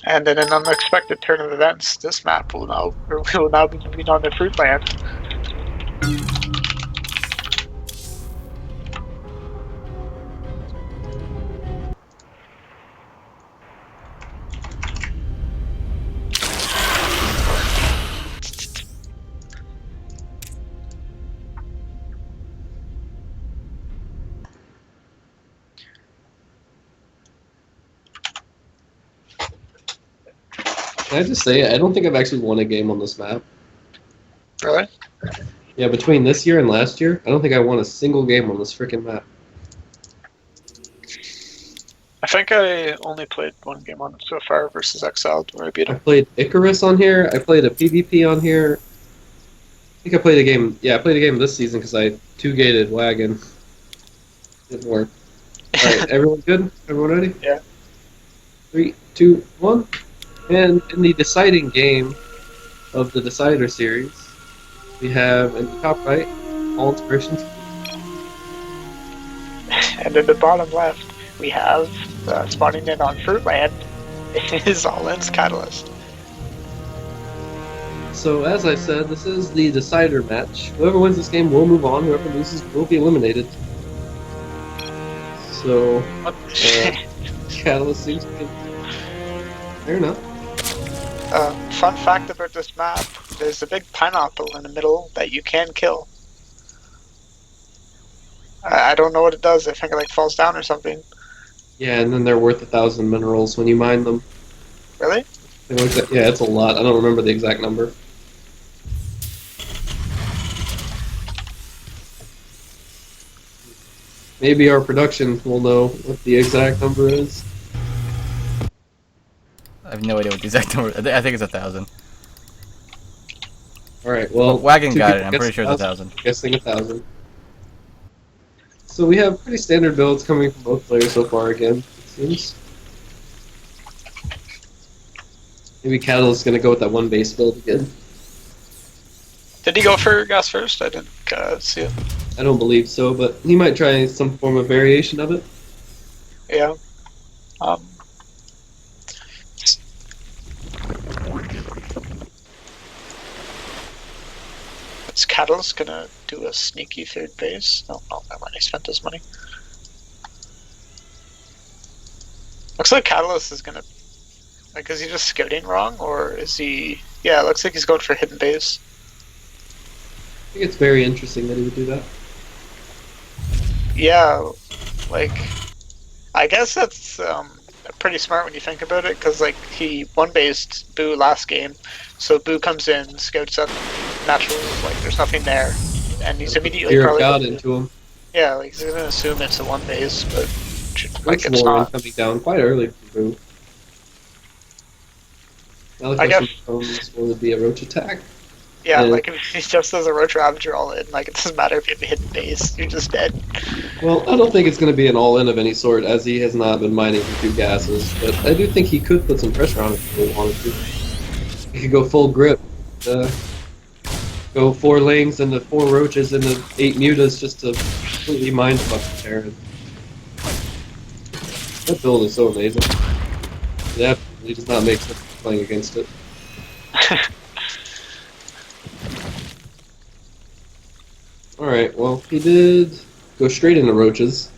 and in an unexpected turn of events, this map will now be moving on to Fruitland. Can I just say, I don't think I've actually won a game on this map. Really? Yeah, between this year and last year, I don't think I won a single game on this freaking map. I think I only played one game on it so far versus Xaoc, where I beat I him. played Icarus on here. I played a PvP on here. I think I played a game. Yeah, I played a game this season because I two-gated Wagon. Didn't work. All right, everyone good? Everyone ready? Yeah. 3, 2, 1. And in the deciding game of the Decider series, we have in the top right, All-Inspirational. And in the bottom left, we have spawning in on Fruitland is All-In's Catalyst. So as I said, this is the Decider match. Whoever wins this game will move on. Whoever loses will be eliminated. So, What? Catalyst seems to be... Fair enough. Fun fact about this map, there's a big pineapple in the middle that you can kill. I don't know what it does, I think it like falls down or something. Yeah, and then they're worth 1,000 minerals when you mine them. Really? Something like that. Yeah, it's a lot. I don't remember the exact number. Maybe our production will know what the exact number is. I have no idea what the exact number. I think it's 1,000. Alright, well... Wagon two got it. people I'm guessed pretty sure it's 1,000. Guessing 1,000. So we have pretty standard builds coming from both players so far again, it seems. Maybe Catalyst's gonna go with that one base build again. Did he go for gas first? I didn't see it. I don't believe so, but he might try some form of variation of it. Yeah. Is Catalyst gonna do a sneaky third base? No, never mind, he spent his money. Looks like Catalyst is gonna... Like, is he just scouting wrong, or is he... Yeah, it looks like he's going for hidden base. I think it's very interesting that he would do that. Yeah, like... I guess that's pretty smart when you think about it, because like he one-based BoO last game, so BoO comes in, scouts up naturally, like there's nothing there, and he's immediately Fear of probably God gonna, into him. yeah, like he's gonna assume it's a one base, but like Like it's not. coming down quite early for BoO. I guess. Will it be a roach attack? Yeah, Yeah. like if he just does a roach ravager all in, like it doesn't matter if you have a hidden base, you're just dead. Well, I don't think it's going to be an all-in of any sort, as he has not been mining for 2 gases. But I do think he could put some pressure on it if he wanted to. He could go full grip, go 4 lanes into 4 roaches into 8 mutas just to completely mind fuck the Terran. That build is so amazing. It absolutely does not make sense playing against it. Alright, well, he did go straight into roaches.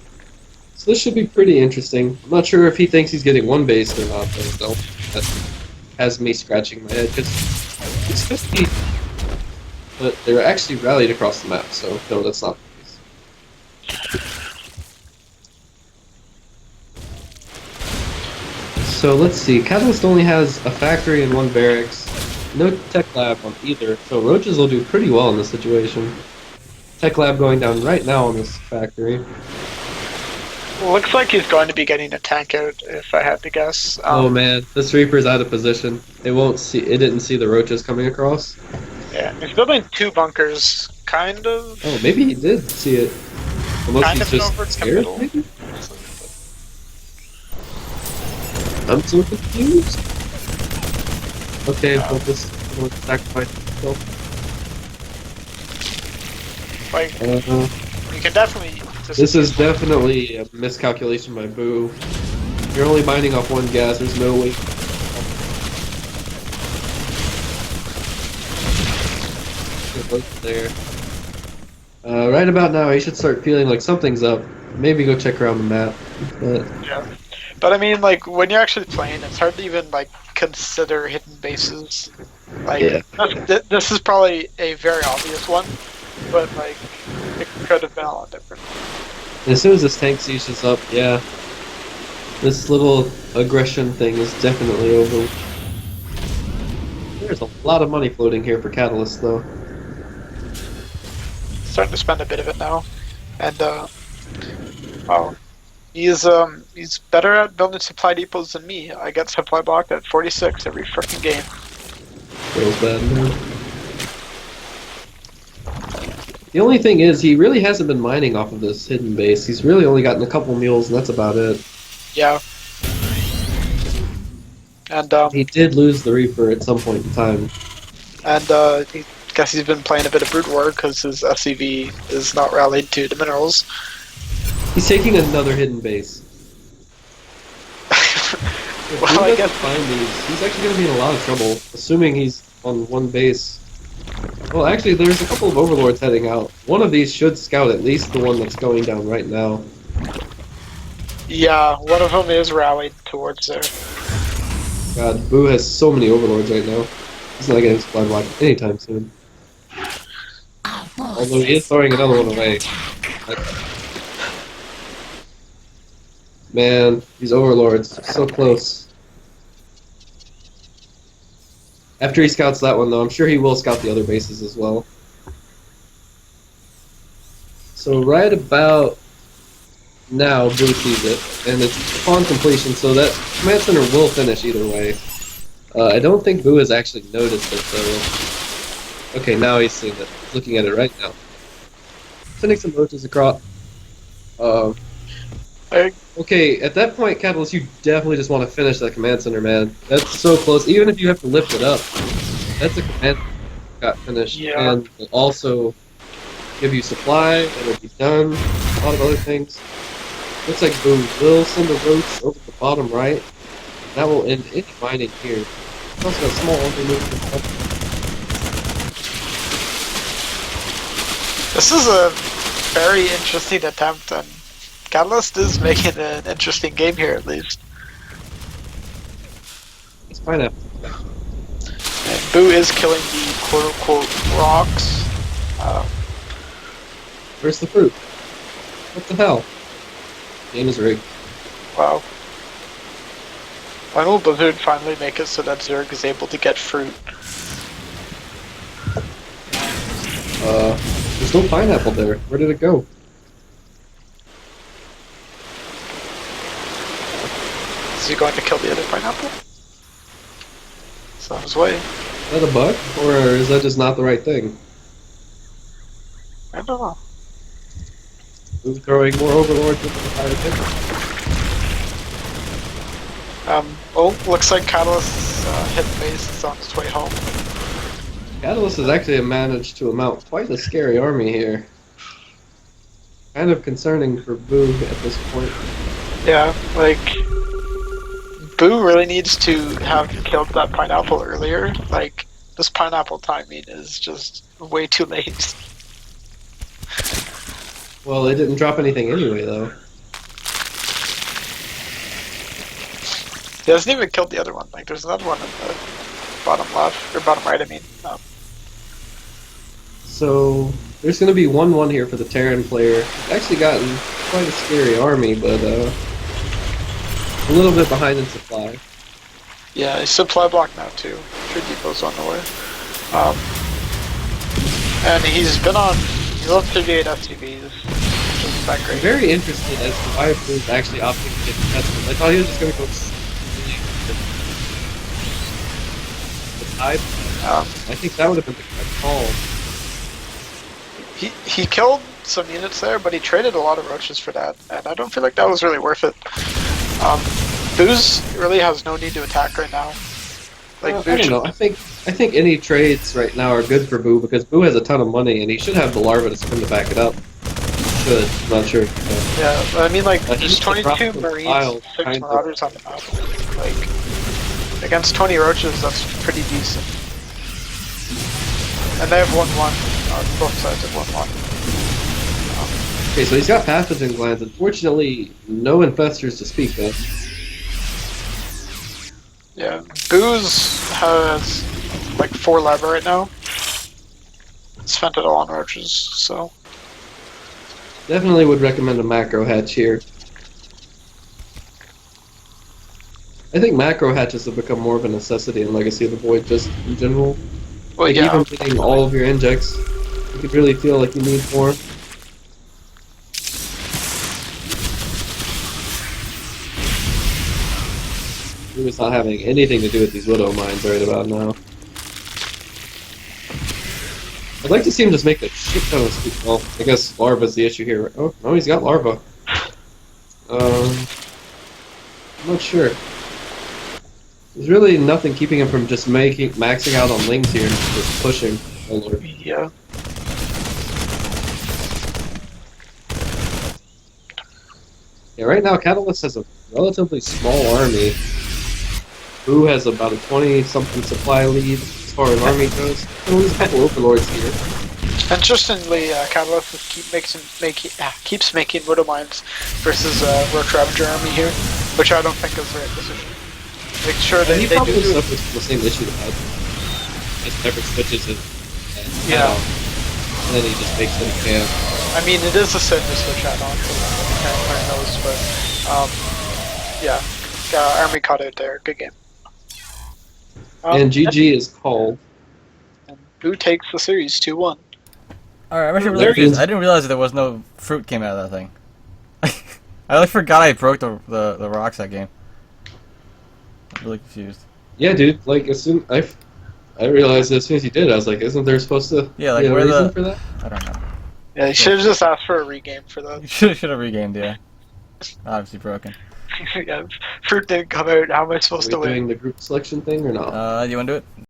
So this should be pretty interesting. I'm not sure if he thinks he's getting one base or not, though. So that has me scratching my head, because it's 50. But they're actually rallied across the map, so no, that's not the case. So let's see, Catalyst only has a factory and 1 barracks. No tech lab on either, so roaches will do pretty well in this situation. Tech lab going down right now on this factory. Looks like he's going to be getting a tank out, if I had to guess. Oh man, this Reaper's out of position. It didn't see the roaches coming across. Yeah, he's building 2 bunkers, kind of. Oh, maybe he did see it. Unless Kind he's of just over the scared, middle. maybe? I'm so confused. Okay, well, this will sacrifice himself. Like, you can definitely. This is definitely a miscalculation by BoO. You're only mining off 1 gas, there's no way. There. Right about now, he should start feeling like something's up. Maybe go check around the map. But Yeah. But I mean, like, when you're actually playing, it's hard to even, like, consider hidden bases. Like, Yeah. this is probably a very obvious one, but, like, it could have been a lot different. as soon as this tank sieges up, yeah, this little aggression thing is definitely over. There's a lot of money floating here for Catalyst, though. Starting to spend a bit of it now, and well, he's better at building supply depots than me. I get supply blocked at 46 every freaking game. Feels bad, man. The only thing is, he really hasn't been mining off of this hidden base. He's really only gotten a couple mules, and that's about it. Yeah. And He did lose the Reaper at some point in time. and I guess he's been playing a bit of Brood War because his SCV is not rallied to the minerals. He's taking another hidden base. If Well, Blue I doesn't guess find these, he's actually going to be in a lot of trouble, assuming he's on one base. Well, actually, there's a couple of Overlords heading out. One of these should scout at least the one that's going down right now. yeah, one of them is rallied towards there. God, BoO has so many Overlords right now. He's not getting supply blocked anytime soon. Our Although he is throwing another one away. Man, these Overlords, so close. After he scouts that one, though, I'm sure he will scout the other bases as well. So right about now, BoO sees it, and it's upon completion, so that command center will finish either way. I don't think BoO has actually noticed it, though. Okay, now he's seeing it. He's looking at it right now. Sending some roaches across. Okay, at that point, Catalyst, you definitely just want to finish that command center, man. That's so close. Even if you have to lift it up, that's a command center that got finished, Yeah. and will also give you supply, and it'll be done, a lot of other things. Looks like BoO will send the roach over the bottom right. That will end any mining here. It's also got a small underneath. This is a very interesting attempt, and Catalyst is making an interesting game here at least. It's pineapple. And BoO is killing the quote-unquote rocks. Where's the fruit? What the hell? Game is rigged. Wow. When will Blizzard finally make it so that Zerg is able to get fruit? There's no pineapple there. Where did it go? Is he going to kill the other pineapple? It's on his way. Is that a bug? Or is that just not the right thing? I don't know. Who's throwing more overlords into the fire pit? Well, looks like Catalyst's hit base is on its way home. Catalyst has actually managed to amount quite a scary army here. Kind of concerning for BoO at this point. Yeah, like, BoO really needs to have killed that pineapple earlier. Like, this pineapple timing is just way too late. Well, they didn't drop anything anyway, though. He hasn't even killed the other one. Like, there's another one in the bottom left, or bottom right, I mean. So, there's going to be 1-1 here for the Terran player. Actually gotten quite a scary army, but a little bit behind in supply. Yeah, he's supply block now too. Sure Depot's on the way. And he's been on, he's on 38 SCVs, which isn't that I'm great. very interested as to why BoO's actually opting to get tested. I thought he was just going to go I think that would have been the correct call. He killed some units there, but he traded a lot of roaches for that, and I don't feel like that was really worth it. BoO's really has no need to attack right now. Like, I don't know. I think any trades right now are good for BoO because BoO has a ton of money and he should have the larva to spin to back it up. Should. I'm not sure. Yeah, I mean, like, He there's needs to drop 22 some Marines, files, 6 kind of. Marauders on the map. Like, against 20 roaches, that's pretty decent. And they have 1-1. Both sides have 1-1. Okay, so he's got pathogen glands. Unfortunately, no infestors to speak of. Yeah, BoO's has like 4 lava right now. Spent it all on roaches, so. Definitely would recommend a macro hatch here. I think macro hatches have become more of a necessity in Legacy of the Void, just in general. Well, Like, yeah. even getting all of your injects, you could really feel like you need more. It's not having anything to do with these Widow mines right about now. I'd like to see him just make a shit ton of speed. Well, I guess Larva's the issue here. Oh, no, he's got Larva. I'm not sure. There's really nothing keeping him from just maxing out on Lings here and just pushing. Oh lord. Yeah. Yeah, right now Catalyst has a relatively small army. BoO has about a 20-something supply lead as far as army goes. There's a couple overlords here. Interestingly, Catalyst keeps making Widow Mines versus Roach Ravager army here, which I don't think is the right decision. Make sure And they he do. probably suffers from the same issue that I do. Just never switches it. And Yeah. and then he just makes it a camp. I mean, it is a sin to switch that on, so can't clear those, but yeah, army caught out there. Good game. And GG is called. And BoO takes the series 2-1. Alright, I'm actually really There he confused. is. I didn't realize that there was no fruit came out of that thing. I like forgot I broke the rocks that game. I'm really confused. Yeah, dude. Like as soon I realized as soon as you did, I was like, isn't there supposed to Yeah, like be a where reason the for that? I don't know. Yeah, you should have just asked for a regame for that. You should have regamed, yeah. Obviously broken. Yeah, fruit didn't come out. How am I Are supposed we to win? doing the group selection thing or not? Do you want to do it?